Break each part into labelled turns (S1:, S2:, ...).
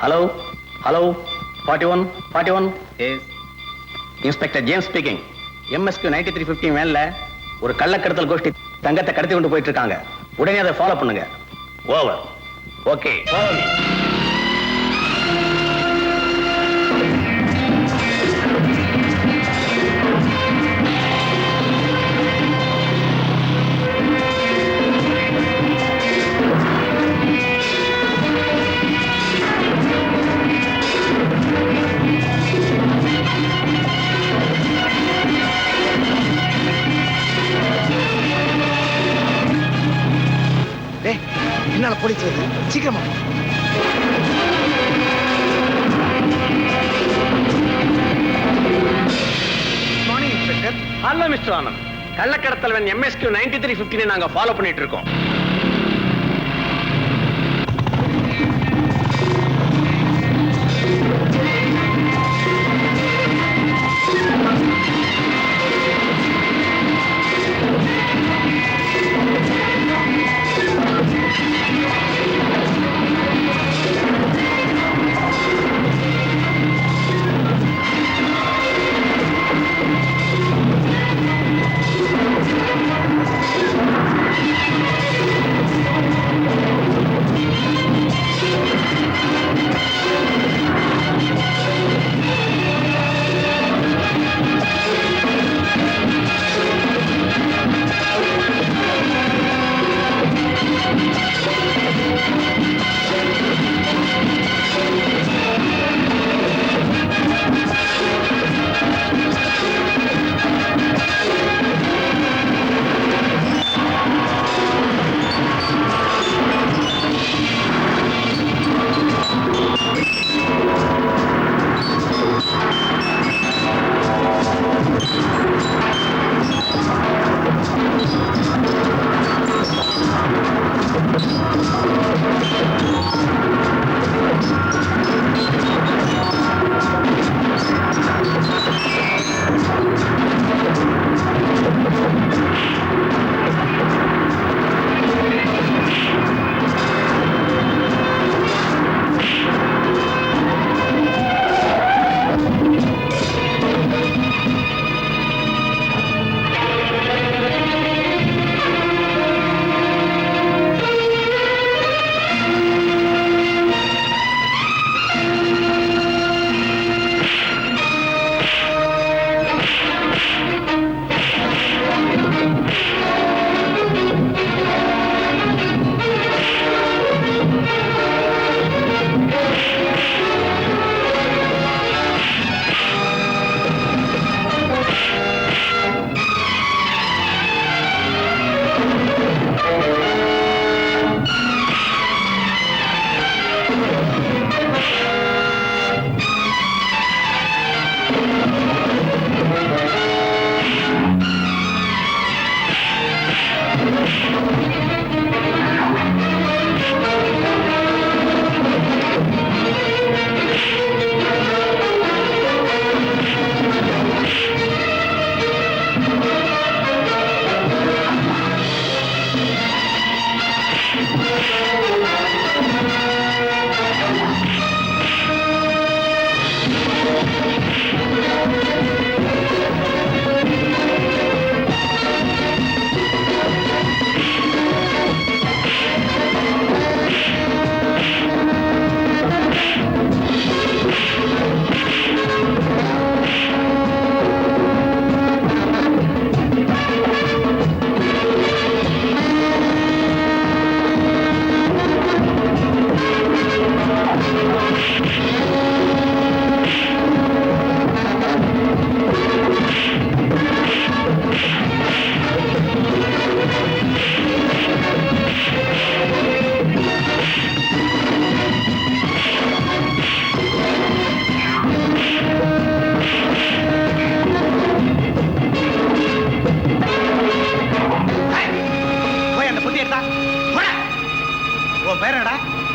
S1: Hello hello 41 S inspector James speaking. எம்எஸ்க்கு 9350 மேல ஒரு கள்ளக்கடத்தல் கோஷ்டி தங்கத்தை கடத்தி கொண்டு போயிட்டு இருக்காங்க. உடனே அதை ஃபாலோ பண்ணுங்க. ஓவர். Okay, follow me.
S2: என்னால போலீஸ் வருது, சீக்கிரமா. Morning inspector.
S1: Hello mister Anand. கள்ளக்கடத்தல்வன் எம்எஸ்க்கு 9350 நாங்க ஃபாலோ பண்ணிட்டு இருக்கோம்.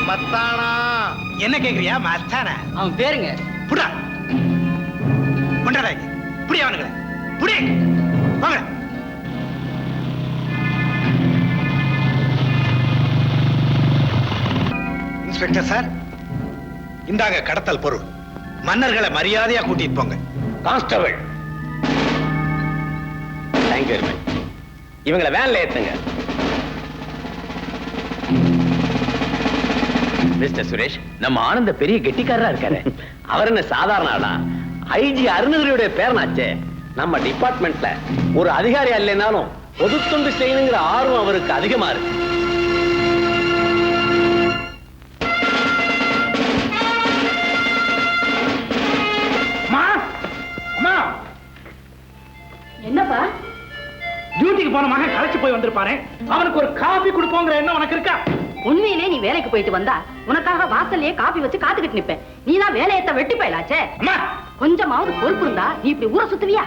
S2: மத்தானா என்ன கேக்குறியா? மத்தானா
S3: அவன் பேருங்க.
S2: புடா பண்றடா புடி அவனுங்கள புடி வாங்க. இன்ஸ்பெக்டர் சார், இந்தாங்க கடத்தல் பொருள். மன்னர்களை மரியாதையா கூட்டிட்டு போங்க.
S1: Constable, thank you very much. இவங்களை வேன்ல ஏத்துங்க. மிஸ்டர் சுரேஷ், நம்ம ஆனந்த பெரிய கெட்டிக்காரரா இருக்காரு. அவர் என்ன சாதாரண ஆளா? ஐஜி அருணகிரியுடைய பேரனாச்சே. நம்ம டிபார்ட்மெண்ட்ல ஒரு அதிகாரியா இல்லைனாலும் பொது தொண்டு செய்யணுங்கிற ஆர்வம் அவருக்கு அதிகமா இருக்கு.
S3: என்னப்பா?
S2: டியூட்டிக்கு போன மகன் களைச்சு போய் வந்திருப்பாரு. அவனுக்கு ஒரு காபி கொடுப்போங்கிற எண்ணம் உனக்கு இருக்கா?
S3: உண்மையிலே நீ வேலைக்கு போயிட்டு வந்தா உனக்காக வாசல்லையே காபி வச்சு காத்துக்கிட்டு நிப்பேன். நீ தான் வேலையத்த வெட்டி போயலாச்சே.
S2: அம்மா,
S3: கொஞ்சமாவது பொறுப்பு இருந்தா நீ இப்படி ஊரை சுத்துவியா?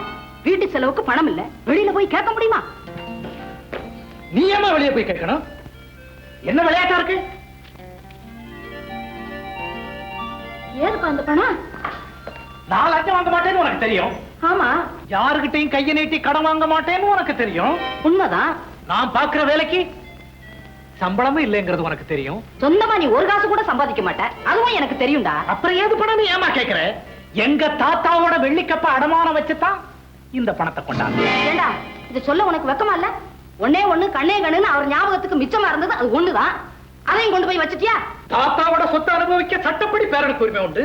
S3: வீட்டு செலவுக்கு பணம் இல்ல, வெளியில போய் கேட்க முடியுமா?
S2: நீ ஏமா வெளியே போய் கேட்கணும்? என்ன விளையாட்டா இருக்கு?
S3: ஏதுப்பா அந்த பணம்?
S2: 4 லட்சம் வாங்க மாட்டேன்னு உனக்கு தெரியும்.
S3: ஆமா,
S2: யாருகிட்டையும் கையை நீட்டி கடன் வாங்க மாட்டேன்னு உனக்கு தெரியும்.
S3: உண்மைதான்.
S2: நான் பாக்குற வேலைக்கு சம்பளமும் இல்லைங்கிறது உனக்கு தெரியும்.
S3: சொந்தமா நீ ஒரு காசு கூட சம்பாதிக்க மாட்ட, அதுவும் எனக்கு தெரியும்டா.
S2: அப்புறம் ஏது பணம் ஏமா கேக்குற? எங்க தாத்தாவோட வெள்ளிக்கப்ப அடமானம் வச்சுதான் இந்த பணத்தை கொண்டாந்து.
S3: ஏண்டா, இது சொல்ல உனக்கு வெக்கமா இல்ல? ஒன்னே ஒண்ணு கண்ணே கண்ணுன்னு அவர் ஞாபகத்துக்கு மிச்சமா இருந்தது, அது ஒண்ணுதான். அதையும் கொண்டு போய் வச்சிட்டியா?
S2: தாத்தாவோட சொத்தை அனுபவிக்க சட்டப்படி பேரனுக்கு உரிமை உண்டு.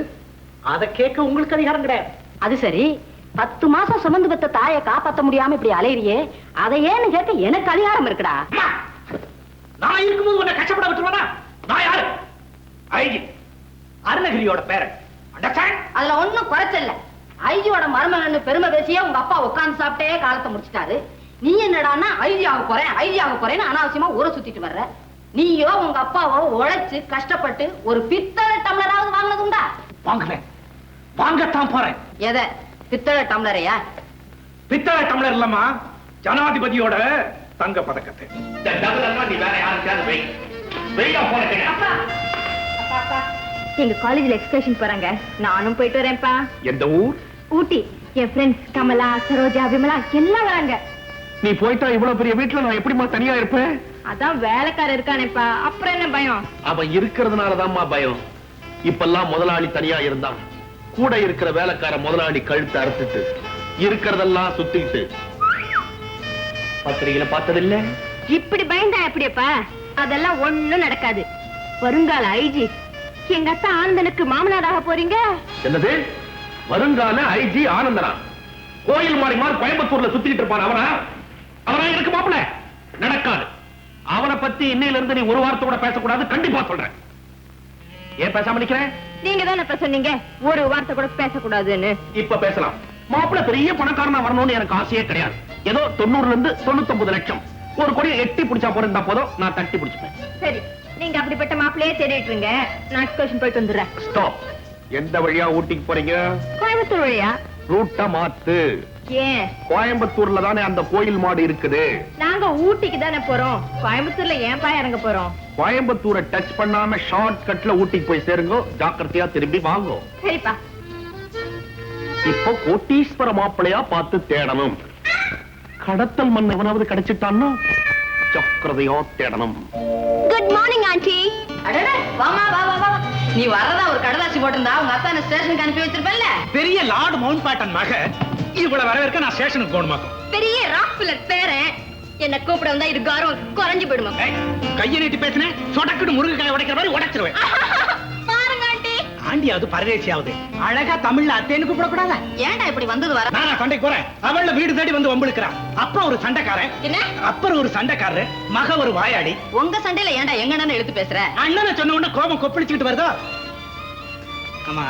S2: அதை கேட்க உங்களுக்கு அதிகாரம் கிடையாது.
S3: அது சரி, 10 மாசம் சுமந்து பெத்த தாயை காப்பாத்த முடியாம இப்படி அலையிறியே, அதை ஏன்னு கேட்க எனக்கு அதிகாரம் இருக்குடா.
S2: அம்மா, நான் இருக்கும்போது உன்னை கஷ்டப்பட விட்டுருவானா? நான் யாரு? ஐஜி அருணகிரியோட பேரன். அண்டர்ஸ்டாண்ட்?
S3: அதுல ஒண்ணும் குறைச்சல்ல. ஐஜியோட மருமகன் பெருமை பேசியே உங்க அப்பா உட்கார்ந்து சாப்பிட்டே காலத்தை முடிச்சிட்டாரு. நீ என்னடான்னா ஐஜியாக போறேன்னு அனாவசியமா ஊரை சுத்திட்டு வர்ற. நீயோ உங்க அப்பாவோ உழைச்சு கஷ்டப்பட்டு ஒரு பித்தளை டம்ளராவது வாங்கினது உண்டா?
S2: வாங்குவேன், வாங்கத்தான் போறேன்.
S3: எதை? பித்தளை டம்ளரையா?
S2: பித்தளை டம்ளர் இல்லம்மா, ஜனாதிபதியோட தங்க பதக்கத்தை. நீ வேற யாருக்காவது வை. வெயிட்டா போறேன்.
S3: அப்பா, எங்க காலேஜ்ல எக்ஸ்கர்ஷன் போறாங்க, நானும் போயிட்டு வரேன்ப்பா.
S2: எந்த ஊர்?
S3: ஊட்டி. என் ஃப்ரெண்ட்ஸ் கமலா, சரோஜா, விமலா எல்லாம் வராங்க.
S2: நீ போயிட்டா இவ்வளவு பெரிய வீட்டுல நான் எப்படிமா தனியா இருப்பேன்?
S3: அதான் வேலைக்காரர் இருக்கானேப்பா, அப்புறம் என்ன பயம்?
S4: அவன் இருக்கிறதுனாலதான்மா பயம். இப்பெல்லாம் முதலாளி தனியா இருந்தான், கூட இருக்கிற வேலைக்கார முதலாளி கழுத்து அறுத்துட்டு இருக்கிறதெல்லாம் சுத்திட்டு. பத்திரிகையில பார்த்ததில்ல?
S3: இப்படி பயந்தா எப்படியப்பா? அதெல்லாம் ஒண்ணும் நடக்காது. வருங்கால ஐஜி எங்க அத்தா ஆனந்தனுக்கு மாமனாராக போறீங்க.
S4: என்னது? வருங்கால ஐஜி ஆனந்தனா? கோயில் மாறி மாறி கோயம்புத்தூர்ல சுத்திட்டு இருப்பான் அவனா? அவனா இருக்கு மாப்பிள? நடக்காது. அவனை பத்தி இன்னையில இருந்து நீ ஒரு வார்த்தை கூட பேசக்கூடாது, கண்டிப்பா சொல்றேன். ஏன் பேசாம நிக்கிறேன்?
S3: நீங்க தானே இப்ப சொன்னீங்க ஒரு வார்த்தை கூட பேசக்கூடாதுன்னு.
S4: இப்ப பேசலாம். மாப்பிள பெரிய பணக்காரனா வரணும்னு எனக்கு ஆசையே கிடையாது. ஏதோ 90 இருந்து 99 லட்சம் ஒரு கொடியை எட்டி பிடிச்சா போறா போதும், நான் தட்டி பிடிச்சுப்பேன்.
S3: சரி, நீங்க அப்படிப்பட்ட மாப்பிளையே தேடிட்டு இருங்க, நான் எக்ஸ்கர்ஷன் போயிட்டு வந்துடுறேன்.
S4: ஸ்டாப். எந்த வழியா ஊட்டிக்கு போறீங்க?
S3: கோயம்புத்தூர் வழியா?
S4: ரூட்ட மாத்து.
S3: ஏன்?
S4: கோயம்புத்தூர்ல தானே அந்த கோயில் மாடு இருக்குது.
S3: நாங்க ஊட்டிக்கு தானே போறோம், கோயம்புத்தூர்ல ஏன்பா இறங்க போறோம்?
S4: கோயம்புத்தூரை டச் பண்ணாம ஷார்ட் கட்ல ஊட்டிக்கு போய் சேருங்க, ஜாக்கிரதையா திரும்பி வாங்க.
S3: சரிப்பா.
S4: இப்போ கோட்டீஸ்வர மாப்பிளையா பார்த்து தேடணும். கடத்தல் மண் எவனாவது கிடைச்சிட்டான்னா ஜாக்கிரதையா தேடணும்.
S3: Good morning aunty. அடடே, வாமா வா வா வா. நீ வரதா ஒரு கடதாசி போட்டிருந்தா உங்க அத்தா என்ன ஸ்டேஷனுக்கு அனுப்பி வச்சிருப்பல்ல.
S2: பெரிய லார்ட் மவுண்ட் பேட்டன் மக இவ்வளவு வரவேற்க நான் ஸ்டேஷனுக்கு போகணுமாக்கும்.
S3: பெரிய ராக் பில்லர் பேரன் என்ன கூப்பிட வந்தா இது கௌரவம் குறைஞ்சு போயிடுமா?
S2: கையை நீட்டி பேசினேன், சொடக்குன்னு முருங்கைக்காய் உடைக்கிற மாதிரி உடைச்சிருவேன்.
S3: பாருங்க ஆண்டி.
S2: ஆண்டியாவது பரதேசியாவது அழகா தமிழ்ல அத்தேன்னு கூப்பிடக்கூடாதா?
S3: ஏன்டா இப்படி வந்தது வர?
S2: நான் சண்டைக்கு போறேன், அவள வீடு தேடி வந்து வம்பிழுக்கிறான். அப்புறம் ஒரு சண்டைக்காரன்,
S3: என்ன?
S2: அப்புறம் ஒரு சண்டைக்காரரு, மக ஒரு வாயாடி.
S3: உங்க சண்டையில ஏன்டா எங்க அண்ணன் எழுத்து பேசுற?
S2: அண்ணனை சொன்ன உடனே கோபம் கொப்பளிச்சுக்கிட்டு வருதோ? ஆமா,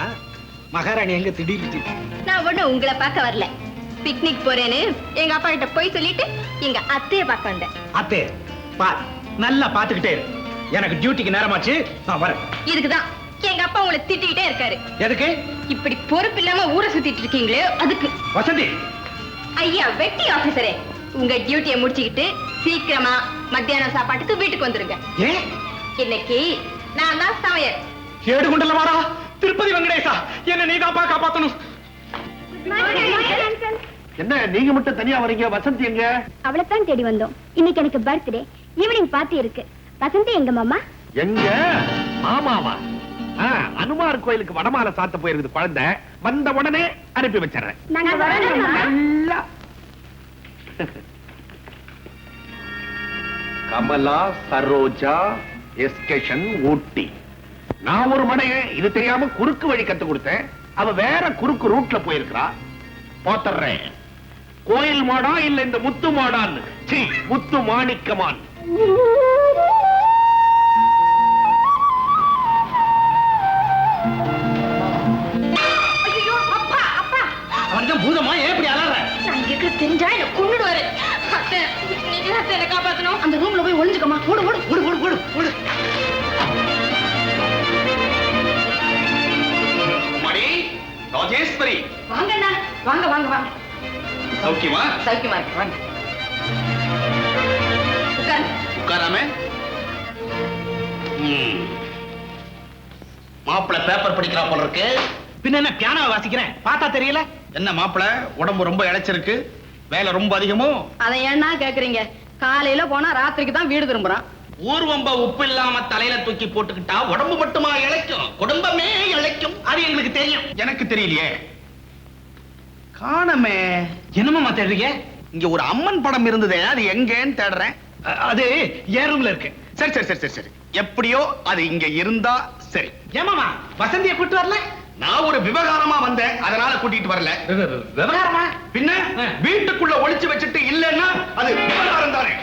S2: மகாராணி எங்க திடீர்னு?
S3: நான் ஒண்ணு உங்களை பார்க்க வரல, பிக்னிக் போறேன்னு எங்க அப்பா கிட்ட போய் சொல்லிட்டு எங்க அத்தைய பார்க்க வந்தேன்.
S2: அத்தே பார், நல்லா பாத்துக்கிட்டே இரு. எனக்கு டியூட்டிக்கு நேரமாச்சு, நான் வரேன்.
S3: இதுக்குதான் எங்க அப்பா உங்களை திட்டிக்கிட்டே இருக்காரு.
S2: எதுக்கு?
S3: இப்படி பொறுப்பு இல்லாம ஊரை சுத்திட்டு இருக்கீங்களே அதுக்கு.
S2: வசந்தி,
S3: ஐயா வெட்டி ஆபீசரே, உங்க டியூட்டியை முடிச்சுக்கிட்டு சீக்கிரமா மத்தியானம் சாப்பாட்டுக்கு வீட்டுக்கு வந்துருங்க.
S2: ஏன்?
S3: இன்னைக்கு நான் தான் சமையல்.
S2: ஏடு குண்டல வாடா, திருப்பதி வெங்கடேசா, என்ன நீதான்ப்பா காப்பாத்தணும்.
S4: என்ன நீங்க மட்டும் தனியா வரீங்க? வசந்தி எங்க?
S5: அவளைத்தான் தேடி வந்தோம். இன்னைக்கு எனக்கு பர்த்டே, ஈவினிங் பார்ட்டி இருக்கு. வசந்தி எங்க மாமா?
S4: எங்க? மாமாவா? அனுமார் கோயிலுக்கு வடமாலை சாத்த போயிருக்குது குழந்தை. வந்த உடனே அனுப்பி வச்சிடறேன்.
S5: நாங்க வரோம்.
S4: நல்லா கமலா சரோஜா எஸ்கேஷன் ஊட்டி. நான் ஒரு மடையன், இது தெரியாம குறுக்கு வழி கத்து கொடுத்தேன். அவ வேற குறுக்கு ரூட்ல போயிருக்கிறா. போத்துறேன். கோயில் மாடா இல்ல இந்த முத்து மாடான்னு? சீ, முத்து மாணிக்கமான்.
S3: ஐயோ, அப்பா அப்பா,
S1: அவன் பூதமா ஏன் இப்படி அலற?
S3: நான் இருக்க தெரிஞ்சா என்ன கொன்னுடுவாரு. அத்தை, நீங்க தான் அத்தை என்ன காப்பாத்தணும். அந்த ரூம்ல போய் ஒளிஞ்சுக்கமா. ஓடு ஓடு ஓடு ஓடு ஓடு ஓடு.
S1: மணி, ராஜேஸ்வரி,
S3: வாங்கண்ணா, வாங்க வாங்க வாங்க.
S1: சௌக்கியமா?
S3: சௌக்கியமா இருக்கு, வாங்க. உட்காருங்க.
S1: உட்காராமே. மாப்பிள பேப்பர் படிக்கிறா போல இருக்கு.
S2: பின்ன என்ன பியானோ வாசிக்கிறேன், பார்த்தா தெரியல?
S1: என்ன மாப்பிள உடம்பு ரொம்ப இழைச்சிருக்கு, வேலை ரொம்ப அதிகமோ?
S3: அதை ஏன்னா கேக்குறீங்க? காலையில போனா ராத்திரிக்கு தான் வீடு திரும்புறான்.
S1: ஊர்வம்ப உப்பு இல்லாம தலையில தூக்கி போட்டுக்கிட்டா உடம்பு மட்டுமா இழைக்கும், குடும்பமே இழைக்கும். அது எங்களுக்கு தெரியும். எனக்கு தெரியலையே. காணமே.
S2: என்னமா தேடுறீங்க?
S1: இங்க ஒரு அம்மன் படம் இருந்ததே, அது எங்கன்னு தேடுறேன்.
S2: அது ஏன் ரூம்ல இருக்கு.
S1: சரி சரி சரி சரி சரி, எப்படியோ அது இங்க இருந்தா சரி.
S2: ஏமாமா வசந்தியை கூட்டு வரல?
S1: நான் ஒரு விவகாரமா வந்தேன், அதனால கூட்டிட்டு வரல.
S2: விவகாரமா?
S1: பின்ன வீட்டுக்குள்ள ஒளிச்சு வச்சுட்டு இல்லன்னா அது விவகாரம் தானே.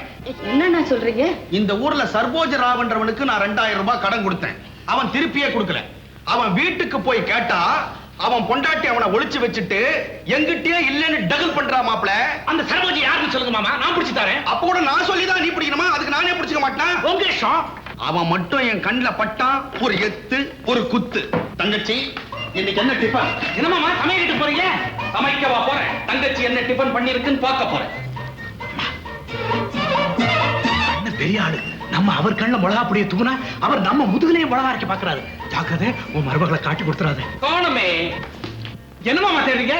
S3: என்னண்ணா சொல்றீங்க?
S1: இந்த ஊர்ல சர்போஜ ராவன்றவனுக்கு நான் 2000 ரூபாய் கடன் கொடுத்தேன். அவன் திருப்பியே கொடுக்கல. அவன் வீட்டுக்கு போய் கேட்டா அவன் பொண்டாட்டி அவனை ஒளிச்சு வச்சுட்டு எங்கிட்டயே இல்லன்னு டபுள் பண்றா மாப்ள.
S2: அந்த சர்வோஜி யாருன்னு சொல்லுங்க மாமா, நான் பிடிச்சு தரேன்.
S1: அப்ப கூட நான் சொல்லிதான் நீ பிடிக்கணுமா? அதுக்கு நானே பிடிச்சுக்க மாட்டேன்.
S2: உங்க இஷ்டம்.
S1: அவன் மட்டும் என் கண்ணுல பட்டான், ஒரு எத்து ஒரு குத்து. தங்கச்சி, இன்னைக்கு என்ன டிஃபன்?
S2: என்ன மாமா சமையலுக்கு போறீங்க?
S1: சமைக்கவா போறேன்? தங்கச்சி என்ன டிஃபன் பண்ணிருக்குன்னு பார்க்க போறேன்.
S2: என்ன பெரிய ஆளு, நம்ம அவர் கண்ணுல மிளகா பொடியை தூக்குனா அவர் நம்ம முதுகுலயே மிளகா அரைக்க பாக்குறாரு. ஜாக்கிரதை, உன் மருமகளை காட்டி கொடுத்துறாரு.
S1: காணமே.
S2: என்ன மாமா தேடுறீங்க?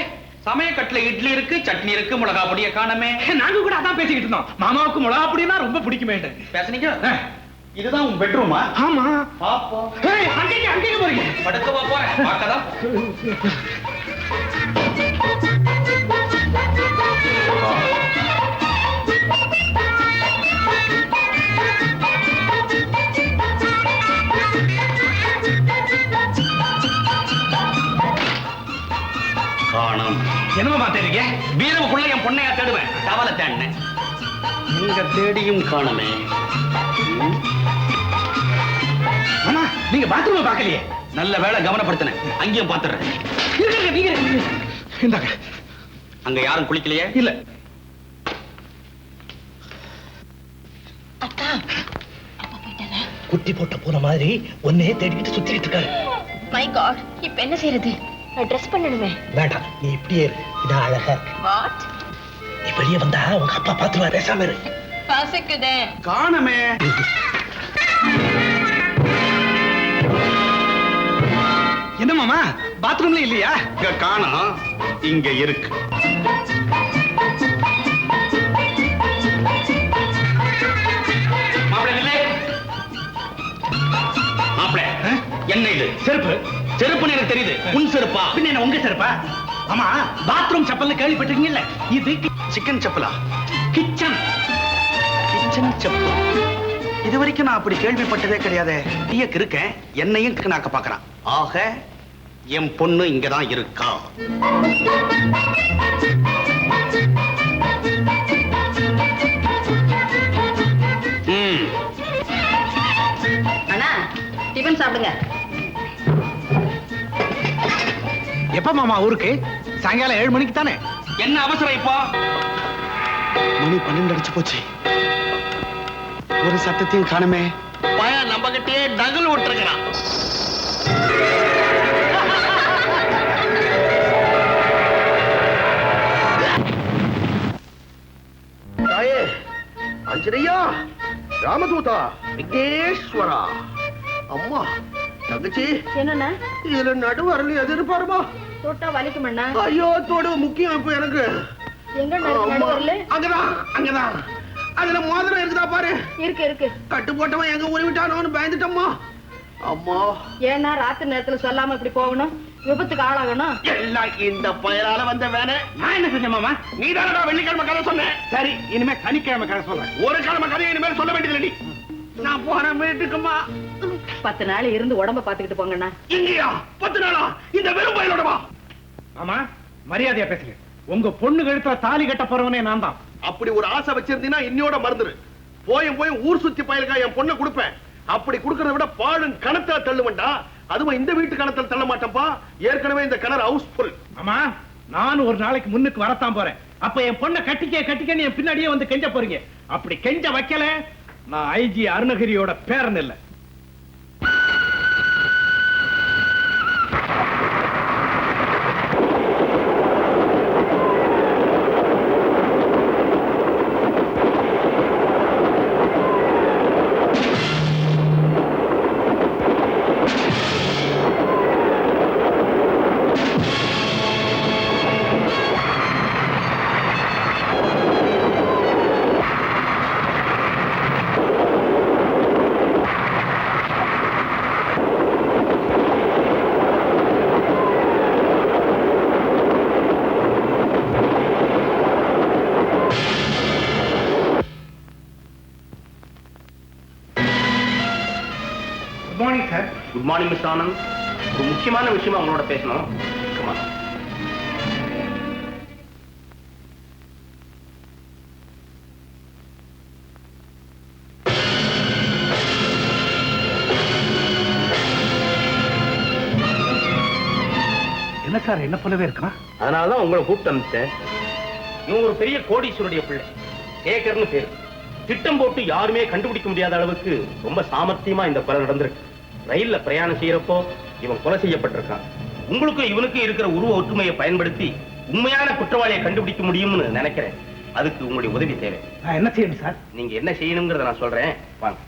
S1: சமயக்கட்டுல இட்லி இருக்கு, சட்னி இருக்கு, மிளகா பொடிய காணமே.
S2: நாங்க கூட அதான் பேசிக்கிட்டு இருந்தோம். மாமாவுக்கு மிளகா பொடினா ரொம்ப பிடிக்குமே.
S1: பேசுனீங்க? இதுதான் உன் பெட்ரூமா?
S2: ஆமா.
S1: பாப்போம்.
S2: அங்கே போறீங்க.
S1: படுக்கவா போறேன்? பார்க்கதான். காணோம்.
S2: என்னமா தேடுறீங்க?
S1: வீரவுக்குள்ள என் பொண்ணையா தேடுவேன். தவளை தேடினேன், எங்க தேடியும் காணமே.
S2: மாமா நீங்க பாத்ரூம் பார்க்கலையே?
S1: நல்ல வேளை கவனப்படுத்தினேன், அங்கேயும் பாத்துறேன்.
S2: நீங்க இந்தாங்க.
S1: அங்க யாரும் குளிக்கலையே?
S2: இல்ல. குட்டி போட்ட போன மாதிரி ஒன்னே தேடிக்கிட்டு சுத்திட்டு இருக்காரு.
S5: மை காட், இப்ப என்ன செய்யறது? நான் ட்ரெஸ் பண்ணணுமே.
S2: வேண்டாம், நீ இப்படியே இரு. இதான் அழகா இருக்கு.
S5: வாட்?
S2: நீ வெளியே வந்தா உங்க அப்பா பாத்துருவா, பேசாம இரு.
S5: பாசக்குதே.
S1: காணமே.
S2: என்ன மாமா பாத்ரூம்ல இல்லையா?
S1: இங்க காணோம், இங்க இருக்கு. மாப்பிள நில்லு. மாப்பிள, என்ன இது?
S2: செருப்பு.
S1: செருப்புன்னு எனக்கு தெரியுது. உன் செருப்பா?
S2: பின்ன என்ன உங்க செருப்பா? ஆமா, பாத்ரூம் செப்பல்னு கேள்விப்பட்டிருக்கீங்கல்ல? இது
S1: சிக்கன் செப்பலா?
S2: கிச்சன்.
S1: கிச்சன் செப்பல். இது வரைக்கும் நான் அப்படி கேள்விப்பட்டதே கிடையாது. நீக்கு இருக்கேன், என்னையும் நாக்க பாக்குறான். ஆக என் பொண்ணு இங்கதான் இருக்கா.
S3: அண்ணா, டிபன் சாப்பிடுங்க.
S2: எப்ப மாமா ஊருக்கு? சாயங்காலம் 7 மணிக்கு தானே?
S1: என்ன அவசரம் இப்போ?
S6: மணி 12 அடிச்சு போச்சு, ஒரு சத்தத்தையும் காணுமே.
S1: பையன் நம்ம கிட்டே நகல் விட்டுருக்கிறான்.
S6: தாயே, அஞ்சனையா, ராமதூதா, விக்னேஸ்வரா, அம்மா, தங்கச்சி,
S3: என்னண்ணா?
S6: இதுல நடுவு அரளி எது இருப்பாருமா?
S3: தொட்டா வலிக்குமண்ணா?
S6: ஐயோ, தோடு முக்கியம் இப்ப எனக்கு.
S3: எங்க
S6: அம்மா, அங்கதான் அங்கதான். அதுல மோதிரம் இருக்குதா பாரு.
S3: இருக்கு இருக்கு.
S6: கட்டு போட்டவன் எங்க ஊறி விட்டானோன்னு பயந்துட்டம்மா. அம்மா
S3: ஏன்னா ராத்திரி நேரத்துல சொல்லாம இப்படி போகணும், விபத்துக்கு ஆளாகணும்.
S6: எல்லாம் இந்த பயலால வந்த வேலை.
S2: நான் என்ன செஞ்சேன் மாமா? நீ தானடா வெள்ளிக்கிழமை கதை சொன்ன. சரி, இனிமே சனிக்கிழமை கதை சொல்றேன். ஒரு கிழமை கதையை இனிமேல் சொல்ல வேண்டியதில்லை.
S6: நான் போன வீட்டுக்குமா
S3: 10 நாள் இருந்து உடம்ப பாத்துக்கிட்டு போங்கண்ணா.
S2: இங்கயா 10 நாளா இந்த வெறும் பயலோடவா? ஆமா, மரியாதையா பேசுங்க. உங்க பொண்ணு கழுத்துல தாலி கட்ட போறவனே நான் தான்.
S6: அப்படி ஒரு ஆசை வச்சிருந்தீங்கன்னா இன்னையோட மறந்துரு. போயும் ஊர் சுத்தி பயலுக்கா என் பொண்ணை கொடுப்பேன். அப்படி கொடுக்கறத விட பாடும் கணத்துல தள்ளுவண்டா. அதுவும் இந்த வீட்டு கணத்துல தள்ள மாட்டேன்ப்பா. ஏற்கனவே இந்த கிணறு ஹவுஸ்ஃபுல்.
S2: ஆமா, நான் ஒரு நாளைக்கு முன்னுக்கு வரத்தான் போறேன். அப்ப என் பொண்ணை கட்டிக்க என் பின்னாடியே வந்து கெஞ்ச போறீங்க. அப்படி கெஞ்ச வைக்கல, நான் ஐஜி அருணகிரியோட பேரன் இல்ல. Good morning sir.
S4: Good morning mister Anand. ஒரு முக்கியமான விஷயமா உங்களோட பேசணும். Come on.
S2: என்ன சார், என்ன போலவே இருக்கான்?
S4: அதனாலதான் உங்களை கூப்பிட்டு அனுப்பிச்சேன். இவங்க ஒரு பெரிய கோடீஸ்வருடைய பிள்ளை, சேகர்னு பேரு. திட்டம் போட்டு யாருமே கண்டுபிடிக்க முடியாத அளவுக்கு ரொம்ப சாமர்த்தியமா இந்த கொலை நடந்திருக்கு. ரயில்ல பிரயாணம் செய்யறப்போ இவன் கொலை செய்யப்பட்டிருக்கான். உங்களுக்கும் இவனுக்கும் இருக்கிற உருவ ஒற்றுமையை பயன்படுத்தி உண்மையான குற்றவாளியை கண்டுபிடிக்க முடியும்னு நினைக்கிறேன். அதுக்கு உங்களுடைய உதவி தேவை.
S2: நான் என்ன செய்யணும் சார்?
S4: நீங்க என்ன செய்யணுங்கிறத நான் சொல்றேன், வாங்க.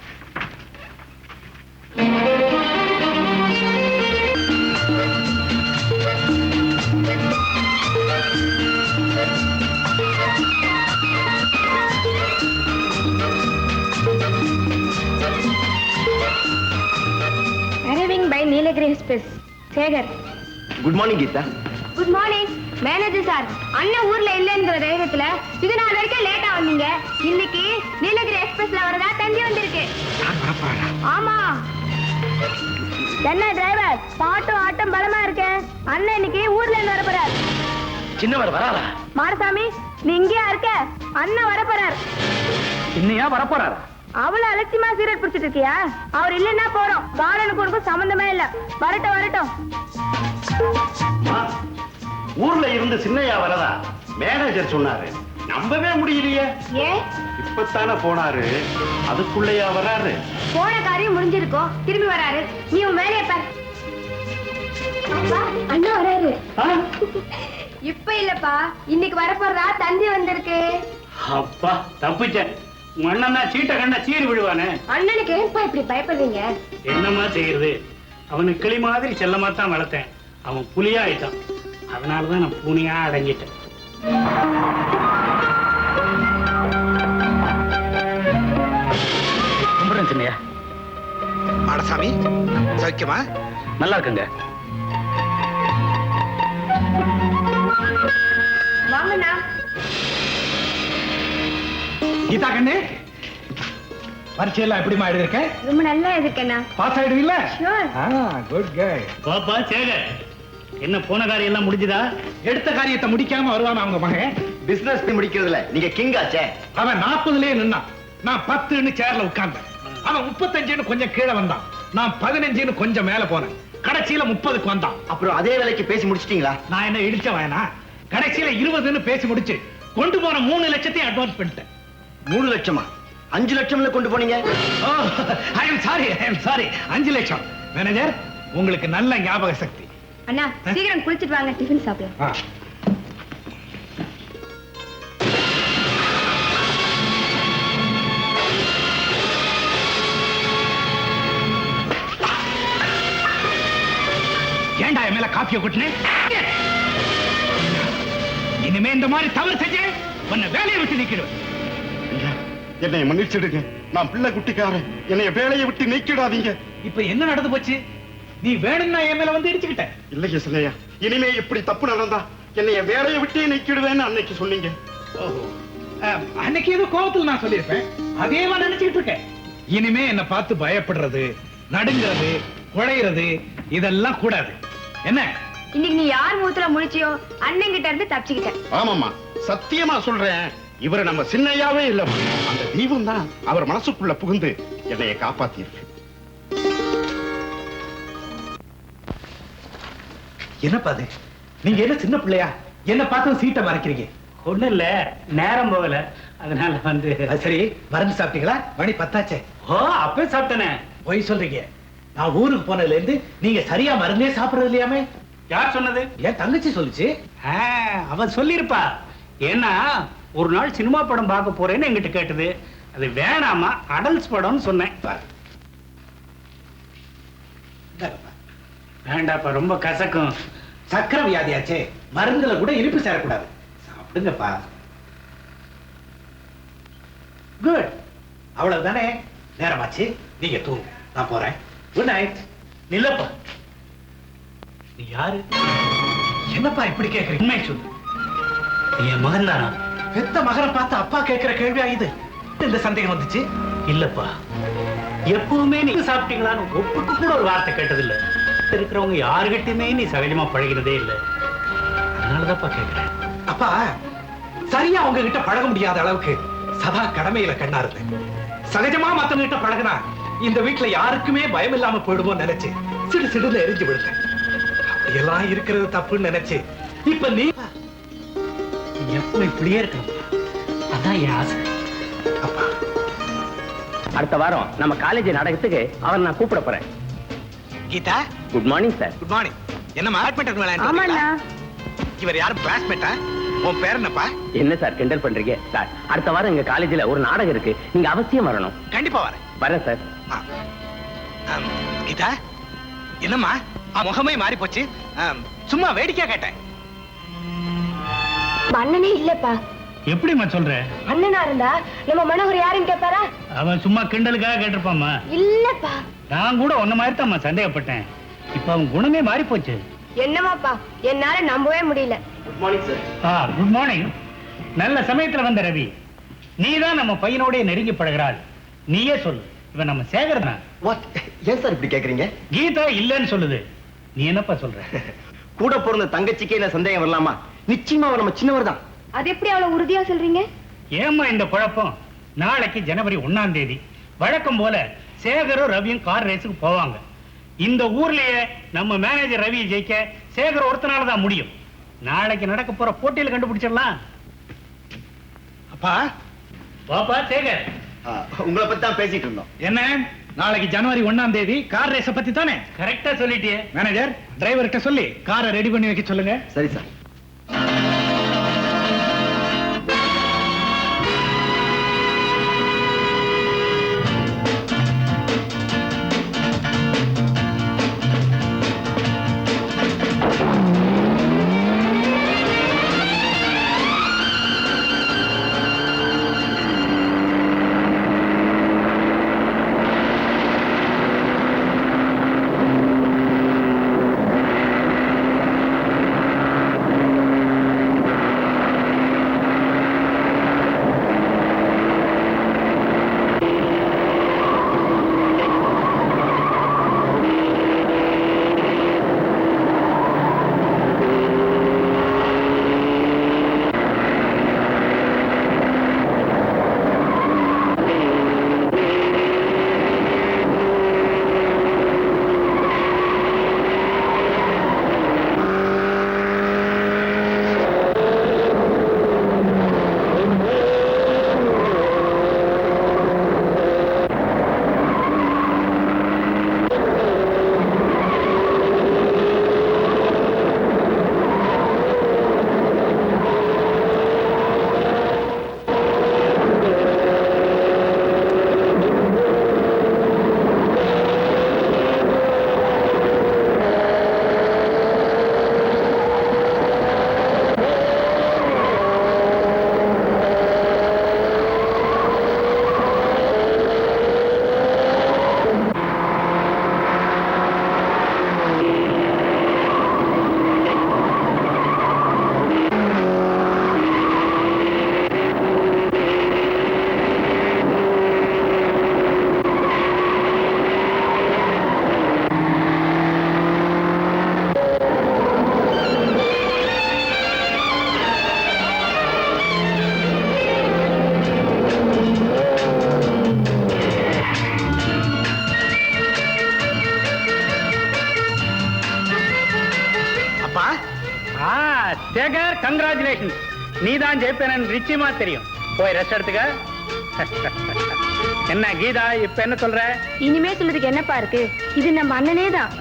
S5: Arriving by Nilagiri Express. Sekar.
S1: Good morning Geetha.
S5: Good morning manager sir. அண்ணன் ஊர்ல இல்லைங்கிற தைரியத்துல இது நாள் வரைக்கும் லேட்டா வந்தீங்க. இன்னைக்கு நீலகிரி எக்ஸ்பிரஸ்ல வரதா தந்தி வந்திருக்கு. ஆமா. என்ன டிரைவர், பாட்டும் ஆட்டம் பலமா இருக்கு. அண்ணன் இன்னைக்கு ஊர்ல இருந்து வர போறார்.
S1: சின்னவர் வராரா?
S5: மாரசாமி, நீ இங்கேயா இருக்க? அண்ணன் வர போறார்.
S2: இன்னையா வரப்போறாரா?
S5: அவ்வளவு அலட்சியமா சீரியல் பிடிச்சிட்டு இருக்கியா? அவர் இல்லைன்னா போறோம். பாலனுக்கு உனக்கும் சம்பந்தமே இல்ல. வரட்டும் வரட்டும்.
S1: ஊர்ல இருந்து சின்னையா வரதா மேனேஜர் சொன்னாரு. நம்பவே முடியலையே.
S5: ஏன்?
S1: இப்பத்தானே போனாரு, அதுக்குள்ளயா வராரு?
S5: போன காரியம் முடிஞ்சிருக்கோம், திரும்பி வராரு. நீ உன் வேலையை பாரு. அண்ணா வராரு. இப்ப இல்லப்பா, இன்னைக்கு வரப்போறதா தந்தி வந்திருக்கு.
S2: அப்பா தப்பிச்சேன். உங்க அண்ணன் தான் சீட்டை கண்டா சீறி விடுவானே.
S5: அண்ணனுக்கு ஏன்பா இப்படி பயப்படுறீங்க?
S2: என்னமா செய்யறது, அவனுக்கு கிளி மாதிரி செல்லமா தான் வளர்த்தேன். அவன் புலியா ஆயிட்டான். அதனாலதான் நான் பூனையா அடங்கிட்டேன். கும்பிடுறேன் சின்னையா.
S6: ஆடசாமி சௌக்கியமா?
S1: நல்லா இருக்குங்க.
S5: வாங்கண்ணா.
S2: கீதா கண்ணு, பரீட்சையெல்லாம் எப்படிமா எழுதிருக்க?
S5: ரொம்ப நல்லா இருக்கேண்ணா.
S2: பாஸ் ஆயிடுவீல்ல?
S5: Sure.
S2: Good girl. பாப்பா சேகர், என்ன போன காரியம் எல்லாம் முடிஞ்சுதா? எடுத்த காரியத்தை முடிக்காம வருவான் அவங்க மகன்.
S1: பிசினஸ் முடிக்கிறதுல நீங்க கிங் ஆச்சே.
S2: அவன் 40லயே நின்னான். நான் 10ன்னு சேர்ல உட்கார்ந்தேன். அவன் 35ன்னு கொஞ்சம் கீழே வந்தான். நான் 15ன்னு கொஞ்சம் மேல போனேன். கடைசியில 30க்கு வந்தான்.
S1: அப்புறம் அதே வேலைக்கு பேசி முடிச்சிட்டீங்களா?
S2: நான் என்ன இடிச்ச வேணா? கடைசியில 20ன்னு பேசி முடிச்சு கொண்டு போன 3 லட்சத்தையும் அட்வான்ஸ் பண்ணிட்டேன்.
S1: 3 லட்சமா? 5 லட்சம்ல கொண்டு போனீங்க.
S2: ஐ எம் சாரி 5 லட்சம். மேனேஜர், உங்களுக்கு நல்ல ஞாபக சக்தி.
S5: அண்ணா சீக்கிரம் குளிச்சிட்டு வாங்க, டிஃபன் சாப்பிடலாம்.
S2: ஏண்டா என் மேல காப்பிய கொட்டினேன்? இனிமே இந்த மாதிரி தவறு செஞ்சு உன்னை வேலையை விட்டு நிக்கிறேன்.
S7: என்னை மன்னிச்சிடுங்க. நான் பிள்ளை குட்டிக்காரன். என்னைய வேலையை விட்டு நீக்கிடாதீங்க.
S2: இப்ப என்ன நடந்து போச்சு? நீ வேணும்னா என் மேல வந்து இடிச்சுக்கிட்ட.
S7: இல்லையே சின்னையா, இனிமே இப்படி தப்பு நடந்தா என்னைய வேலையை விட்டே நீக்கிடுவேன்னு அன்னைக்கு சொன்னீங்க.
S2: ஓஹோ, அன்னைக்கு ஏதோ கோபத்துல நான் சொல்லியிருப்பேன். அதேவா நினைச்சுக்கிட்டு இருக்கேன். இனிமே என்ன பார்த்து பயப்படுறது, நடுங்கிறது, குழையிறது இதெல்லாம் கூடாது. என்ன
S5: இன்னைக்கு நீ யார் மூத்துல முழிச்சியோ அண்ணன் கிட்ட இருந்து தப்பிச்சுக்கிட்ட.
S7: ஆமாமா, சத்தியமா சொல்றேன். இவரு நம்ம சின்னையாவே இல்லமா. அந்த தெய்வம் தான் அவர் மனசுக்குள்ள புகுந்து என்னைய காப்பாத்திருக்கு.
S2: என்னப்பா அது? நீங்க என்ன சின்ன பிள்ளையா? என்ன பார்த்து சீட்டை மறைக்கிறீங்க?
S8: ஒண்ணு இல்ல, நேரம் போகல, அதனால வந்து.
S2: சரி, மருந்து சாப்பிட்டீங்களா? மணி 10
S8: ஓ, அப்பவே சாப்பிட்டனே.
S2: போய் சொல்றீங்க. நான் ஊருக்கு போனதுல இருந்து நீங்க சரியா மருந்தே சாப்பிடுறது இல்லையாமே.
S8: யார் சொன்னது?
S2: என் தங்கச்சி சொல்லுச்சு.
S8: அவ சொல்லிருப்பா. ஏன்னா ஒரு நாள் சினிமா படம் பார்க்க போறேன்னு என்கிட்ட கேட்டது. அது வேணாமா, அடல்ட்ஸ் படம்னு சொன்னேன். வேண்டாப்பா, ரொம்ப கசக்கும்.
S2: சக்கரை வியாதியாச்சே, மருந்துல கூட இனிப்பு சேரக்கூடாது. சாப்பிடுங்கப்பா. குட், அவ்வளவுதானே. நேரமாச்சு, நீங்க தூங்க. நான் போறேன். Good night.
S8: நில்லப்பா, நீ யாரு?
S2: என்னப்பா இப்படி கேக்குறீங்க?
S8: உண்மை சொல்லு, நீ என் மகன் தானா?
S2: பெத்த மகனை பார்த்து அப்பா கேட்கிற கேள்வியா இது? இந்த சந்தேகம் வந்துச்சு.
S8: இல்லப்பா, எப்பவுமே நீ சாப்பிட்டீங்களான்னு ஒப்புக்கு கூட ஒரு வார்த்தை கேட்டதில்லை. இருக்கிறவங்க யாருகிட்டயுமே நீ சகஜமா பழகினதே இல்லை. அதனாலதான்ப்பா கேட்கிறேன்.
S2: அப்பா, சரியா உங்ககிட்ட பழக முடியாத அளவுக்கு சதா கடமையில கண்ணா இருந்தேன். சகஜமா மத்தவங்க கிட்ட பழகினா இந்த வீட்டுல யாருக்குமே பயம் இல்லாம போயிடுமோன்னு நினைச்சு சிடு சிடுல எரிஞ்சு விடுங்க. அப்படியெல்லாம் இருக்கிறது தப்புன்னு நினைச்சு இப்ப நீ
S8: எப்போ இப்படியே இருக்கணும், அதான் என் ஆசை.
S1: அப்பா, அடுத்த வாரம் நம்ம காலேஜ் நாடகத்துக்கு அவரை நான் கூப்பிட போறேன்.
S2: Geetha,
S1: good morning sir.
S2: Good morning. என்னம்மா பேட்மிண்டன்
S5: ஆமாண்ணா.
S2: இவர் யாரும் கிளாஸ்மேட்டா? உன் பேர் என்னப்பா?
S1: என்ன சார் கிண்டல் பண்றீங்க? சார், அடுத்த வாரம் எங்க காலேஜ்ல ஒரு நாடகம் இருக்கு, நீங்க அவசியம் வரணும்.
S2: கண்டிப்பா வரேன்.
S1: வரேன் சார்.
S2: கீதா, என்னம்மா முகமே மாறி போச்சு? சும்மா வேடிக்கையா கேட்டேன்.
S5: அண்ணனே இல்லப்பா.
S8: எப்படிம்மா சொல்ற?
S5: அண்ணனா இருந்தா நம்ம மனோகர் யாருன்னு கேட்பாரா?
S8: அவன் சும்மா கிண்டலுக்காக கேட்டிருப்பாம்மா.
S5: இல்லப்பா.
S8: நான் கூட உன்ன மாதிரி தான் சந்தேகப்பட்டேன். இப்ப அவன் குணமே மாறி போச்சு.
S5: என்னமாப்பா, என்னால நம்பவே முடியல.
S1: Good morning sir.
S8: Good morning. நல்ல சமயத்துல வந்த ரவி. நீதான் நம்ம பையனோட நெருங்கி பழகிறாள். நீயே சொல்லு, இவன் நம்ம சேகர் தான்.
S1: ஏன் சார் இப்படி கேக்குறீங்க?
S8: கீதா இல்லன்னு சொல்லுது, நீ என்னப்பா சொல்ற?
S1: கூட பிறந்த தங்கச்சிக்கே இல்ல சந்தேகம் வரலாமா? நிச்சயமா அவர் நம்ம சின்னவர் தான்.
S5: அது எப்படி அவ்வளவு உறுதியா சொல்றீங்க?
S8: ஏம்மா இந்த குழப்பம்? நாளைக்கு ஜனவரி 1ஆம் தேதி வழக்கம் போல சேகரும் ரவியும் கார் ரேஸுக்கு போவாங்க. இந்த ஊர்லயே நம்ம மேனேஜர் ரவி ஜெயிக்க சேகர் ஒருத்தனால தான் முடியும். நாளைக்கு நடக்க போற போட்டியில கண்டுபிடிச்சிடலாம்.
S2: அப்பா,
S8: பாப்பா சேகர்,
S1: உங்களை பத்தி தான் பேசிட்டு இருந்தோம்.
S2: என்ன நாளைக்கு ஜனவரி 1ஆம் தேதி கார் ரேஸ பத்தி தானே?
S8: கரெக்டா சொல்லிட்டியே.
S2: மேனேஜர், டிரைவர்கிட்ட சொல்லி காரை ரெடி பண்ணி வைக்க சொல்லுங்க.
S1: சரி சார்.
S2: அப்பா
S8: சேகர், கங்க்ராச்சுலேஷன். நீதான் ஜெயிப்பேன் நிச்சயமா தெரியும். போய் ரெஸ்ட் எடுத்துக்க. என்ன கீதா, இப்ப என்ன சொல்ற?
S5: இனிமே சொல்றதுக்கு என்னப்பா இருக்கு? இது நம்ம அண்ணனே தான்.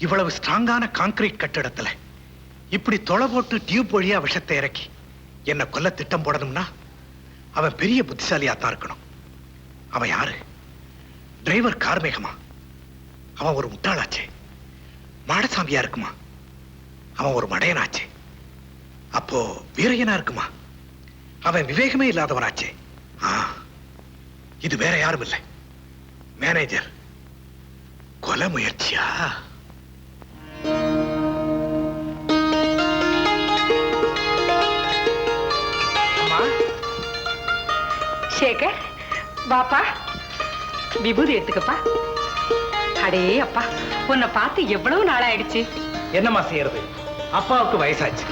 S2: இவ்வளவு ஸ்ட்ராங்கான கான்கிரீட் கட்டிடத்துல இப்படி தொலை போட்டு டியூப் வழியா விஷத்தை இறக்கி என்ன கொல்ல திட்டம் போடணும்னா அவன் பெரிய புத்திசாலியா தான் இருக்கணும். அவன் யாரு? டிரைவர் கார்மேகமா? அவன் ஒரு முட்டாளாச்சே. மாடசாமியா இருக்குமா? அவன் ஒரு மடையனாச்சே. அப்போ வீரையனா இருக்குமா? அவன் விவேகமே இல்லாதவனாச்சே. இது வேற யாரும் இல்லை, மேனேஜர். கொலை முயற்சியா?
S9: சேகர், வாப்பா, விபூதி எடுத்துக்கப்பா. அடே அப்பா, உன்னை பார்த்து எவ்வளவு நாள் ஆயிடுச்சு.
S2: என்னம்மா செய்யறது, அப்பாவுக்கு வயசாச்சு.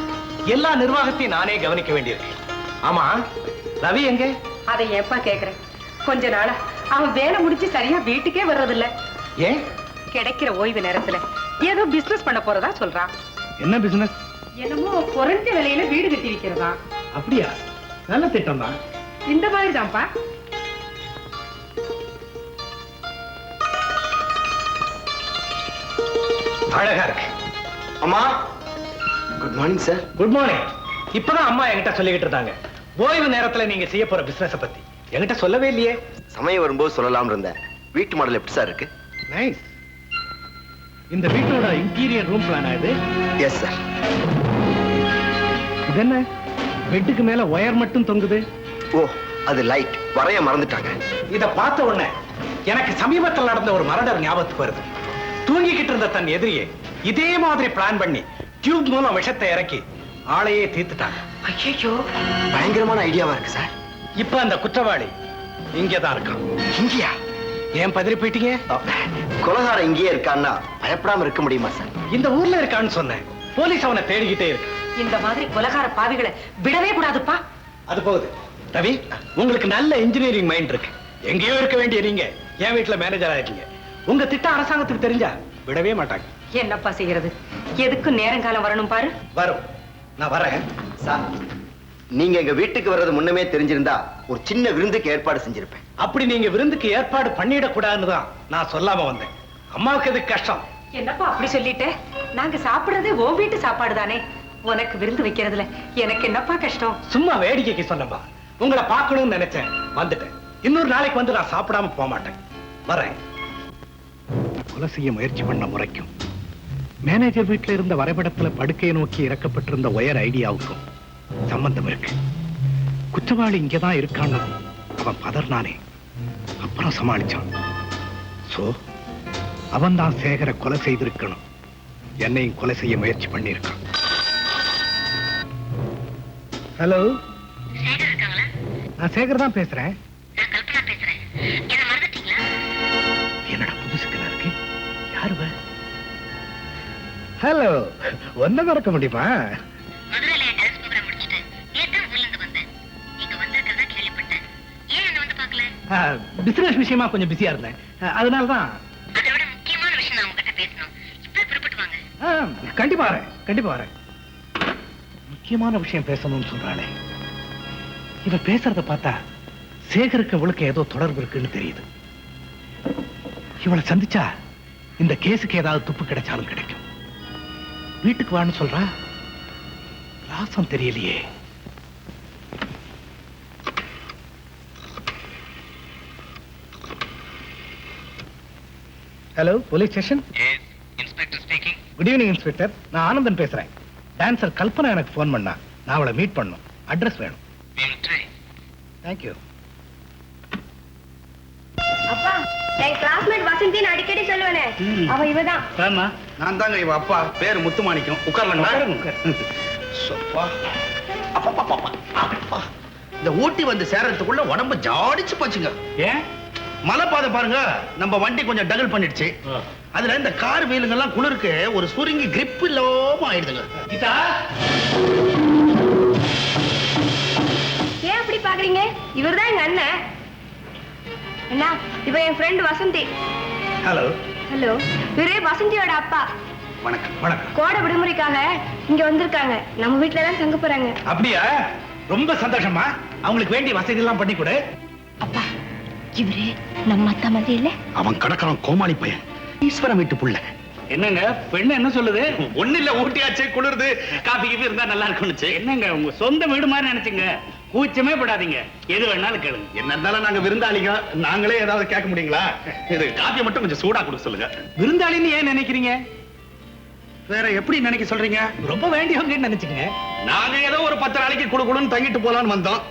S2: எல்லா நிர்வாகத்தையும் நானே கவனிக்க வேண்டியிருக்கு. ஆமா, ரவி எங்க?
S9: அதை ஏப்பா கேக்குறேன். கொஞ்ச நாளா அவன் வேலை முடிச்சு சரியா வீட்டுக்கே வர்றதில்ல.
S2: ஏன்?
S9: கிடைக்கிற ஓய்வு நேரத்துல ஏதோ பிசினஸ் பண்ண போறதா சொல்றான்.
S2: என்ன பிசினஸ்?
S9: என்னமோ குறைஞ்ச விலையில வீடு கட்டி விக்கிறதா.
S2: அப்படியா? நல்ல திட்டம் தான்.
S9: இந்த மாதிரி தான்ப்பா.
S2: அழகா இருக்கு.
S1: அம்மா, good morning sir.
S2: Good morning. இப்பதான் அம்மா என்கிட்ட சொல்லிக்கிட்டு இருந்தாங்க ஓய்வு நேரத்துல நீங்க செய்ய போற பிசினஸ் பத்தி. என்கிட்ட சொல்லவே இல்லையே.
S1: சமயம் வரும்போது சொல்லலாம் இருந்தேன். வீட்டு மாடல் எப்படி சார் இருக்கு?
S2: நைஸ். இந்த வீட்டோட இன்டீரியர் ரூம் பிளான் இது?
S1: Yes sir.
S2: இது என்ன, பெட்டுக்கு மேல ஒயர் மட்டும் தொங்குது?
S1: ஓ, அது லைட். வரைய மறந்துட்டாங்க.
S2: இத பார்த்த உடனே எனக்கு சமீபத்தில் நடந்த ஒரு மர்டர் ஞாபகத்துக்கு வருது. தூங்கிக்கிட்டு இருந்த தன் எதிரியை இதே மாதிரி பிளான் பண்ணி டியூப் மூலம் விஷத்தை இறக்கி ஆளையே தீர்த்துட்டாங்க.
S9: ஐயோ,
S1: பயங்கரமான ஐடியாவா இருக்கு சார்.
S2: இப்ப அந்த குற்றவாளி இங்கேதான் இருக்கான்.
S1: இங்கயா?
S2: ஏன் பதறி போயிட்டீங்க?
S1: கொலகாரம் இங்கேயே இருக்கான்னா பயப்படாம இருக்க முடியுமா சார்?
S2: இந்த ஊர்ல இருக்கான்னு சொன்னேன். போலீஸ் அவனை தேடிக்கிட்டே இருக்கு.
S9: இந்த மாதிரி கொலகார பாவிகளை விடவே கூடாதுப்பா.
S2: அது போகுது. ரவி, உங்களுக்கு நல்ல இன்ஜினியரிங் மைண்ட் இருக்கு. எங்கேயோ இருக்க வேண்டிய நீங்க என் வீட்டுல மேனேஜர் ஆயிட்டீங்க. உங்க திட்டம் அரசாங்கத்துக்கு தெரிஞ்சா விடவே மாட்டாங்க.
S9: என்னப்பா செய்யறது? எதுக்கும் நேரங்காலம் வரணும் பாரு.
S2: வரும், நான் வரேன்.
S1: சார், நீங்க எங்க வீட்டுக்கு வர்றது முன்னமே தெரிஞ்சிருந்தா ஒரு சின்ன விருந்துக்கு ஏற்பாடு செஞ்சிருப்பேன்.
S2: அப்படி நீங்க விருந்துக்கு ஏற்பாடு பண்ணிடக்கூடாதுன்னு தான் நான் சொல்லாம வந்தேன். அம்மாவுக்கு எதுக்கு கஷ்டம்?
S9: என்னப்பா அப்படி சொல்லிட்ட? நாங்க சாப்பிடுறது உன் வீட்டு சாப்பாடு தானே. உனக்கு விருந்து வைக்கிறதுல எனக்கு என்னப்பா கஷ்டம்?
S2: சும்மா வேடிக்கைக்கு சொன்னப்பா. உங்களை பார்க்கணும்னு நினைச்சேன், வந்துட்டேன். இன்னொரு நாளைக்கு வந்து நான் சாப்பிடாம போக மாட்டேன். வரேன். கொலை செய்ய முயற்சி பண்ண முறைக்கும் மேனேஜர் வீட்டில் இருந்த வரைபடத்துல படுக்கையை நோக்கி இறக்கப்பட்டிருந்த ஒயர் ஐடியாவுக்கும் சம்பந்தம் இருக்கு. குற்றவாளி இங்கதான் இருக்கான்னு அவன் பதர்னானே, அப்புறம் சமாளிச்சான். சோ அவன் தான் சேகரை கொலை செய்திருக்கணும். என்னையும் கொலை செய்ய முயற்சி பண்ணியிருக்கான். ஹலோ, நான் சேகர் தான் பேசுறேன். என்னடா புதுசுக்கெல்லாம் இருக்கு? யாரு? ஹலோ, ஒன்ன மறக்க முடியுமா? பிசினஸ் விஷயமா கொஞ்சம் பிஸியா இருந்தேன், அதனாலதான். கண்டிப்பா வரேன், கண்டிப்பா வரேன். முக்கியமான விஷயம் பேசணும்னு சொல்றாளே, இவ பேசுறத பார்த்தா சேகருக்கு அவளுக்கு ஏதோ தொடர்பு இருக்குன்னு தெரியுது. இவளை சந்திச்சா இந்த கேஸுக்கு ஏதாவது துப்பு கிடைச்சாலும் கிடைக்கும். வீட்டுக்கு வான்னு சொல்றா, ராசம் தெரியலையே. Hello, police station.
S1: Inspector speaking.
S2: Good evening inspector, நான் ஆனந்தன் பேசுறேன். டான்சர் கல்பனா எனக்கு போன் பண்ணா. நான் அவளை மீட் பண்ணணும். அட்ரஸ் வேணும். தேங்க்யூ.
S5: அப்பா, என் கிளாஸ்மேட் வசந்தி அடிக்கடி சொல்லுவேனே, அவ இவதான்.
S8: ஆமா,
S7: நான் தாங்க இவ அப்பா. பேரு முத்துமாணிக்கம். உட்கார்லாம். இந்த ஊட்டி வந்து சேர்றதுக்குள்ள உடம்பு ஜாடிச்சு போச்சுங்க.
S8: ஏன்?
S7: மலை பாதை பாருங்க, நம்ம வண்டி கொஞ்சம் டபுள் பண்ணிடுச்சு. அதுல இந்த கார் வீலுங்க எல்லாம் குளிருக்கு ஒரு சுருங்கி கிரிப் இல்லாம ஆயிடுதுங்க.
S8: கீதா,
S5: ஏன் அப்படி பாக்குறீங்க? இவர்தான் எங்க அண்ணன். என்ன, இவ என் ஃப்ரெண்ட் வசந்தி.
S2: ஹலோ.
S5: ஹலோ, இவரே வசந்தியோட அப்பா.
S7: வணக்கம்.
S2: வணக்கம்.
S5: கோடை விடுமுறைக்காக இங்க வந்திருக்காங்க. நம்ம வீட்டுல தான் தங்க போறாங்க.
S2: அப்படியா? ரொம்ப சந்தோஷமா. அவங்களுக்கு வேண்டிய வசதி எல்லாம் பண்ணி கொடு.
S5: அப்பா, இவரு நம்ம அத்தா மாதிரி இல்ல?
S7: அவன் கடற்கரம் கோமாளி பையன், ஈஸ்வரன் வீட்டு புள்ள.
S8: என்னங்க பெண்ணு என்ன சொல்லுது?
S7: ஒண்ணு இல்ல, ஊட்டியாச்சே குளிர்து, காபி கீபி இருந்தா நல்லா இருக்கும்னுச்சு.
S8: என்னங்க உங்க சொந்த வீடு மாதிரி நினைச்சுங்க, கூச்சமே படாதீங்க, எது வேணாலும் கேளுங்க.
S7: என்ன இருந்தாலும் நாங்க விருந்தாளிங்க, நாங்களே ஏதாவது கேட்க முடியுங்களா? இது காபியை மட்டும் கொஞ்சம் சூடா கொடுக்க சொல்லுங்க.
S2: விருந்தாளின்னு ஏன் நினைக்கிறீங்க?
S7: வேற எப்படி நினைக்க சொல்றீங்க?
S2: ரொம்ப வேண்டியவங்கன்னு நினைச்சுங்க.
S7: நாங்க ஏதோ ஒரு 10 நாளைக்கு குடுக்குடுன்னு தங்கிட்டு போலான்னு வந்தோம்.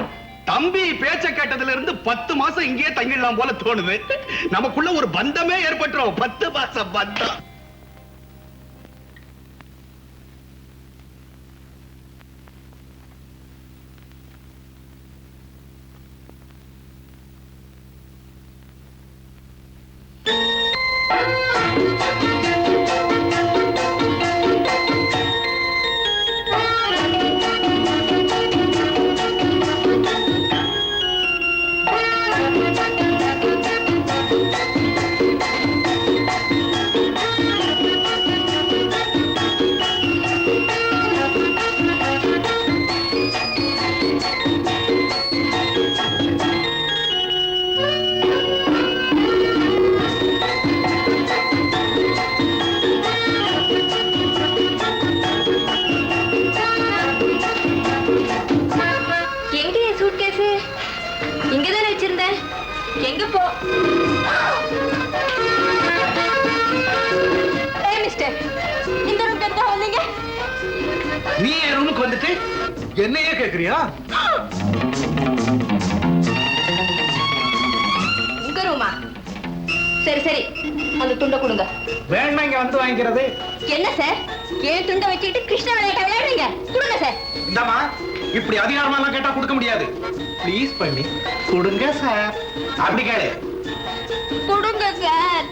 S7: தம்பி பேச்ச கேட்டதுல இருந்து 10 மாசம் இங்கேயே தங்கிடலாம் போல தோணுது. நமக்குள்ள ஒரு பந்தமே ஏற்பட்டுரும். 10 மாசம் பந்தம்.
S5: எங்க போ? ஏய் மிஸ்டர், இந்த ரூம் எங்க வந்தீங்க?
S2: நீ என் ரூமுக்கு வந்துட்டு என்னையே கேக்குறியா?
S5: உங்க ரூமா? சரி சரி, அந்த துண்டை கொடுங்க.
S2: வேண்டாம், இங்க வந்து வாங்கிக்கிறது.
S5: என்ன சார், ஏன் துண்டை வச்சுக்கிட்டு கிருஷ்ண விளையாட்ட விளையாடுறீங்க? கொடுங்க சார்.
S2: இந்தாமா, இப்படி அதிகாரமா கேட்டா கொடுக்க முடியாது. ப்ளீஸ் பண்ணி கொடுங்க சார். அப்படி கேளு.
S5: கொடுங்க சார்.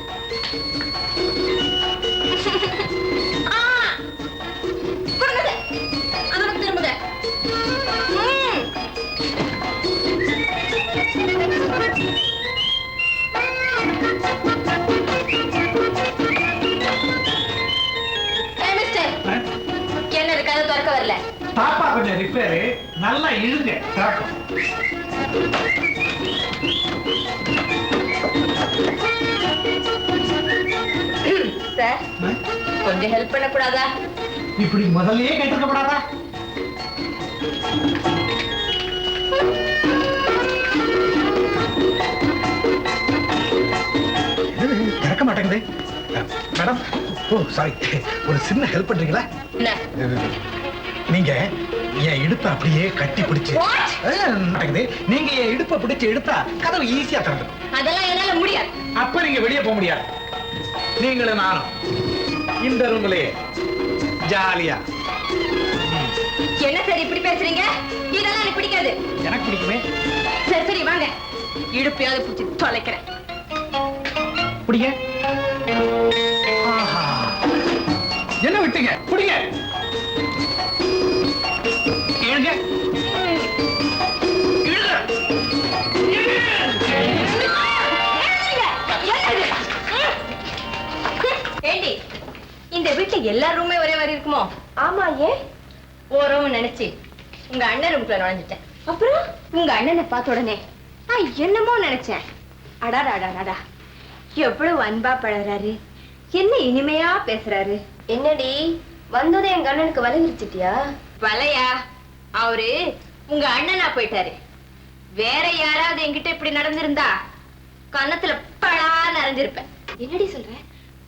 S5: கொடுங்க சார். அதோட திரும்புங்க. என்னது கதை திறக்க வரல?
S2: பாப்பா கொஞ்சம் ரிப்பேரு, நல்லா இழுங்க திறக்கும்.
S5: சார், கொஞ்சம் ஹெல்ப் பண்ணக்கூடாதா?
S2: இப்படி முதல்லயே கேட்டிருக்கப்படாதா? திறக்க மாட்டேங்குது. மேடம், ஓ சாரி, ஒரு சின்ன ஹெல்ப் பண்றீங்களா? நீங்க என் இடுப்பை அப்படியே கட்டி பிடிச்சு மாட்டேங்குது. நீங்க என் இடுப்பை பிடிச்சு எடுத்தா கதவு ஈஸியா திறந்துடும்.
S5: அதெல்லாம் என்னால முடியாது.
S2: அப்ப நீங்க வெளியே போக முடியாது. நீங்களும் நானும் இந்த ரூம்லயே ஜாலியா.
S5: என்ன சார் இப்படி பேசுறீங்க? இதெல்லாம் எனக்கு பிடிக்காது.
S2: எனக்கு பிடிக்குமே.
S5: சரி சரி வாங்க, இடுப்பையாவது பிடிச்சி தொலைக்கிறேன்.
S2: பிடிங்க. என்ன விட்டீங்க? பிடிங்க. எழுங்க.
S5: ஏண்டி, இந்த வீட்டுல எல்லா ரூமே ஒரே மாதிரி இருக்குமோ? ஆமா, ஏன்? ஒரு ரூம் நினைச்சு உங்க அண்ணன் ரூம்குள்ள நுழைஞ்சிட்டேன். அப்புறம் உங்க அண்ணனை பார்த்த உடனே நான் என்னமோ நினைச்சேன். அடாடா, எவ்வளவு அன்பா பழறாரு, என்ன இனிமையா பேசுறாரு. என்னடி வந்ததும் எங்க அண்ணனுக்கு வலை விரிச்சிட்டியா? வலையா? அவரு உங்க அண்ணனா போயிட்டாரு. வேற யாராவது என்கிட்ட இப்படி நடந்திருந்தா கன்னத்துல பழா நிறைஞ்சிருப்பேன். என்னடி சொல்ற?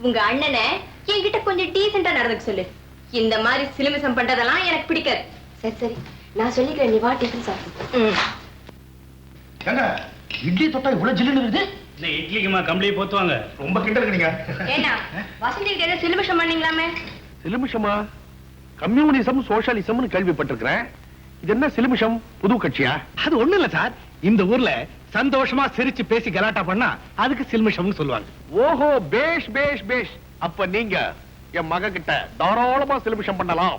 S5: உங்க அண்ணனை என்கிட்ட கொஞ்சம் டீசெண்டா நடந்துக்க சொல்லு. இந்த மாதிரி சிலுமிசம் பண்றதெல்லாம் எனக்கு பிடிக்காது. சரி சரி, நான் சொல்லிக்கிறேன், நீ வா டிஃபன் சாப்பிடு.
S7: ஏங்க இட்லி தொட்டா இவ்வளவு ஜில்லுன்னு இருக்குது?
S8: இந்த இட்லிக்குமா கம்பளி போத்துவாங்க.
S7: ரொம்ப கிட்ட இருக்கீங்க.
S5: ஏன்னா வசந்தி கிட்ட ஏதோ சிலுமிஷம் பண்ணீங்களாமே?
S6: சிலுமிஷமா? கம்யூனிசம் சோஷலிசம்னு கேள்விப்பட்டிருக்கிறேன். இது என்ன சிலுமிஷம்? புது கட்சியா?
S2: அது ஒண்ணு இல்ல சார், இந்த ஊர்ல சந்தோஷமா சிரிச்சு பேசி கலாட்டா பண்ணா அதுக்கு சில்மிஷம்னு சொல்லுவாங்க.
S6: ஓஹோ, பேஷ் பேஷ் பேஷ். அப்ப நீங்க என் மக கிட்ட தாராளமா சிலுமிஷம் பண்ணலாம்.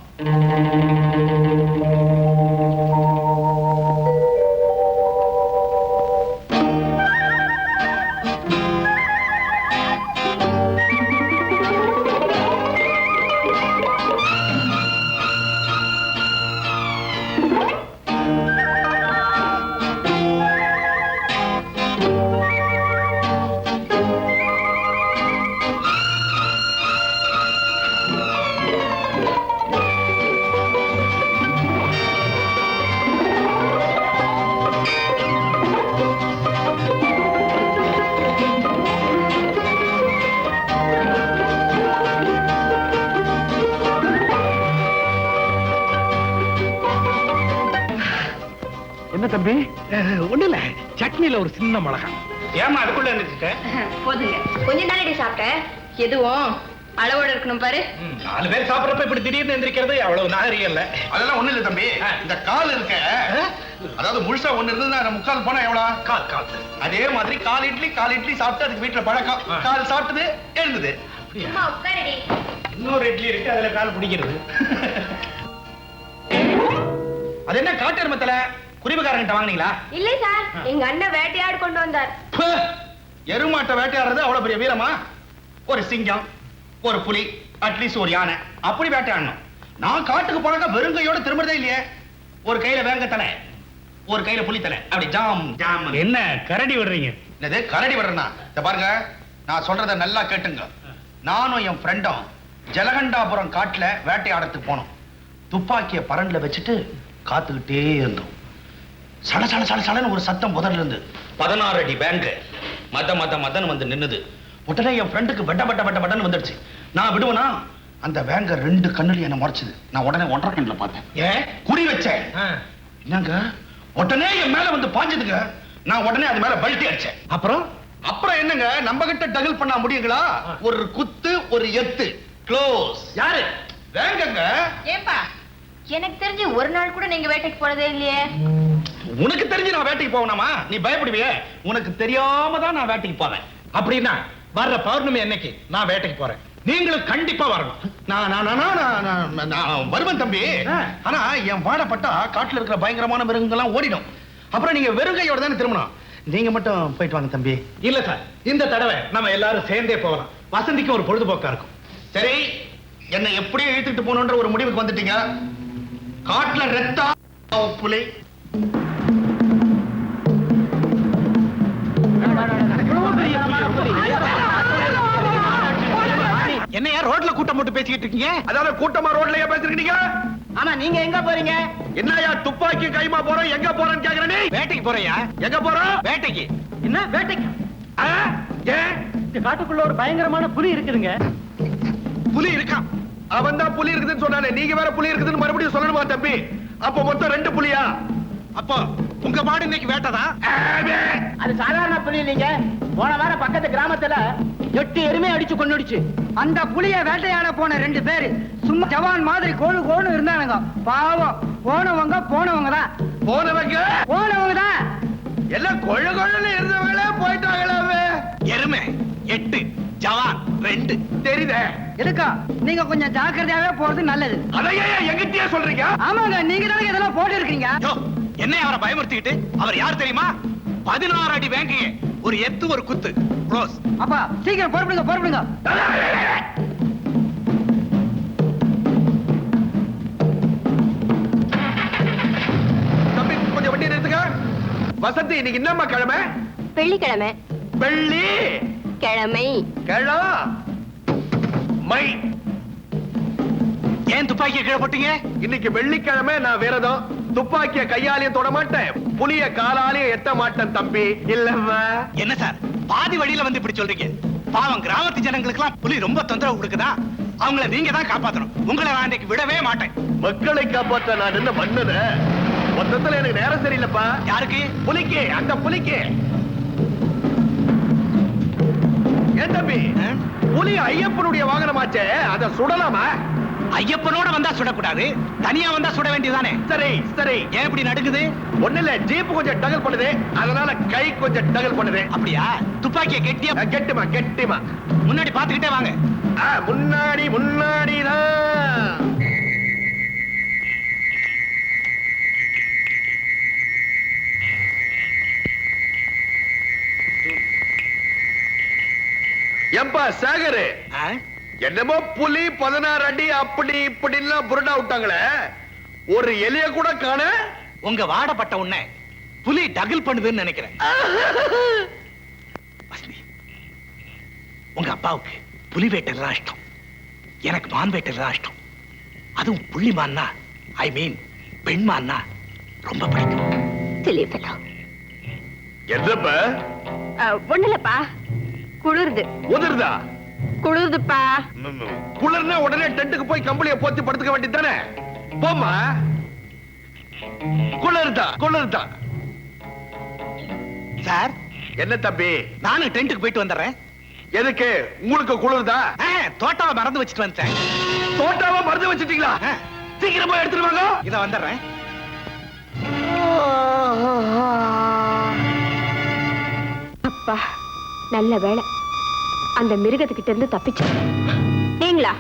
S6: என்ன தம்பி?
S2: ஒண்ணு இல்ல, சட்னில ஒரு சின்ன மிளகா.
S8: ஏமா அதுக்குள்ள இருந்துச்சுட்ட?
S5: போதுங்க, கொஞ்ச நாளடி சாப்பிட்டேன். எதுவும் அளவோட இருக்கணும் பாரு.
S2: 4 பேர் சாப்பிடறப்ப இப்படி திடீர்னு எந்திரிக்கிறது அவ்வளவு நாகரிகம் இல்ல.
S7: அதெல்லாம் ஒண்ணு இல்ல தம்பி. இந்த கால் இருக்க, அதாவது முழுசா ஒண்ணு இருந்ததுன்னா முக்கால் போனா எவ்வளவு? கால். அதே மாதிரி கால் இட்லி சாப்பிட்டு அதுக்கு வீட்டுல பழக்கம். கால் சாப்பிட்டது எழுந்தது.
S5: அம்மா உட்காரடி.
S8: இன்னொரு இட்லி இருக்கு, அதுல கால் பிடிக்கிறது.
S7: அது என்ன காட்டு எருமத்தல குறிப்புக்காரங்கிட்ட வாங்குனீங்களா?
S5: இல்லை சார், எங்க அண்ணன் வேட்டையாடு கொண்டு வந்தார்.
S7: எருமாட்டை வேட்டையாடுறது அவ்வளவு பெரிய வீரமா? ஒரு சிங்கம், ஒரு புலி, அட்லீஸ்ட் ஒரு யானை, அப்படி வேட்டையாடணும். நான் காட்டுக்கு போனாக்க வெறுங்கையோட திரும்புறதே இல்லையே. ஒரு கையில வேங்க தலை, ஒரு கையில புலி தலை, அப்படி ஜாம் ஜாம்.
S8: என்ன கரடி விடுறீங்க?
S7: என்னது கரடி விடுறேன்னா? இத பாருங்க, நான் சொல்றத நல்லா கேட்டுங்க. நானும் என் ஃப்ரெண்டும் ஜலகண்டாபுரம் காட்டுல வேட்டையாடத்துக்கு போனோம். துப்பாக்கிய பரண்ல வச்சுட்டு காத்துக்கிட்டே இருந்தோம். சல சல சல சலன்னு ஒரு சத்தம் புதர்ல இருந்து 16 அடி பேங்க் மதன்னு வந்து நின்னுது. உடனே என் ஃப்ரெண்டுக்கு வெட்ட வந்துடுச்சு. நான் விடுவனா, அந்த வேங்க 2 கண்ணுல என்ன முறைச்சுது. நான் உடனே 1.5 கண்ணுல பார்த்தேன். ஏன் குறி வச்சேன். என்னங்க உடனே என் மேல வந்து பாஞ்சதுங்க. நான் உடனே அது மேல பல்ட்டி அடிச்சேன். அப்புறம் என்னங்க, நம்ம கிட்ட டகில் பண்ண முடியுங்களா? ஒரு குத்து, ஒரு எத்து, க்ளோஸ். யாரு? வேங்கங்க.
S5: ஏப்பா, எனக்கு தெரிஞ்சு ஒரு நாள் கூட நீங்க வேட்டைக்கு போறதே இல்லையே.
S7: உனக்கு தெரிஞ்சு நான் வேட்டைக்கு போவேனாமா? நீ பயப்படுவியே. உனக்கு தெரியாம தான் நான் வேட்டைக்கு போவேன்.
S2: அப்படின்னா வர்ற பௌர்ணமி அன்னைக்கு நான் வேட்டைக்கு போறேன். நீங்களும் கண்டிப்பா வரணும்.
S7: நான் வருவேன் தம்பி. ஆனா என் வாடப்பட்டா காட்டுல இருக்கிற பயங்கரமான மிருகங்கள்லாம் ஓடிடும். அப்புறம் நீங்க வெறுங்கையோட தானே திரும்பணும். நீங்க மட்டும் போயிட்டு வாங்க தம்பி.
S2: இல்ல சார், இந்த தடவை நம்ம எல்லாரும் சேர்ந்தே போகலாம். வசந்திக்கு ஒரு பொழுதுபோக்கா இருக்கும்.
S7: சரி, என்னை எப்படியும் இழுத்துட்டு போகணுன்ற ஒரு முடிவுக்கு வந்துட்டீங்க. காட்டுல ரெத்தா புலி.
S2: என்னையா ரோட்ல கூட்டம் போட்டு பேசிக்கிட்டு இருக்கீங்க?
S6: அதாவது கூட்டமா ரோட்லயே பேசிருக்கீங்க?
S2: ஆமா, நீங்க எங்க போறீங்க?
S6: என்னையா துப்பாக்கி கைமா போறோம், எங்க போறேன்னு கேக்குறேன். நீ
S2: வேட்டைக்கு போறியா?
S6: எங்க போறோம்?
S2: வேட்டைக்கு. என்ன வேட்டைக்கு?
S6: ஏன்?
S2: இந்த காட்டுக்குள்ள ஒரு பயங்கரமான புலி இருக்குதுங்க.
S6: புலி இருக்கான். அவன் தான் புலி இருக்குதுன்னு சொன்னானே, நீங்க வேற புலி இருக்குதுன்னு மறுபடியும் சொல்லணுமா தம்பி? அப்ப மொத்தம் 2 புலியா?
S2: அப்போ உங்க மாடு இன்னைக்கு வேட்டைதான்.
S10: அது சாதாரண புலி இல்லைங்க. போன வாரம் பக்கத்து கிராமத்துல 8 எருமை அடிச்சு கொன்னுடுச்சு. அந்த புலிய வேட்டையாட போன 2 பேரு சும்மா ஜவான் மாதிரி கோணு இருந்தானுங்க. பாவம், போனவங்க தான்
S6: எல்லாம் கொழுன்னு இருந்தவங்களே போயிட்டாங்களே.
S2: எருமை 8, ஜவான் 2 தெரியுதே.
S10: எதுக்கா நீங்க கொஞ்சம் ஜாக்கிரதையாவே போறது நல்லது.
S6: அதையே எங்கிட்டயே சொல்றீங்க?
S10: ஆமாங்க, நீங்க தானே இதெல்லாம் போட்டு இருக்கீங்க.
S2: என்ன அவரை பயமுறுத்திக்கிட்டு? அவர் யார் தெரியுமா? 16 அடி வேங்கையே, ஒரு எத்து, ஒரு குத்து, க்ளோஸ்.
S10: அப்பா சீக்கிரம் பொறுப்படுங்க.
S6: தம்பி கொஞ்சம் வண்டி நிறுத்துங்க. வசந்தி, இன்னைக்கு என்னம்மா கிழமை?
S5: வெள்ளிக்கிழமை.
S6: வெள்ளி
S5: கிழமை.
S6: கிழமை மை.
S2: ஏன் துப்பாக்கியை கீழே போட்டீங்க?
S6: இன்னைக்கு வெள்ளிக்கிழமை நான் விரதம். துப்பாக்கிய கையாலேயும் தொட மாட்டேன், புலிய காலாலேயும் எட்ட மாட்டேன் தம்பி. இல்லவா?
S2: என்ன சார் பாதி வழியில வந்து இப்படி சொல்றீங்க? பாவம் கிராமத்து ஜனங்களுக்கு எல்லாம் புலி ரொம்ப தொந்தரவு கொடுக்குதா? அவங்கள நீங்க தான் காப்பாத்தணும். உங்களை நான் இன்னைக்கு விடவே மாட்டேன்.
S6: மக்களை காப்பாற்ற நான் என்ன பண்ணது? மொத்தத்துல எனக்கு நேரம் சரியில்லப்பா.
S2: யாருக்கு?
S6: புலிக்கு, அந்த புலிக்கு. ஏன் தம்பி, புலி ஐயப்பனுடைய வாகனமாச்சே, அதை சுடலாமா?
S2: ஐயப்பனோட வந்தா சுடக்கூடாது, தனியா வந்தா சுட வேண்டியதானே?
S6: சரி சரி.
S2: ஏன் இப்படி நடுக்குது?
S6: ஒண்ணு இல்ல, ஜீப் கொஞ்சம் டகல் பண்ணுது, அதனால கை கொஞ்சம் டகல் பண்ணுது.
S2: அப்படியா? துப்பாக்கியை கெட்டியா
S6: கெட்டுமா கெட்டிமா.
S2: முன்னாடி பாத்துக்கிட்டே வாங்க.
S6: முன்னாடி முன்னாடிதான். எப்பா சேகரு, என்னமோ புலி 16 அடி அப்படி இப்படின்னு புருடா விட்டாங்களே, ஒரு எலிய கூட காண.
S2: உங்க வாடப்பட்ட உன்னை புலி டகில் பண்ணுதுன்னு நினைக்கிறேன். வசந்தி, உங்க அப்பாவுக்கு புலி வேட்டெல்லாம் இஷ்டம், எனக்கு மான் வேட்டெல்லாம் இஷ்டம். அதுவும் புள்ளி மான்னா, ஐ மீன் பெண் மான்னா ரொம்ப பிடிக்கும்.
S6: என்னப்பா?
S5: ஒண்ணுலப்பா, குளிருது.
S6: உதிர்தா?
S5: குளிருதுப்பா.
S6: குளிர்னா உடனே டென்ட்டுக்கு போய் கம்பளிய போத்தி படுத்துக்க வேண்டியதானே. போமா. குளிர்தா குளிர்தா.
S2: சார்,
S6: என்ன தம்பி?
S2: நானும் டென்ட்டுக்கு போயிட்டு வந்துடுறேன்.
S6: எதுக்கு? உங்களுக்கு குளிர்தா?
S2: தோட்டாவை மறந்து வச்சுட்டு வந்துட்டேன்.
S6: தோட்டாவை மறந்து வச்சுட்டீங்களா? சீக்கிரமா எடுத்துட்டு வாங்க.
S2: இத வந்துடுறேன்.
S5: அப்பா நல்ல வேளை, அந்த மிருகத்துக்கிட்ட இருந்து தப்பிச்சு. நீங்களா?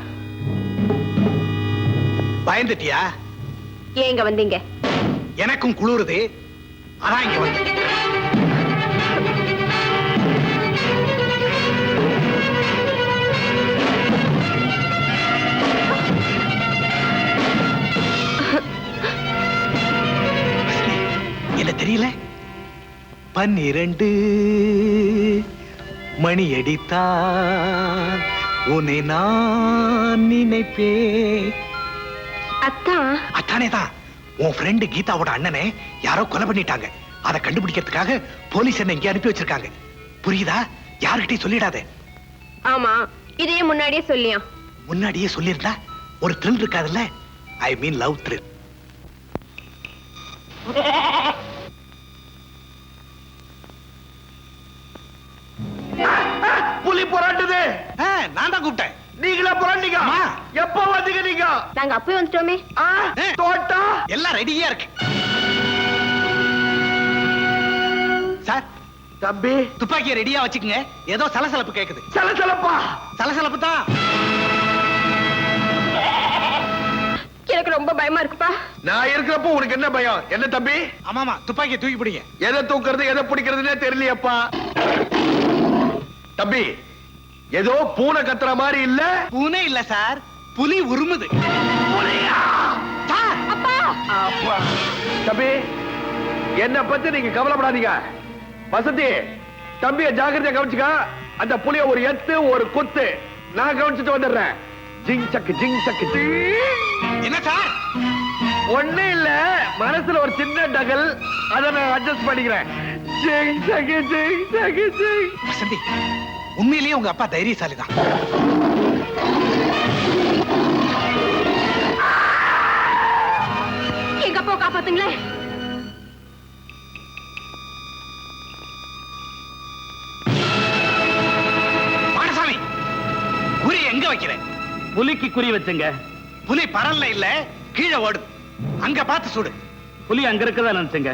S2: பயந்துட்டியா?
S5: ஏங்க வந்தீங்க?
S2: எனக்கும் குளிருது, அதான் இங்க வந்து. என்ன தெரியல? 12 மணி அடித்தான் உன்னை நான் நினைப்பேன். அத்தானே தான். உன் ஃப்ரெண்டு கீதாவோட அண்ணனை யாரோ கொலை பண்ணிட்டாங்க. அதை கண்டுபிடிக்கிறதுக்காக போலீஸ் என்ன இங்க அனுப்பி வச்சிருக்காங்க. புரியுதா? யாருக்கிட்டையும் சொல்லிடாத.
S5: ஆமா, இதையே முன்னாடியே சொல்லியா?
S2: முன்னாடியே சொல்லியிருந்தா ஒரு த்ரில் இருக்காதுல்ல. ஐ மீன் லவ் த்ரில்.
S6: புலி போராட்டுது.
S2: நான் தான் கூப்பிட்டேன்.
S6: நீங்களே போராட்டீங்க? எப்ப வந்தீங்க நீங்க?
S5: நாங்க அப்பவே வந்துட்டோமே.
S6: தோட்டா
S2: எல்லாம் ரெடியா இருக்கு. சார்,
S6: தம்பி
S2: துப்பாக்கியை ரெடியா வச்சுக்கங்க. ஏதோ சலசலப்பு கேக்குது.
S6: சலசலப்பா?
S2: சலசலப்பு தான்.
S5: எனக்கு ரொம்ப பயமா இருக்குப்பா.
S6: நான் இருக்கிறப்போ உனக்கு என்ன பயம்? என்ன தம்பி?
S2: ஆமாமா, துப்பாக்கியை தூக்கி பிடிங்க.
S6: எதை தூக்குறது எதை பிடிக்கிறதுனே தெரியலையப்பா. தம்பி, ஏதோ பூனை கத்துற மாதிரி இல்ல?
S2: பூனை இல்ல சார், புலி உருமுது.
S6: தம்பி, என்ன பத்தி நீங்க கவலைப்படாதீங்க. வசந்தி, தம்பிய ஜாக்கிரதையா கவனிச்சுக்க. அந்த புலிய ஒரு எத்து ஒரு குத்து நான் கவனிச்சுட்டு வந்துடுறேன். ஜிங் சக்கு ஜிங் சக்கு ஜிங்.
S2: என்ன சார்?
S6: ஒண்ணு இல்ல, மனசுல ஒரு சின்ன டகல், அதை நான் அட்ஜஸ்ட் பண்ணிக்கிறேன். ஜிங் சக்கு ஜிங் சக்கு ஜிங்.
S2: வசந்தி, உண்மையிலேயே உங்க அப்பா தைரியசாலி தான்.
S5: எங்க அப்பா காப்பாத்துங்களேன்.
S2: பாடசாமி, குறி எங்க வைக்கிறேன்?
S4: புலிக்கு குறி வச்சுங்க.
S2: புலி பரல்ல இல்ல, கீழே ஓடுது. அங்க பார்த்து சுடு.
S4: புலி அங்க இருக்கதா நினைச்சுங்க.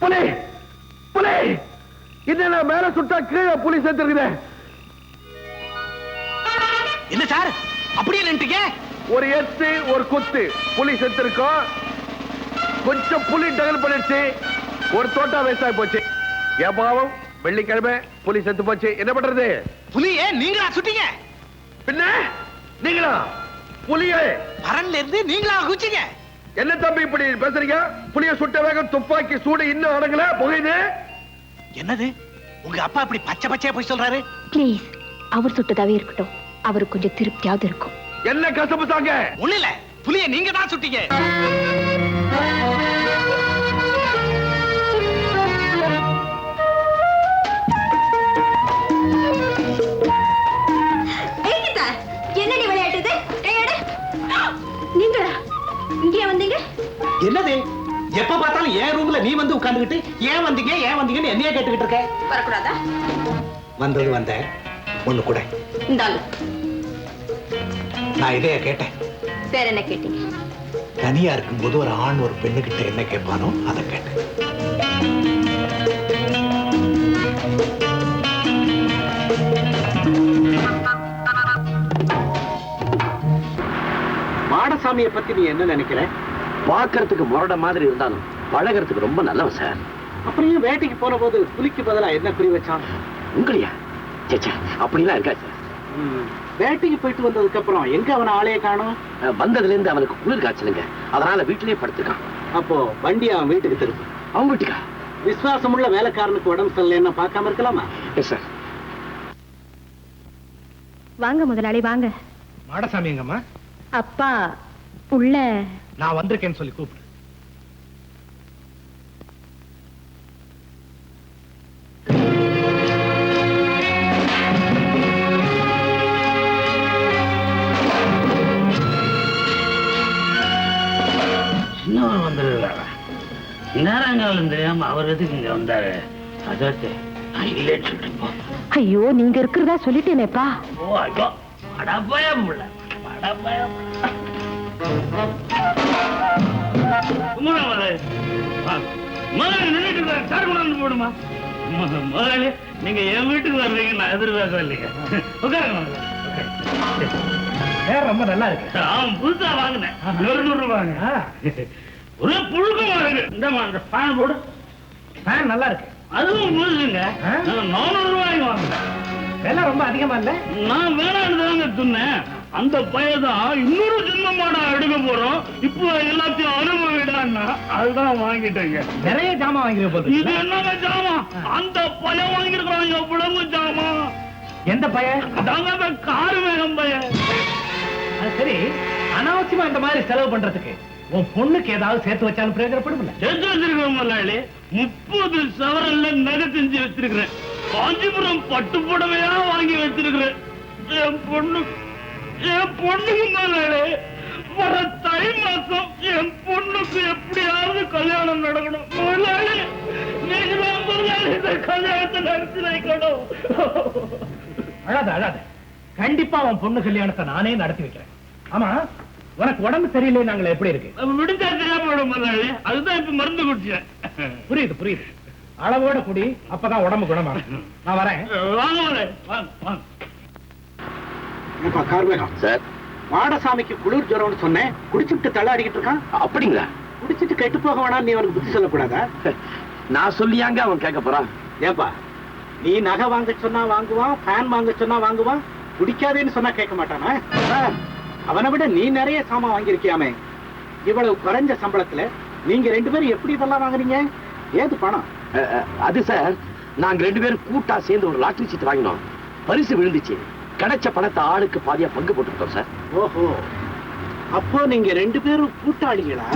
S6: புலி புலி, என்ன மேல சுட்டா கீழே புலி செத்துருக்குது.
S2: என்ன சார் அப்படியே நின்றுங்க?
S6: ஒரு எத்து ஒரு குத்து புலி செத்துருக்கோம். கொஞ்சம் புலி டகல் பண்ணிடுச்சு, ஒரு தோட்டா வேஸ்ட் ஆகி போச்சு. எப்பாவும் வெள்ளிக்கிழமை புலி செத்து போச்சு. என்ன பண்றது?
S2: புலியே நீங்களா சுட்டீங்க?
S6: பின்ன நீங்களா புலியே
S2: பரன்ல இருந்து நீங்களா குச்சிங்க?
S6: என்ன தம்பி இப்படி பேசுறீங்க? புலிய சுட்ட வேகம் துப்பாக்கி சூடு இன்னும் அடங்கல, புகையுது.
S2: என்னது உங்க அப்பா இப்படி பச்சை பச்சையா போய் சொல்றாரு?
S5: ப்ளீஸ், அவர் சுட்டதாவே இருக்கட்டும். அவருக்கு கொஞ்சம் திருப்தியாவது இருக்கும்.
S6: என்ன கசப்பு சாங்க?
S2: ஒண்ணு இல்ல, புலிய நீங்க தான் சுட்டீங்க.
S5: என்னடி விளையாட்டு இது? நீங்களா இங்கே வந்தீங்க?
S2: என்னது எப்ப பார்த்தாலும் என் ரூம்ல நீ வந்து உட்கார்ந்துகிட்டு ஏன் வந்தீங்க ஏன் வந்தீங்கன்னு என்னைய கேட்டுக்கிட்டு இருக்க?
S5: வரக்கூடாதா?
S2: வந்தது வந்த ஒண்ணு கூட.
S5: இந்தாங்க.
S2: நான் இதைய கேட்டேன்.
S5: வேற என்ன கேட்டீங்க?
S2: தனியா இருக்கும்போது ஒரு ஆண் ஒரு பெண்ணுகிட்ட என்ன கேட்பானோ அதை கேட்டேன்.
S10: மாடசாமியை பத்தி நீ என்ன நினைக்கிற?
S1: பாக்குறதுக்கு முரட மாதிரி இருந்தாலும் பழகிறதுக்கு ரொம்ப நல்லவன் சார்.
S10: அப்படியே வேட்டைக்கு போன போது புலிக்கு பதிலா என்ன குறி வச்சான்?
S1: உங்களையா? சேச்சா, அப்படிலாம் இருக்கா சார்.
S10: வேட்டைக்கு போயிட்டு வந்ததுக்கு அப்புறம் எங்க அவன ஆளைய காணோம்?
S1: வந்ததுல இருந்து அவனுக்கு குளிர் காய்ச்சலுங்க, அதனால வீட்டிலேயே படுத்துக்கான்.
S10: அப்போ வண்டி அவன் வீட்டுக்கு திருப்பு.
S1: அவன் வீட்டுக்கா?
S10: விசுவாசமுள்ள வேலைக்காரனுக்கு உடம்பு சரியில்லைன்னா பார்க்காம இருக்கலாமா?
S1: Yes sir.
S5: வாங்க முதலாளி வாங்க.
S2: மாடசாமி எங்கம்மா?
S5: அப்பா உள்ள.
S2: நான் வந்திருக்கேன்னு சொல்லி கூப்பிடு.
S8: இன்னும் வந்துருக்காரா? நேரங்காலம் தெரியாம அவர் எதுக்கு இங்க வந்தாரு? அதாச்சு நான் இல்லைன்னு சொல்லிட்டு.
S5: ஐயோ, நீங்க இருக்கிறதா சொல்லிட்டேனேப்பா.
S8: ஓ ஐயோ, படப்பயம் இல்ல, படப்பயம். முதலாளி நின்றுட்டு இருக்காரு, சார் கொண்டாந்து போடுமா? முதலாளி நீங்க என் வீட்டுக்கு வர்றீங்க, நான் எதிர்பார்க்க இல்லைங்க. உட்காருங்க.
S2: ரொம்ப நல்லா இருக்கு.
S8: அவன் புதுசா வாங்கினேன், 200 ரூபாங்க. ஒரு புழுக்கமா இருக்கு. இந்த ஃபேன் போடு.
S2: ஃபேன் நல்லா இருக்கு.
S8: அதுவும் புதுசுங்க, 400 ரூபாய்க்கு வாங்கினேன்.
S2: விலை ரொம்ப அதிகமா இல்ல?
S8: நான் வேணான்னு தாங்க சொன்னேன். அந்த பையதான் இன்னொரு சின்ன மாடா எடுக்க போறோம், இப்போ எல்லாத்தையும் அனுபவிடான்னா அதுதான் வாங்கிட்டேங்க.
S2: நிறைய ஜாமான் வாங்கிருக்க போது.
S8: இது என்னங்க ஜாமான்? அந்த பையன் வாங்கிருக்கிறான் எவ்வளவு ஜாமான்.
S2: எந்த பையன்?
S8: அதாங்க காரு வேகம் பையன்.
S2: சரி, அனாவசியமா இந்த மாதிரி செலவு பண்றதுக்கு உன் பொண்ணுக்கு ஏதாவது சேர்த்து வச்சாலும் பிரயோஜனப்படும்.
S8: சேர்த்து வச்சிருக்கேன் முதலாளி. 30 சவரன்ல நகை செஞ்சு வச்சிருக்கிறேன். காஞ்சிபுரம் பட்டு புடவையா வாங்கி வச்சிருக்கிறேன். என் பொண்ணுக்கு முதலாளி வர தை மாசம் என் பொண்ணுக்கு எப்படியாவது கல்யாணம் நடக்கணும். முதலாளி நீங்க தான் முதலாளி இந்த கல்யாணத்தை நடத்தி வைக்கணும்.
S2: அழாத அழாத, கண்டிப்பா உன் பொண்ணு கல்யாணத்தை நானே நடத்தி வைக்கிறேன். ஆமா, உனக்கு உடம்பு சரியில்லை, நாங்கள எப்படி இருக்கு?
S8: விடுதா தெரியாம முதலாளி, அதுதான் இப்ப மருந்து குடிச்சேன்.
S2: புரியுது புரியுது. அளவோட குடி, அப்பதான் உடம்பு குணமாகும். நான் வரேன்.
S8: வாங்க முதலாளி, வாங்க வாங்க.
S10: கார்மேகம்
S1: சார்,
S10: மாடசாமிக்கு குளிர் ஜுரம்னு சொன்னேன், குடிச்சுட்டு தள்ளாடிக்கிட்டு இருக்கான்.
S1: அப்படிங்களா?
S10: குடிச்சிட்டு கெட்டு போக வேணாம், நீ அவனுக்கு புத்தி சொல்லக்கூடாதா?
S1: நான் சொல்லியாங்க அவன் கேட்க போறான்.
S10: ஏப்பா, நீ நகை வாங்க சொன்னா வாங்குவான், ஃபேன் வாங்க சொன்னா வாங்குவான், குடிக்காதேன்னு சொன்னா கேட்க மாட்டானா? அவனை விட நீ நிறைய சாமான் வாங்கியிருக்கியாமே. இவ்வளவு குறைஞ்ச சம்பளத்துல நீங்க 2 பேரும் எப்படி இதெல்லாம் வாங்குறீங்க? ஏது பணம்?
S1: அது சார், நாங்க 2 பேரும் கூட்டா சேர்ந்து ஒரு லாட்டரி சீட்டு வாங்கினோம். பரிசு விழுந்துச்சு. கிடைச்ச பணத்தை ஆளுக்கு பாதியா பங்கு போட்டுக்கிட்டோம் சார்.
S10: ஓஹோ, அப்போ நீங்க 2 பேரும் கூட்டாளிகளா?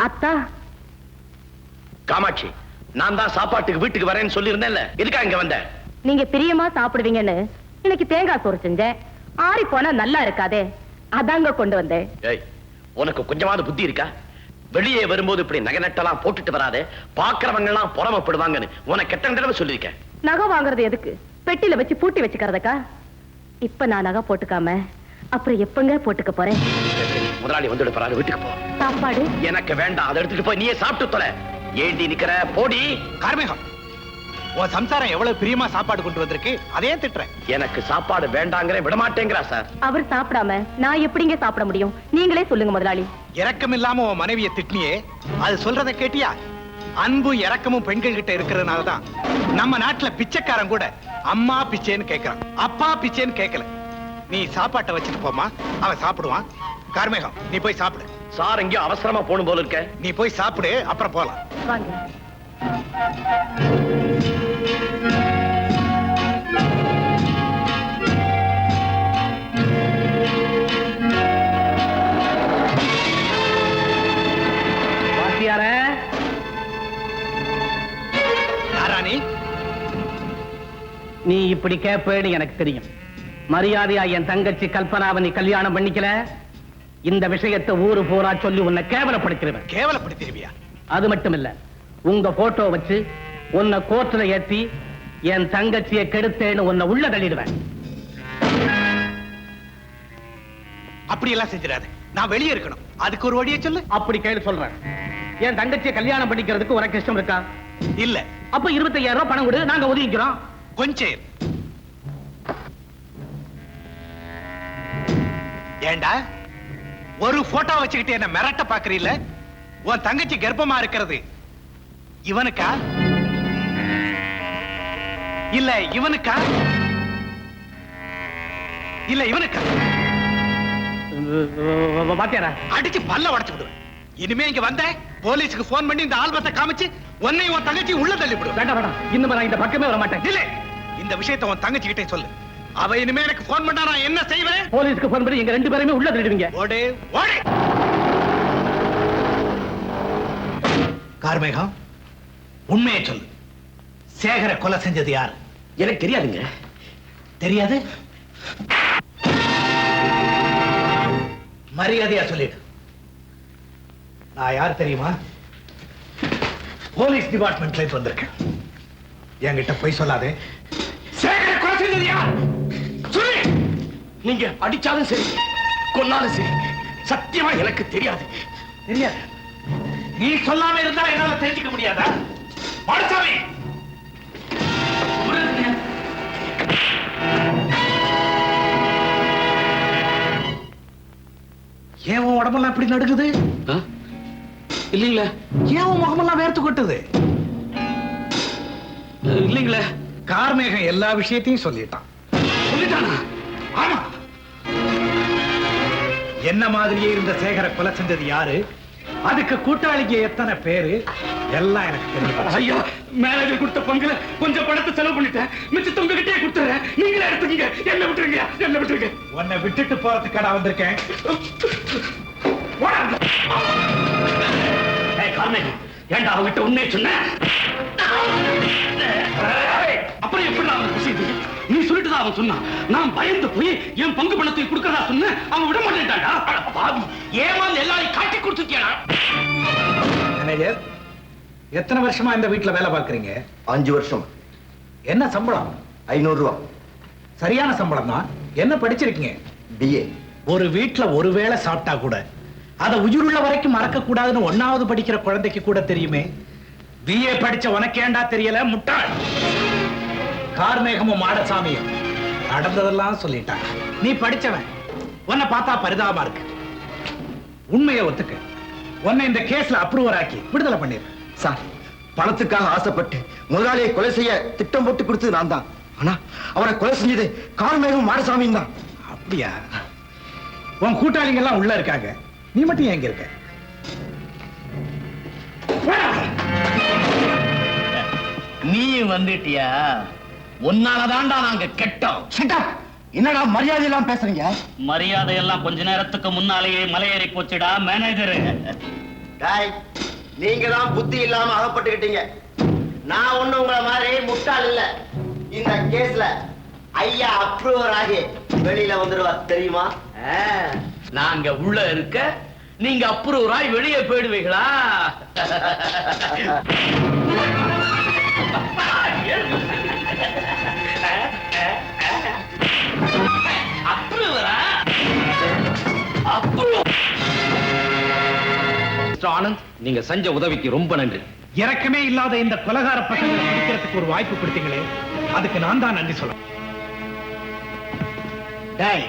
S5: அத்தா,
S1: காமாட்சி, நான் தான் சாப்பாட்டுக்கு வீட்டுக்கு வரேன்னு சொல்லி இருந்தேன்ல, எதுக்கா இங்க வந்த?
S5: நீங்க பிரியமா சாப்பிடுவீங்கன்னு இன்னைக்கு தேங்காய் சோறு செஞ்சேன். ஆறி போனா நல்லா இருக்காதே, அதாங்க கொண்டு வந்தேன்.
S1: ஏய், உனக்கு கொஞ்சமாவது புத்தி இருக்கா? வெளியே வரும்போது இப்படி நகை நட்டெல்லாம் போட்டுட்டு வராதே, பாக்குறவங்க எல்லாம் பொறாமப்படுவாங்கன்னு உனக்கு எத்தனை தடவை சொல்லியிருக்கேன்.
S5: நகை வாங்குறது எதுக்கு? பெட்டியில வச்சு பூட்டி வச்சுக்கிறதுக்கா? இப்ப நான் நகை போட்டுக்காம அப்புறம் எப்பங்க போட்டுக்க போறேன்?
S1: முதலாளி வந்துட போறாரு, வீட்டுக்கு போ.
S5: சாப்பாடு
S1: எனக்கு வேண்டாம், அதை எடுத்துட்டு போய் நீயே சாப்பிட்டு தொலை. ஏண்டி நிக்கிற? போடி.
S2: கார்மேகம், உன் சம்சாரம் எவ்வளவு பிரியமா சாப்பாடு கொண்டு வந்திருக்கு அதையே திட்டுறேன்.
S4: எனக்கு சாப்பாடு வேண்டாங்கிற விட மாட்டேங்கிறா சார்.
S11: அவர் சாப்பிடாம நான் எப்படிங்க சாப்பிட முடியும்? நீங்களே சொல்லுங்க முதலாளி.
S2: இரக்கம் இல்லாம உன் மனைவியை திட்டினியே, அது சொல்றத கேட்டியா? அன்பும் இரக்கமும் பெண்கள் கிட்ட இருக்கிறதுனாலதான் நம்ம நாட்டுல பிச்சைக்காரன் கூட அம்மா பிச்சைன்னு கேட்கறான், அப்பா பிச்சைன்னு கேட்கல. நீ சாப்பாட்டை வச்சுட்டு போமா, அவன் சாப்பிடுவான். கார்மேகம், நீ போய் சாப்பிடு.
S4: சார் எங்கேயோ அவசரமா போகணும் போல இருக்க.
S2: நீ போய் சாப்பிடு, அப்புறம் போலாம்.
S11: வாங்க.
S10: நீ இப்படி கேட்பேன்னு எனக்கு தெரியும். மரியாதையா என் தங்கச்சி கல்பனாவை நீ கல்யாணம் பண்ணிக்கல, இந்த விஷயத்தை ஊரு பூரா சொல்லி உன்னை கேவலப்படுத்திடுவேன்.
S2: கேவலப்படுத்திடுவியா?
S10: அது மட்டும் இல்ல, உங்க போட்டோ வச்சு உன்னை கோர்ட்ல ஏத்தி என் தங்கச்சியை கெடுத்தேன்னு உன்னை உள்ள தள்ளிடுவேன்.
S2: அப்படி எல்லாம் செஞ்சிடாது. நான் வெளியே இருக்கணும், அதுக்கு ஒரு வழியை சொல்லு.
S10: அப்படி கேள்வி சொல்றேன். என் தங்கச்சியை கல்யாணம் பண்ணிக்கிறதுக்கு உனக்கு இஷ்டம் இருக்கா?
S2: இல்ல.
S10: அப்ப 25,000 ரூபாய் பணம் கொடு, நாங்க ஒதுக்கிக்கிறோம்.
S2: கொஞ்சம் ஏண்டா ஒரு போட்டோ வச்சுக்கிட்டு என்ன மிரட்ட பாக்குறீல்ல? உன் தங்கச்சி கர்ப்பமா இருக்கிறது இவனுக்கா இல்ல இவனுக்கா இல்ல இவனுக்கா? அடிச்சு பல்ல உடைச்சு விடுவேன். இனிமே இங்க வந்த போலீஸுக்கு போன் பண்ணி இந்த ஆல்பத்தை காமிச்சு உன்னை உன் தங்கச்சி உள்ள தள்ளி விடுவேன்.
S10: வேண்டாம் வேண்டாம், இன்னும் நான் இந்த பக்கமே வர மாட்டேன்.
S2: இல்ல, இந்த விஷயத்தை உன் தங்கச்சி கிட்டே சொல்லு. அவ இனிமே எனக்கு போன் பண்ணா நான் என்ன செய்வேன்?
S10: போலீஸ்க்கு போன் பண்ணி எங்க 2 பேருமே உள்ள தள்ளிடுவீங்க.
S2: ஓடு ஓடு. கார்மேகம், உண்மையை சொல்லு. சேகர கொலை செஞ்சது யார்?
S4: எனக்கு தெரியாதுங்க.
S2: தெரியாது? மரியாதையா சொல்லிடு. நான் யார் தெரியுமா? போலீஸ் டிபார்ட்மெண்ட்ல இருந்து வந்திருக்கேன். என்கிட்ட போய் சொல்லாதே. சேகர கொலை செஞ்சது யார்? சொல்லு.
S4: நீங்க அடிச்சாலும் சரி, கொன்னாலும் சரி, சத்தியமா எனக்கு தெரியாது.
S2: தெரியாது? நீ சொல்லாம இருந்தா என்னால தெரிஞ்சுக்க முடியாதா? மாடசாமி, ஏன் உன் உடம்பெல்லாம் இப்படி நடுக்குது?
S4: இல்லீங்களே.
S2: ஏன் உன் முகமெல்லாம் வேர்த்து கொட்டுது?
S4: இல்லீங்களே.
S2: கார்மேகம் எல்லா விஷயத்தையும் சொல்லிட்டான்.
S4: சொல்லிட்டானா?
S2: ஆமா. என்ன மாதிரியே இருந்த சேகர கொலை செஞ்சது யாரு, அதுக்கு கூட்டாளிக்கு எத்தனை பேரு, எல்லாம் எனக்கு தெரியும்.
S4: ஐயா, மேனேஜர் கொடுத்த பங்குல கொஞ்சம் பணத்தை செலவு பண்ணிட்டேன். மிச்சத்தை உங்ககிட்டே கொடுத்துறேன். நீங்களே எடுத்துக்கீங்க. என்ன விட்டுருங்க, என்ன விட்டுருங்க.
S2: உன்னை விட்டுட்டு போறதுக்கான வந்திருக்கேன்.
S4: ஏண்டா அவங்கிட்ட உண்மையை சொன்ன? அப்புறம் எப்படி அவன் விஷயத்து நீ சொல்லிட்டு தான் அவன் சொன்னான். நான் பயந்து போய் என் பங்கு பணத்தை கொடுக்கறதா சொன்ன, அவன் விட மாட்டேன்டா. பாவி, ஏமாந்து எல்லாரையும் காட்டி கொடுத்துட்டியா?
S2: மேனேஜர், எத்தனை வருஷமா இந்த வீட்டுல வேலை பார்க்கறீங்க?
S12: 5 வருஷம்.
S2: என்ன சம்பளம்?
S12: 500 ரூபாய்.
S2: சரியான சம்பளம் தான். என்ன படிச்சிருக்கீங்க?
S12: BA.
S2: ஒரு வீட்டுல ஒரு வேளை சாப்பிட்டா கூட அதை உயிருள்ள வரைக்கும் மறக்க கூடாதுன்னு 1வது படிக்கிற குழந்தைக்கு கூட தெரியுமே. BA படிச்ச உனக்கு ஏண்டா தெரியல, முட்டாள். கார்மேகமும் மாடசாமியும் நடந்ததெல்லாம் சொல்லிட்டாங்க. நீ படிச்சவன், உன்னை பார்த்தா பரிதாபமா இருக்கு. உண்மையை ஒத்துக்க. உன்னை இந்த கேஸ்ல அப்ரூவர் ஆக்கி விடுதலை பண்ணிரு.
S12: சார், பணத்துக்காக ஆசைப்பட்டு முதலாளியை கொலை செய்ய திட்டம் போட்டு கொடுத்தது நான் தான். ஆனா அவரை கொலை செஞ்சது கார்மேகம் மாடசாமியும் தான்.
S2: அப்படியா? உன் கூட்டாளிங்க எல்லாம் உள்ள இருக்காங்க, நீ மட்டும் எங்க இருக்க?
S4: நீ வந்துட்டியா? உன்னாலதான்டா நாங்க கெட்டோம்.
S12: என்னடா மரியாதை எல்லாம் பேசுறீங்க?
S13: மரியாதை எல்லாம் கொஞ்ச நேரத்துக்கு முன்னாலேயே மலையேறி போச்சுடா மேனேஜர்.
S12: நீங்க தான் புத்தி இல்லாம அகப்பட்டுக்கிட்டீங்க. நான் ஒண்ணு உங்களை மாதிரி முட்டாள் இல்ல. இந்த கேஸ்ல ஐயா அப்ரூவர் ஆகி வெளியில வந்துடுவார் தெரியுமா?
S4: நாங்க உள்ள இருக்க நீங்க அப்ரூவராய் வெளியே போயிடுவீங்களா? மிஸ்டர் ஆனந்த், நீங்க செஞ்ச உதவிக்கு ரொம்ப நன்றி.
S2: இறக்கமே இல்லாத இந்த கொலகார பசங்களை பிடிக்கிறதுக்கு ஒரு வாய்ப்பு கொடுத்தீங்களே, அதுக்கு நான் தான் நன்றி சொல்ல.
S12: டேய்,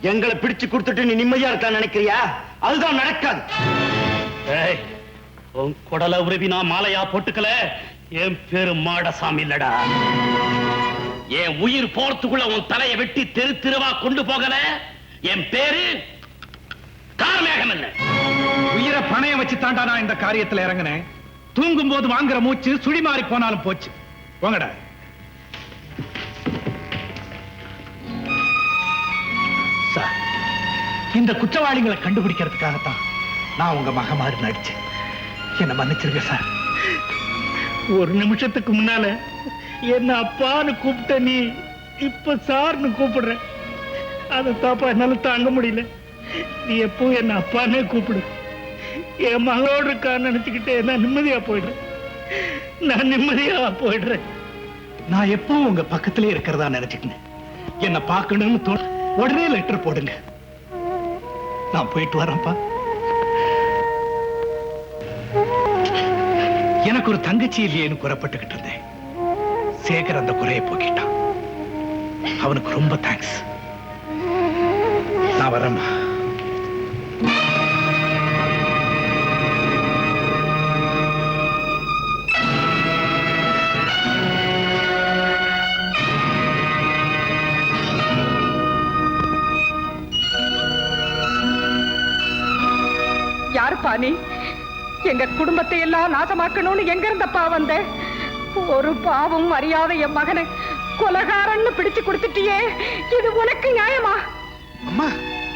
S12: எங்களை பிடிச்சு கொடுத்துட்டு நீ நிம்மதியா இருக்க நினைக்கிறியா? அதுதான் நடக்காது.
S13: ஏய், உன் குடல உருவி நான் மாலையா போட்டுக்கல, என் பேரு மாடசாமி இல்லடா. என் உயிர் போறதுக்குள்ள உன் தலையை வெட்டி தெரு தெருவா கொண்டு போகல, என் பேரு கார்மேகம் இல்ல.
S2: உயிரை பணையம் வச்சு தாண்டா நான் இந்த காரியத்துல இறங்கினேன். தூங்கும் போது வாங்குற மூச்சு சுழி மாறி போனாலும் போச்சு. போங்கடா. சார், இந்த குற்றவாளிகளை கண்டுபிடிக்கிறதுக்காகத்தான் நான் உங்க மகமாறு நடிச்சேன். என்ன மன்னிச்சிருக்க சார்.
S8: ஒரு நிமிஷத்துக்கு முன்னால என்ன அப்பான்னு கூப்பிட்ட நீ இப்ப சார்னு கூப்பிடுற. அது தாப்பா என்னால தாங்க முடியல. நீ எப்பவும் என்ன அப்பானே கூப்பிடு. என் மகளோடு இருக்கான்னு நினைச்சுக்கிட்டே நான் நிம்மதியா போயிடுறேன். நான் நிம்மதியா போயிடுறேன்.
S2: நான் எப்பவும் உங்க பக்கத்திலே இருக்கிறதா நினைச்சுக்கிட்டேன். என்ன பார்க்கணும்னு உடனே லெட்டர் போடுங்க. நான் போயிட்டு வரேன்ப்பா. எனக்கு ஒரு தங்கச்சி இல்லையேன்னு குறைப்பட்டுக்கிட்டு இருந்தேன். சேகர் அந்த குறையை போக்கிட்டான். அவனுக்கு ரொம்ப தேங்க்ஸ். நான் வரேம்மா.
S9: யாருப்பா நீ? எங்க குடும்பத்தை எல்லாம் நாசமாக்கணும்னு எங்க இருந்தப்பா வந்த? ஒரு பாவம் அறியாத என் மகனை கொலகாரன்னு பிடிச்சு கொடுத்துட்டியே, இது உனக்கு நியாயமா?
S2: அம்மா,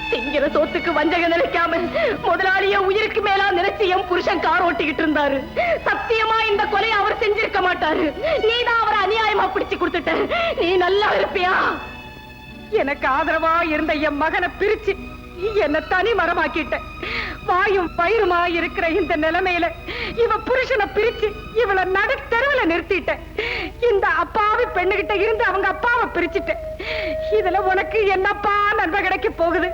S11: திங்கிற சோத்துக்கு வஞ்சக நினைக்காம முதலாளிய உயிருக்கு மேலா நினைச்சு என் புருஷன் கார் ஓட்டிக்கிட்டு இருந்தாரு. சத்தியமா இந்த கொலையை அவர் செஞ்சிருக்க மாட்டாரு. நீதான் அவரை அநியாயமா பிடிச்சு கொடுத்துட்ட. நீ நல்லா இருப்பியா?
S9: எனக்கு ஆதரவா இருந்த என் மகனை பிரிச்சு என்ன தனி மரமாக்கிட்ட. வாயும் பயிருமா இருக்கிற இந்த நிலைமையில இவ புருஷனை பிரிச்சு இவளை நடுத்தெருவுல நிறுத்திட்ட. இந்த அப்பாவி பெண்ணுகிட்ட இருந்து அவங்க அப்பாவை பிரிச்சுட்ட. இதுல உனக்கு என்னப்பா நன்மை கிடைக்க போகுது?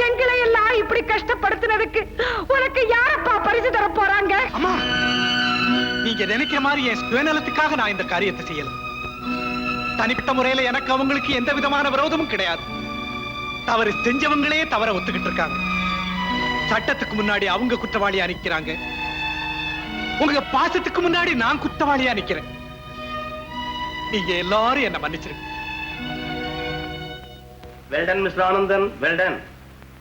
S9: எங்களை எல்லாம் இப்படி கஷ்டப்படுத்தினதுக்கு உனக்கு யாரப்பா பரிசு தர போறாங்க?
S2: அம்மா, நீங்க நினைக்கிற மாதிரி என் சுயநலத்துக்காக நான் இந்த காரியத்தை செய்யல. தனிப்பட்ட முறையில எனக்கு அவங்களுக்கு எந்த விதமான விரோதமும் கிடையாது. தவறு செஞ்சவங்களே தவற ஒத்துக்கிட்டு இருக்காங்க. சட்டத்துக்கு முன்னாடி அவங்க குற்றவாளியா நிக்கிறாங்க. உங்க பாசத்துக்கு முன்னாடி நான் குற்றவாளியா நிக்கிறேன். நீங்க எல்லாரும் என்ன மன்னிச்சிருங்க.
S4: Well done mister Anandan, well done.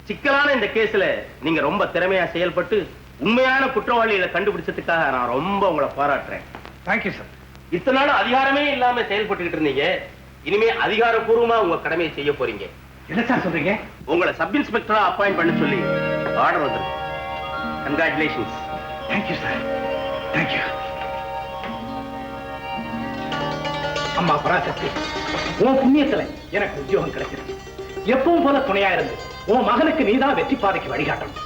S4: சிக்கலான இந்த கேஸ்ல நீங்க ரொம்ப திறமையா செயல்பட்டு உண்மையான குற்றவாளிகளை கண்டுபிடிச்சதுக்காக நான் ரொம்ப உங்களை பாராட்டுறேன்.
S2: Thank you sir.
S4: இத்தனை நாள் அதிகாரமே இல்லாம செயல்பட்டுக்கிட்டு இருந்தீங்க. இனிமே அதிகாரப்பூர்வமா உங்க கடமையை செய்ய போறீங்க.
S2: என்ன சார் சொல்றீங்க?
S4: உங்களை சப் இன்ஸ்பெக்டரா அப்பாயிண்ட் பண்ண சொல்லி ஆர்டர் வந்திருக்கு. கங்க்ராச்சுலேஷன்ஸ்.
S2: Thank you sir. தேங்க்யூ. அம்மா பராசக்தி, உன் புண்ணியத்துல எனக்கு உத்தியோகம் கிடைச்சிருக்கு. எப்பவும் போல துணையா இருந்து உன் மகனுக்கு நீதான் வெற்றி பாதைக்கு வழிகாட்டணும்.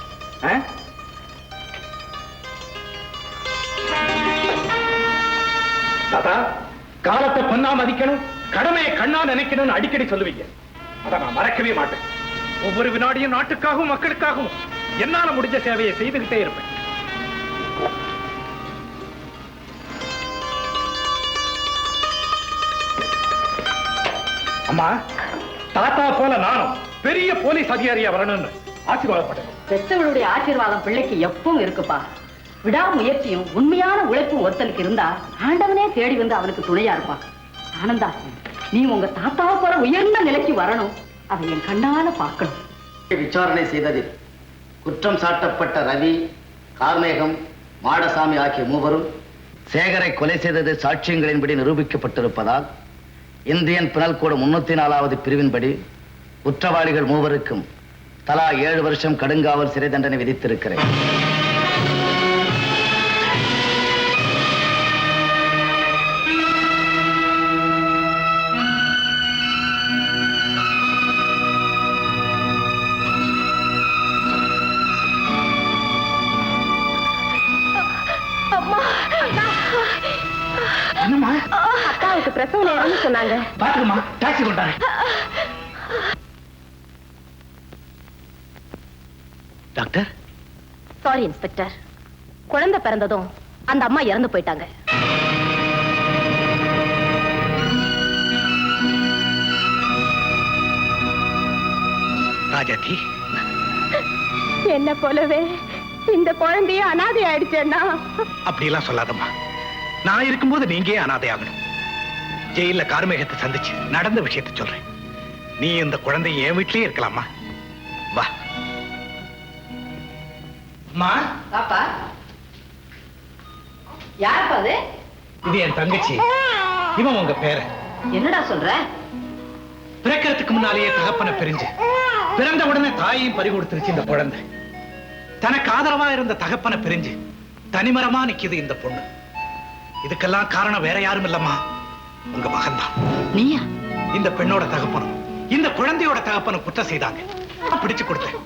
S2: தாத்தா, காலத்தை பொன்னா மதிக்கணும், கடமையை கண்ணா நினைக்கணும்னு அடிக்கடி சொல்லுவீங்க. அதை நான் மறக்கவே மாட்டேன். ஒவ்வொரு வினாடியும் நாட்டுக்காகவும் மக்களுக்காகவும் என்னால முடிஞ்ச சேவையை செய்துகிட்டே இருப்பேன். அம்மா, தாத்தா போல நானும் பெரிய போலீஸ் அதிகாரியா வரணும்னு ஆசீர்வாதப்பட்டேன்.
S3: பெற்றவளுடைய ஆசீர்வாதம் பிள்ளைக்கு எப்பவும் இருக்குப்பா. விடாமுயற்சியும் உண்மையான உழைப்பும் ஒருத்தனுக்கு இருந்தா ஆண்டவனே தேடி வந்து அவனுக்கு துணையா இருப்பான். ஆனந்தா, நீ உங்க தாத்தாவை போல உயர்ந்த நிலைக்கு வரணும். அதை என் கண்ணால பார்க்கணும்.
S12: விசாரணை செய்ததில் குற்றம் சாட்டப்பட்ட ரவி, கார்மேகம், மாடசாமி ஆகிய மூவரும் சேகரை கொலை செய்தது சாட்சியங்களின்படி நிரூபிக்கப்பட்டிருப்பதால் இந்தியன் பினல் கோடு 304வது பிரிவின்படி குற்றவாளிகள் மூவருக்கும் தலா 7 வருஷம் கடுங்காவல் சிறை தண்டனை விதித்திருக்கிறேன்.
S11: அக்காவுக்கு பிரசவ நேரம்னு சொன்னாங்க.
S2: பாத்துக்கமா, டாக்ஸி கொண்டாரு. டாக்டர்.
S11: சாரி இன்ஸ்பெக்டர், குழந்தை பிறந்ததும் அந்த அம்மா இறந்து போயிட்டாங்க.
S2: ராஜாத்தி,
S11: என்ன போலவே இந்த குழந்தைய அனாதை ஆயிடுச்சேன்னா.
S2: அப்படியெல்லாம் சொல்லாதம்மா. நான் இருக்கும்போது நீங்க அனாதை ஆகணும். ஜெயில கார்மேகத்தை சந்திச்சு நடந்த விஷயத்தை சொல்றேன். நீ இந்த குழந்தை என் வீட்லயே இருக்கலாமா? வா. அம்மா,
S3: பாப்பா யாருப்பா அது?
S2: இது என் தங்கச்சி. இவன் உங்க பேரன்.
S3: என்னடா சொல்ற?
S2: பிறக்கிறதுக்கு முன்னாலேயே தகப்பனை பிரிஞ்சு பிறந்த உடனே தாயையும் பறி கொடுத்துருச்சு இந்த குழந்தை. தனக்கு ஆதரவா இருந்த தகப்பனை பிரிஞ்சு தனிமரமா நிக்குது இந்த பொண்ணு. இதுக்கெல்லாம் காரணம் வேற யாரும் இல்லம்மா, உங்க மகன் தான்.
S3: நீயா?
S2: இந்த பெண்ணோட தகப்பனும் இந்த குழந்தையோட தகப்பனும் குற்றம் செய்தாங்க. பிடிச்சு கொடுத்தேன்.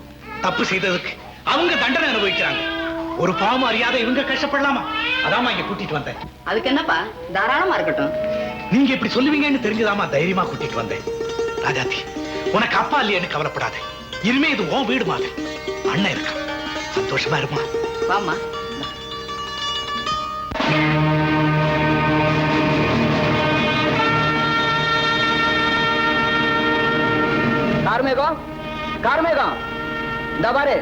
S2: தப்பு செய்ததுக்கு அவங்க தண்டனை அனுபவிக்கிறாங்க. ஒரு பாவம் அறியாத இவங்க கஷ்டப்படலாமா? அதாமா இங்க கூட்டிட்டு வந்தேன்.
S3: அதுக்கு என்னப்பா, தாராளமா இருக்கட்டும்.
S2: நீங்க இப்படி சொல்லுவீங்கன்னு தெரிஞ்சுதாமா தைரியமா கூட்டிட்டு வந்தேன். ராஜாத்தி, உனக்கு அப்பா இல்லையேன்னு கவலைப்படாத. இனிமே இது உன் வீடு மாதிரி. அண்ணன் இருக்கா, சந்தோஷமா இருமா.
S3: வாமா.
S10: கார்மேகம், கார்மேகம், இந்த பாரு,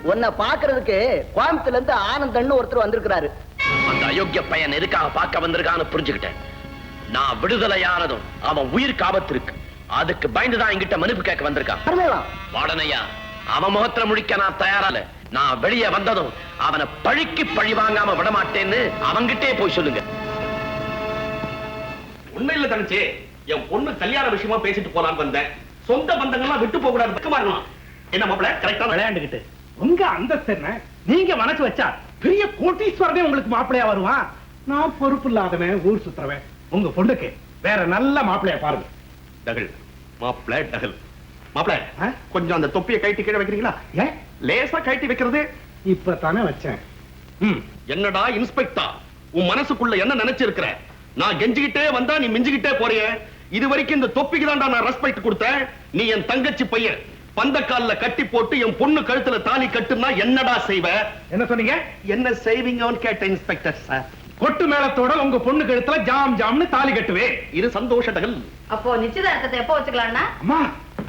S10: உன்னை பாக்குறதுக்கு கோயம்புத்தூர்ல இருந்து ஆனந்தன்னு ஒருத்தர் வந்திருக்கிறாரு.
S13: அந்த அயோக்கிய பையன் எதுக்காக பார்க்க வந்திருக்கான்னு புரிஞ்சுக்கிட்டேன். நான் விடுதலையானதும் அவன் உயிருக்கு ஆபத்து இருக்கு, அதுக்கு பயந்துதான் என்கிட்ட மன்னிப்பு கேட்க வந்திருக்கான். வாடனையா, அவன் முகத்துல முடிக்க நான் தயாரால. நான் வெளியே வந்ததும் அவனை பழிக்கு பழி வாங்காம விட மாட்டேன்னு அவங்கிட்டே போய் சொல்லுங்க. உண்மை இல்ல தனிச்சு, என் பொண்ணு கல்யாண விஷயமா பேசிட்டு போலான்னு வந்தேன். சொந்த பந்தங்கள்லாம் விட்டு போக கூடாது. என்ன மாப்பிள்ள கரெக்டா
S8: விளையாண்டுகிட்டு உங்க அந்தஸ்து என்ன? நீங்க மனசு வச்சா பெரிய கோட்டீஸ்வரனே உங்களுக்கு மாப்பிள்ளையா வருவான். நான் பொறுப்பு இல்லாதவன், ஊர் சுத்துறவன். உங்க பொண்ணுக்கு வேற நல்ல மாப்பிள்ளையா பாருங்க.
S4: டகல் மாப்பிள்ள, டகல் மாப்பிள்ள, கொஞ்சம் அந்த தொப்பியை கைட்டி கீழே வைக்கிறீங்களா?
S8: ஏன்
S4: லேசா கைட்டி வைக்கிறது?
S8: இப்பதானே வச்சேன்.
S4: என்னடா இன்ஸ்பெக்டர், உன் மனசுக்குள்ள என்ன நினைச்சிருக்கிற? நான் கெஞ்சிக்கிட்டே வந்தா நீ மிஞ்சிக்கிட்டே போறிய. இது வரைக்கும் இந்த தொப்பிக்கு தான்டா நான் ரெஸ்பெக்ட் கொடுத்தேன். நீ என் தங்கச்சி பையன், பந்தக்கால்ல கட்டி போட்டு என் பொண்ணு கழுத்துல தாலி கட்டுனா என்னடா செய்வ?
S8: என்ன சொன்னீங்க?
S4: என்ன செய்வீங்கன்னு கேட்ட இன்ஸ்பெக்டர் சார்.
S8: கொட்டு மேளத்தோட உங்க பொண்ணு கழுத்துல ஜாம் ஜாம்னு தாலி கட்டுவேன்.
S4: இது சந்தோஷ டகல்.
S3: அப்போ நிச்சயதார்த்தத்தை எப்போ வச்சுக்கலாம்னா?
S8: அம்மா,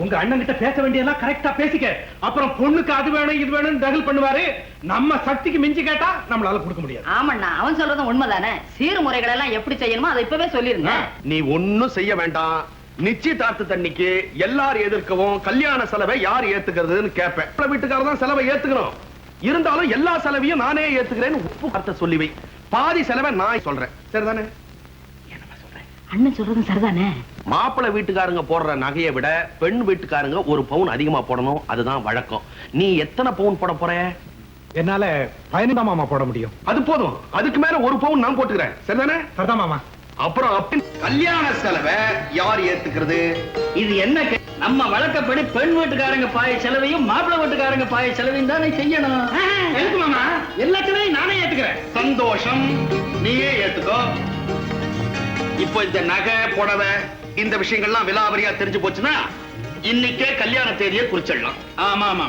S8: உங்க அண்ணன் கிட்ட பேச வேண்டியதெல்லாம் கரெக்டா பேசிக்க. அப்புறம் பொண்ணுக்கு அது வேணும் இது வேணும் டகல் பண்ணுவாரு. நம்ம சக்திக்கு மிஞ்சி கேட்டா நம்மளால கொடுக்க முடியாது.
S3: ஆமண்ணா, அவன் சொல்றதும் உண்மைதானே. சீர்முறைகள் எல்லாம் எப்படி செய்யணுமோ அதை இப்பவே சொல்லிருங்க.
S4: நீ ஒன்னும் செய்ய வேண்டாம். நிச்சயதார்த்த தண்ணிக்கு எல்லாரும் எதிர்க்கவும் கல்யாண செலவை யார் ஏத்துக்கிறதுன்னு கேட்பேன். வீட்டுக்காரர் தான் செலவை ஏத்துக்கணும். இருந்தாலும் எல்லா செலவையும் நானே ஏத்துக்கிறேன்னு உப்பு வார்த்தை சொல்லி வை. பாதி செலவை நான் சொல்றேன், சரிதானே?
S3: அண்ணன் சொல்றதும் சரிதானே.
S4: மாப்பிள்ளை வீட்டுக்காரங்க போடுற நகையை விட பெண் வீட்டுக்காரங்க ஒரு பவுன் அதிகமா போடணும், அதுதான் வழக்கம். நீ எத்தனை பவுன் போட போற?
S8: என்னால 15 மாமா போட முடியும்.
S4: அது போதும். அதுக்கு மேல ஒரு பவுன் நான் போட்டுக்கிறேன், சரிதானே?
S8: சரிதான் மாமா.
S4: அப்புறம் கல்யாண செலவை யார் ஏத்துக்கிறது?
S10: இது என்ன? நம்ம வழக்கப்படி பெண் வீட்டுக்காரங்க பாய செலவையும் மாப்பிள்ளை வீட்டுக்காரங்க பாய செலவையும் தான் செய்யணும்.
S8: எதுக்கு மாமா? எல்லா செலவையும் நானே ஏத்துக்கிறேன்.
S4: சந்தோஷம், நீயே ஏத்துக்கோ. இப்போ இந்த நகை புடவை இந்த விஷயங்கள்லாம் விலாவரியா தெரிஞ்சு போச்சுன்னா இன்னைக்கே கல்யாண தேதியை குறிச்சிடலாம்.
S8: ஆமா ஆமா.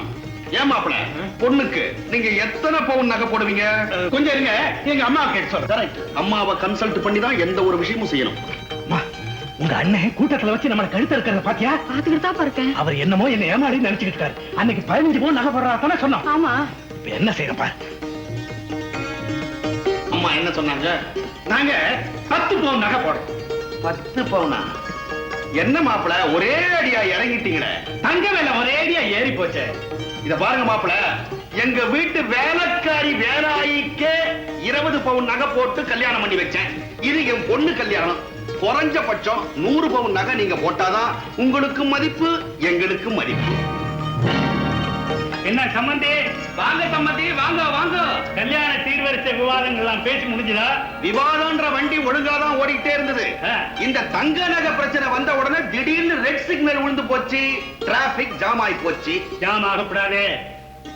S4: ஏன் மாப்பிள்ள, பொண்ணுக்கு நீங்க எத்தனை பவுன் நகை போடுவீங்க?
S8: கொஞ்சம் இருங்க, எங்க அம்மா கேட்டு சொல்றேன்.
S4: அம்மாவை கன்சல்ட் பண்ணி தான் எந்த ஒரு விஷயமும் செய்யணும்.
S8: உங்க அண்ணன் கூட்டத்துல வச்சு நம்ம கழுத்து இருக்கிறத பாத்தியா?
S3: பாத்துக்கிட்டு தான் இருக்கேன்.
S8: அவர் என்னமோ என்ன ஏமாடி நினைச்சுக்கிட்டு இருக்காரு. அன்னைக்கு 15 பவுன் நகை போடுறா சொன்னோம்.
S3: ஆமா.
S8: இப்ப என்ன செய்யறப்பா?
S4: அம்மா என்ன சொன்னாங்க?
S8: நாங்க 10 பவுன் நகை போடுறோம்.
S4: 10 பவுனா? என்ன மாப்பிள்ள ஒரே அடியா இறங்கிட்டீங்களே?
S8: தங்க விலை ஒரே அடியா ஏறி போச்சு.
S4: இத பாருங்க மாப்பிள்ள, எங்க வீட்டு வேலைக்காரி வேலாயிக்கே 20 பவுன் நகை போட்டு கல்யாணம் பண்ணி வச்சேன். இது என் பொண்ணு கல்யாணம். குறைஞ்சபட்சம் 100 பவுன் நகை நீங்க போட்டாதான் உங்களுக்கு மதிப்பு, எங்களுக்கு மதிப்பு.
S8: என்ன சம்பந்தி? வாங்க சம்பந்தி, வாங்க வாங்க. கல்யாண சீர்வரிசை விவாதங்கள் எல்லாம் பேசி முடிஞ்சதா?
S4: விவாதம்ன்ற வண்டி ஒழுங்காதான் ஓடிட்டே இருந்தது. இந்த தங்க நகை பிரச்சனை வந்த உடனே திடீர்னு ரெட் சிக்னல் விழுந்து போச்சு, டிராபிக் ஜாம் ஆகி போச்சு.
S8: ஜாம் ஆகக்கூடாது.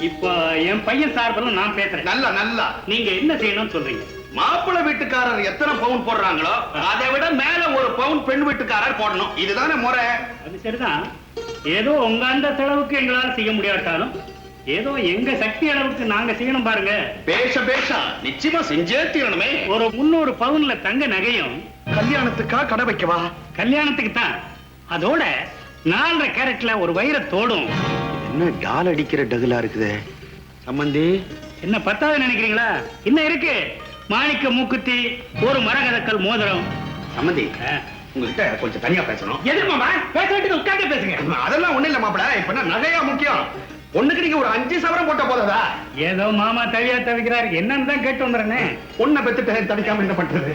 S8: இப்ப என் பையன் சார்பில் நான் பேசுறேன்.
S4: நல்லா நல்லா.
S8: நீங்க என்ன செய்யணும்னு சொல்றீங்க?
S4: மாப்பிள்ளை வீட்டுக்காரர் எத்தனை பவுன் போடுறாங்களோ அதை விட மேல ஒரு பவுன் பெண் வீட்டுக்காரர் போடணும். இதுதானே முறை.
S8: அது சரிதான். ஏதோ உங்க அந்த செலவுக்கு எங்களால செய்ய முடியாட்டாலும் ஏதோ எங்க சக்தி அளவுக்கு நாங்க செய்யணும் பாருங்க.
S13: பேஷா நிச்சயமா செஞ்சே தீரணுமே.
S8: ஒரு 300 பவுன்ல தங்க நகையும்.
S6: கல்யாணத்துக்கா கடை வைக்கவா?
S8: கல்யாணத்துக்கு தான். அதோட 4.5 கேரட்ல ஒரு வைரத்தோடும்.
S6: என்ன டால் அடிக்கிற டகுலா இருக்குது சம்பந்தி?
S8: என்ன பத்தாவது நினைக்கிறீங்களா? இன்னும் இருக்கு. மாணிக்க மூக்குத்தி, ஒரு மரகதக்கல் மோதிரம்.
S6: சம்பந்தி, உங்ககிட்ட கொஞ்சம் தனியா பேசணும்.
S8: எதுக்கு மாமா? பேச வேண்டியது உட்கார்ந்து பேசுங்க.
S6: அதெல்லாம் ஒண்ணு இல்ல மாப்பிள. இப்ப என்ன நகையா முக்கியம்? ஒண்ணுக்கு நீங்க ஒரு 5 சவரம் போட்ட போதா?
S8: ஏதோ மாமா தவியா தவிக்கிறாரு. என்னன்னு தான் கேட்டு வந்துடுறேனே.
S6: பொண்ணை பெத்துட்டு தவிக்காம என்ன பண்றது?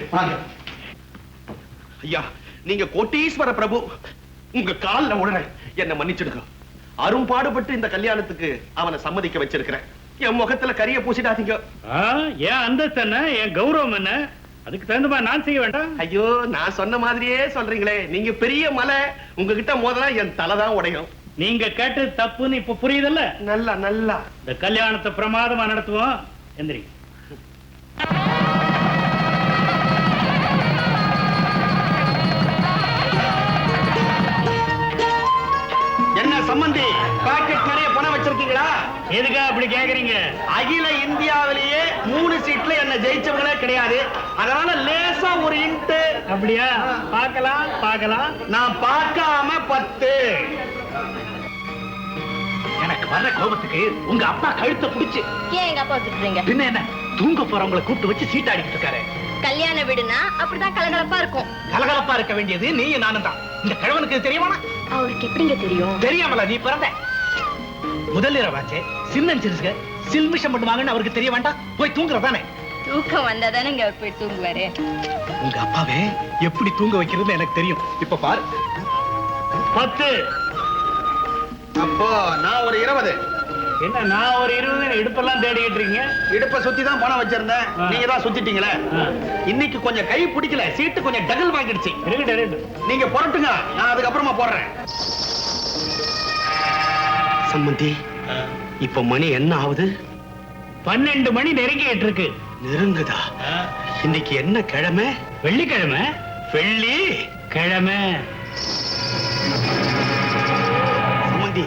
S6: ஐயா, நீங்க கோட்டீஸ்வர பிரபு. உங்க கால்ல உடனே என்ன மன்னிச்சிடுங்க. அரும்பாடுபட்டு இந்த கல்யாணத்துக்கு அவனை சம்மதிக்க வச்சிருக்கிறேன். என் முகத்துல கரிய பூசிடாதீங்க.
S8: ஏன் அந்தஸ்து என்ன, என் கௌரவம் என்ன, அதுக்கு தகுந்த மாதிரி நான் செய்ய வேண்டாம்.
S6: ஐயோ, நான் சொன்ன மாதிரியே சொல்றீங்களே. நீங்க பெரிய மலை, உங்ககிட்ட மோதலா என் தலைதான் உடையும்.
S8: நீங்க கேட்டது தப்புன்னு இப்ப புரியுதல்ல?
S6: நல்லா நல்லா
S8: இந்த கல்யாணத்தை பிரமாதமா நடத்துவோம். எந்திரி.
S6: என்ன சம்பந்தி, பாக்கெட் நிறைய பணம் வச்சிருக்கீங்களா?
S8: எதுக்கா அப்படி கேக்குறீங்க?
S6: அகில இந்தியாவிலேயே 3 சீட்ல என்ன ஜெயிச்சவங்களே கிடையாது. அதனால லேசா ஒரு இன்ட்.
S8: அப்படியா? பார்க்கலாம்.
S6: நான் பார்க்காம 10.
S2: எனக்கு வர்ற கோபத்துக்கு உங்க அப்பா கழுத்தை பிடிச்சு.
S5: ஏன் எங்க அப்பா திட்டுறீங்க?
S2: பின்ன என்ன, தூங்க போறவங்களை கூப்பிட்டு வச்சு சீட்டாடிட்டு இருக்காரு.
S5: கல்யாண வீடுனா அப்படிதான் கலகலப்பா இருக்கும்.
S2: கலகலப்பா இருக்க வேண்டியது நீயும் நானும் தான். இந்த கிழவனுக்கு தெரியுமா?
S5: அவருக்கு எப்படிங்க தெரியும்?
S2: தெரியாமல நீ பிறந்த முதல் இரவாச்சே, சின்னஞ்சிருக்க சில்மிஷம் பண்ணுவாங்கன்னு அவருக்கு தெரிய வேண்டாம்? போய் தூங்குறதானே.
S5: தூக்கம் வந்தாதானே அவர் போய் தூங்குவாரு.
S2: உங்க அப்பாவே எப்படி தூங்க வைக்கிறது எனக்கு தெரியும். இப்ப பாரு.
S8: 10.
S6: அப்போ நான் ஒரு 20.
S8: என்ன நான் ஒரு 20 இடுப்பெல்லாம் தேடிக்கிட்டு இருக்கீங்க?
S6: இடுப்ப சுத்தி தான் பணம் வச்சிருந்தேன். நீங்க தான் சுத்திட்டீங்களே. இன்னைக்கு கொஞ்சம் கை பிடிக்கல, சீட்டு கொஞ்சம் டகல் வாங்கிடுச்சு. நீங்க புரட்டுங்க, நான் அதுக்கப்புறமா போடுறேன். சம்பந்தி, இப்ப மணி என்ன ஆகுது?
S8: 12 மணி நெருங்கிட்டு இருக்கு.
S6: நெருங்குதா? இன்னைக்கு என்ன கிழமை?
S8: வெள்ளிக்கிழமை.
S6: வெள்ளி
S8: கிழமை.
S6: சம்பந்தி,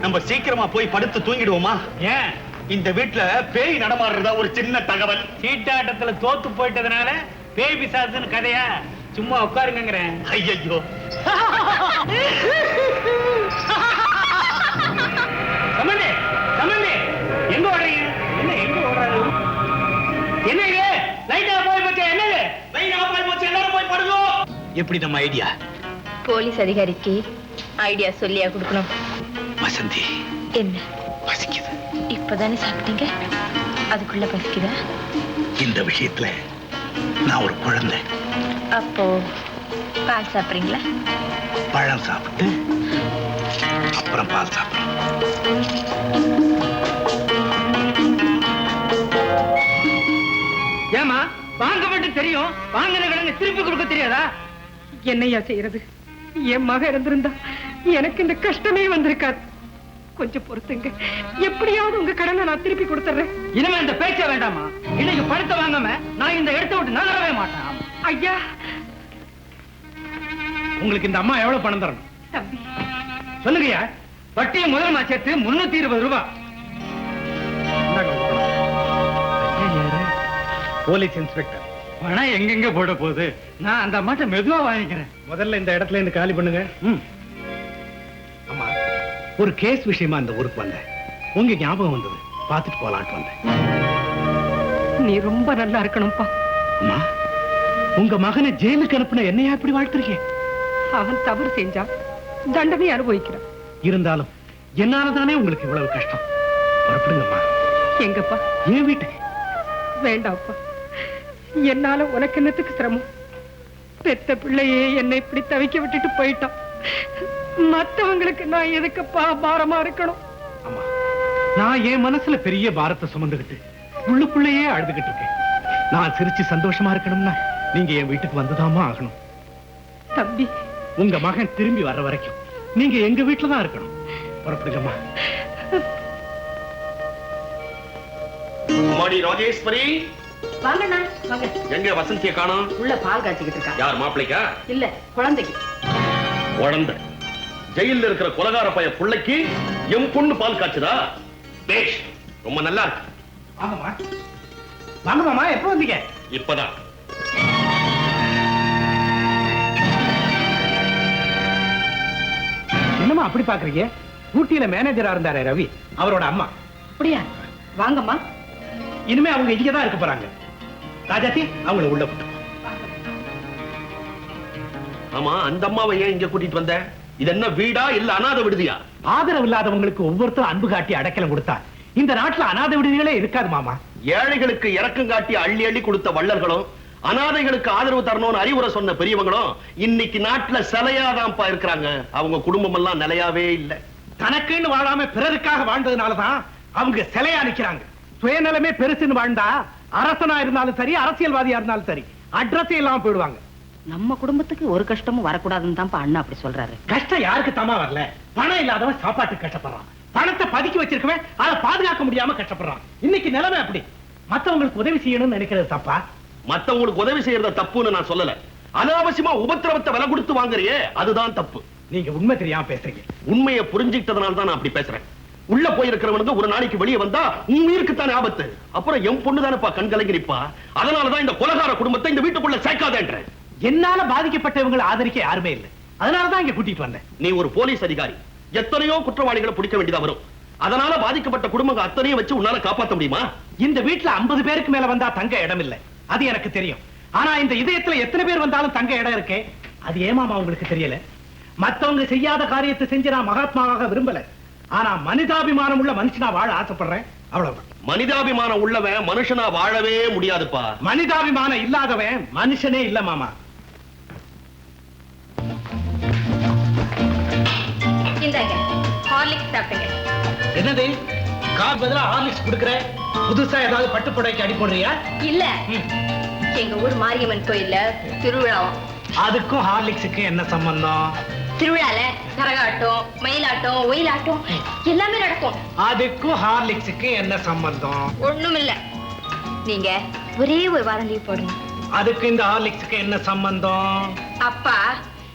S6: நம்ம சீக்கிரமா போய் படுத்து தூங்கிடுவோமா?
S8: ஏன்?
S6: இந்த வீட்டுல பேய் நடமாடுறதா ஒரு சின்ன தகவல்.
S8: சீட்டாட்டத்துல தோத்து போயிட்டதுனால பேய் பிசாசுன்னு கதையா? சும்மா உட்காருங்கிறேன்.
S6: ஐயோ,
S8: சம்பந்தி எங்க ஓடுறீங்க? என்ன எங்க ஓடுறாரு? என்ன இது? லைட் ஆஃப் ஆகி போச்சு. என்னது?
S6: லைட் ஆஃப் ஆகி போச்சு. எல்லாரும் போய் படுங்கோ. எப்படி நம்ம ஐடியா?
S5: போலீஸ் அதிகாரிக்கு ஐடியா சொல்லியா கொடுக்கணும்?
S6: வசந்தி,
S5: என்ன
S6: பசிக்குது.
S5: இப்பதானே சாப்பிட்டீங்க, அதுக்குள்ள பசிக்குதா?
S6: இந்த விஷயத்துல நான் ஒரு குழந்தை.
S5: அப்போ பால் சாப்பிடுறீங்களா?
S6: பழம் சாப்பிட்டு அப்புறம் பால் சாப்பிடுறேன்.
S10: ஏமா வாங்க மட்டும் தெரியும், வாங்கின கடனை திருப்பி கொடுக்க தெரியாதா?
S9: என்னையா செய்யறது? என் மக இருந்திருந்தா எனக்கு இந்த கஷ்டமே வந்திருக்காது. கொஞ்சம் பொறுத்துங்க, எப்படியாவது உங்க கடனை நான் திருப்பி கொடுத்துறேன்.
S10: இனிமே இந்த பேச்ச வேண்டாமா? இன்னைக்கு பணத்தை வாங்காம நான் இந்த இடத்தை விட்டு நகரவே மாட்டேன்.
S9: ஐயா,
S8: உங்களுக்கு இந்த அம்மா எவ்வளவு பணம் தரணும்?
S9: தம்பி
S10: சொல்லுங்கய்யா. வட்டியை முதலமா சேர்த்து 320 ரூபாய்.
S8: Police inspector.
S10: பணம் எங்கெங்க போட போகுது? நான் அந்த அம்மாட்ட மெதுவா வாங்கிக்கிறேன்.
S8: முதல்ல இந்த இடத்துல இருந்து காலி பண்ணுங்க.
S2: அம்மா, ஒரு கேஸ் விஷயமா இந்த ஊருக்கு வந்தேன். உங்க ஞாபகம் வந்தது, பார்த்துட்டு போலான்ட்டு வந்தேன்.
S9: நீ ரொம்ப நல்லா இருக்கணும்பா.
S2: அம்மா, உங்க மகனை ஜெயிலுக்கு அனுப்புன என்னையா இப்படி வாழ்த்துறீங்க?
S9: அவன் தவறு செஞ்சான், தண்டனை அனுபவிக்கிறான்.
S2: இருந்தாலும் என்னாலதானே உங்களுக்கு இவ்வளவு கஷ்டம். புறப்படுங்கம்மா.
S9: எங்கப்பா?
S2: என் வீட்டுக்கு.
S9: வேண்டாம்ப்பா, என்னால உனக்கு என்னத்துக்கு சிரமம்? பெத்த பிள்ளையே என்னை இப்படி தவிக்க விட்டுட்டு போயிட்டான். மத்தவங்களுக்கு நான் எதுக்குப்பா பாரமா இருக்கணும்?
S2: அம்மா, நான் என் மனசுல பெரிய பாரத்தை சுமந்துகிட்டு உள்ளுக்குள்ளேயே அழுதுகிட்டு இருக்கேன். நான் சிரிச்சு சந்தோஷமா இருக்கணும்னா நீங்க என் வீட்டுக்கு வந்துதாமா ஆகணும்.
S9: தம்பி,
S2: உங்க மகன் திரும்பி வர்ற வரைக்கும் நீங்க எங்க வீட்டுல தான் இருக்கணும். புறப்படுங்கம்மா.
S13: மாடி ராஜேஸ்வரி,
S3: வாங்கண்ணா வாங்க.
S13: எங்க வசந்தியை காணோம்?
S3: உள்ள பால் காய்ச்சிக்கிட்டு இருக்கா.
S13: யார், மாப்பிளைக்கா?
S3: இல்ல, குழந்தைக்கு.
S13: குழந்தை? ஜெயில இருக்கிற கொலகார பைய புள்ளைக்கு எம் பொண்ணு பால் காய்ச்சதா? பேஷ், ரொம்ப நல்லா இருக்கு.
S2: வாங்கம்மா வாங்க மாமா, எப்போ வந்தீங்க?
S13: இப்பதான்.
S2: என்னம்மா அப்படி பாக்குறீங்க? ஊட்டியில மேனேஜரா இருந்தாரே ரவி, அவரோட அம்மா.
S9: அப்படியா? வாங்கம்மா.
S2: இனிமே அவங்க இங்கதான் இருக்க போறாங்க. ராஜாத்தி, அவங்கள உள்ள விட்டு.
S13: ஆமா, அந்த அம்மாவை ஏன் இங்க கூட்டிட்டு வந்த? இது என்ன வீடா இல்ல அனாதை விடுதியா?
S2: ஆதரவு இல்லாதவங்களுக்கு ஒவ்வொருத்தரும் அன்பு காட்டி அடைக்கலம் கொடுத்தா இந்த நாட்டுல அனாதை விடுதிகளே இருக்காது மாமா.
S13: ஏழைகளுக்கு இறக்கம் காட்டி அள்ளி அள்ளி கொடுத்த வள்ளல்களும், அனாதைகளுக்கு ஆதரவு தரணும்னு அறிவுரை சொன்ன பெரியவங்களும் இன்னைக்கு நாட்டுல சிலையாதான்ப்பா இருக்கிறாங்க. அவங்க குடும்பம் எல்லாம் நிலையாவே இல்ல.
S2: தனக்குன்னு வாழாம பிறருக்காக வாழ்ந்ததுனாலதான் அவங்க சிலையா நிக்கிறாங்க. சுயநலமே பெருசுன்னு வாழ்ந்தா அரசனா இருந்தாலும் சரி, அரசியல்வாதியா இருந்தாலும் சரி, அட்ரஸ் இல்லாம போயிடுவாங்க.
S3: நம்ம குடும்பத்துக்கு ஒரு கஷ்டமும் வரக்கூடாதுன்னு தான் அண்ணா அப்படி சொல்றாரு.
S2: கஷ்டம் யாருக்கு தாமா வரல? பணம் இல்லாதவன் சாப்பாட்டுக்கு கஷ்டப்படுறான். பணத்தை பதுக்கி வச்சிருக்கவன் அதை பாதுகாக்க முடியாம கஷ்டப்படுறான். இன்னைக்கு நிலைமை அப்படி. மத்தவங்களுக்கு உதவி செய்யணும்னு நினைக்கிறது தப்பா?
S13: மத்தவங்களுக்கு உதவி செய்யறத தப்புன்னு நான் சொல்லல. அனாவசியமா உபத்திரவத்தை விலை கொடுத்து வாங்குறியே, அதுதான் தப்பு.
S2: நீங்க உண்மை தெரியாம பேசுறீங்க.
S13: உண்மையை புரிஞ்சுக்கிட்டதுனால தான் நான் அப்படி பேசுறேன். உள்ள போயிருக்கிறவனுக்கு ஒரு நாளைக்கு வெளியே வந்தா உன் உயிருக்கு தானே ஆபத்து. அப்புறம் என் பொண்ணு தானேப்பா கண் கலங்கிருப்பா. அதனாலதான் இந்த கொலகார குடும்பத்தை இந்த வீட்டுக்குள்ள சேர்க்காதேன்ற.
S2: என்னால பாதிக்கப்பட்டவங்களை ஆதரிக்க யாருமே இல்லை. அதனாலதான் இங்க கூட்டிட்டு வந்தேன்.
S13: நீ ஒரு போலீஸ் அதிகாரி, எத்தனையோ குற்றவாளிகளை பிடிக்க வேண்டியதா வரும். அதனால பாதிக்கப்பட்ட குடும்பங்கள் அத்தனையும் வச்சு உன்னால காப்பாற்ற முடியுமா?
S2: இந்த வீட்டுல 50 பேருக்கு மேல வந்தா தங்க இடம் இல்லை, அது எனக்கு தெரியும். ஆனா இந்த இதயத்துல எத்தனை பேர் வந்தாலும் தங்க இடம் இருக்கே, அது ஏமாமா உங்களுக்கு தெரியல? மத்தவங்க செய்யாத காரியத்தை செஞ்சு நான் மகாத்மாவாக விரும்பல. ஆனா மனிதாபிமானம் உள்ள மனுஷனா வாழ ஆசைப்படுறேன், அவ்வளவுதான்.
S13: மனிதாபிமானம் உள்ளவன் மனுஷனா வாழவே முடியாதுப்பா.
S2: மனிதாபிமானம் இல்லாதவன் மனுஷனே இல்ல மாமா.
S5: இந்தாங்க ஹார்லிக்ஸ் சாப்பிடுங்க.
S2: என்னது கார் பதிலா ஹார்லிக்ஸ் குடுக்குற? புதுசா ஏதாவது பட்டு புடவைக்கு அடி போடுறியா?
S5: இல்ல, எங்க ஊர் மாரியம்மன் கோயில்ல திருவிழாவும்.
S2: அதுக்கும் ஹார்லிக்ஸுக்கு என்ன சம்பந்தம்?
S5: திருவிழால கரகாட்டம், மயிலாட்டம், ஒயிலாட்டம் எல்லாமே நடக்கும்.
S2: அதுக்கும் ஹார்லிக்ஸுக்கு என்ன சம்பந்தம்?
S5: ஒண்ணும் இல்ல. நீங்க ஒரே ஒரு வாரம் லீவ் போடுங்க.
S2: அதுக்கு இந்த ஹார்லிக்ஸுக்கு என்ன சம்பந்தம்?
S5: அப்பா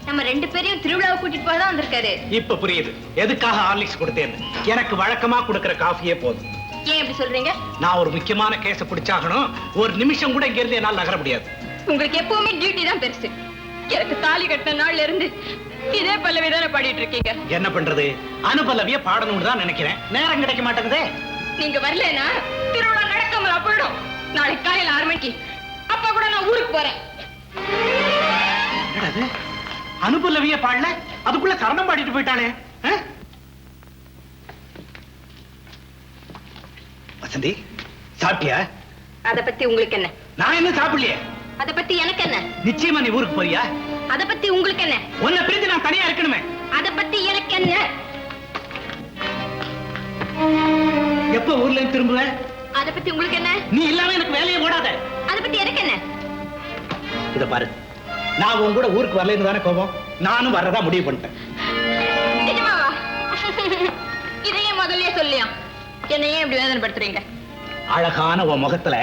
S5: நம்ம 2 பேரையும் திருவிழாவை கூட்டிட்டு போதான் வந்திருக்காரு.
S2: இப்ப புரியுது எதுக்காக ஹார்லிக்ஸ் கொடுத்தேன்னு. எனக்கு வழக்கமா கொடுக்கிற காஃபியே போதும்.
S5: ஏன் இப்படி சொல்றீங்க?
S2: நான் ஒரு முக்கியமான கேஸ பிடிச்சாகணும். ஒரு நிமிஷம் கூட இங்க இருந்து என்னால நகர முடியாது.
S5: உங்களுக்கு எப்பவுமே டியூட்டி தான் பெருசு. எனக்கு தாலி கட்டின நாள்ல இருந்து இதே பல்லவி தானே பாடிட்டு இருக்கீங்க.
S2: என்ன பண்றது, அனுபல்லவிய பாடணும்னு தான் நினைக்கிறேன். நேரம் கிடைக்க மாட்டேங்குதே.
S5: நீங்க வரலனா திருவிழா நடக்காம போயிடும். நாளைக்கு காலையில 6 மணிக்கு அப்பா கூட நான் ஊருக்கு போறேன்.
S2: என்னது அனுபல்லவிய பாடல, அதுக்குள்ள சரணம் பாடிட்டு போயிட்டாளே. வசந்தி சாப்பிட்டியா?
S5: அத பத்தி உங்களுக்கு என்ன?
S2: நான் என்ன சாப்பிடலையே.
S5: அத பத்தி எனக்கு என்ன?
S2: நிச்சயமா நீ ஊருக்கு போறியா?
S5: அத பத்தி உங்களுக்கு என்ன?
S2: உன்னை பிரிஞ்சு நான் தனியா இருக்கணுமே.
S5: அத பத்தி எனக்கு என்ன?
S2: எப்ப ஊர்ல இருந்து திரும்புவ?
S5: அத பத்தி உங்களுக்கு என்ன?
S2: நீ இல்லாம எனக்கு வேலையை ஓடாத.
S5: அத பத்தி எனக்கு என்ன?
S2: இத பாரு, நான் உன் கூட ஊருக்கு வரலன்னு தானே கோபம். நானும் வர்றதா முடிவு பண்ணிட்டேன்.
S5: நிஜமாவா? இதையே முதல்லயே சொல்லியா? என்னையே இப்படி வேதனைப்படுத்துறீங்க?
S2: அழகான உன் முகத்துல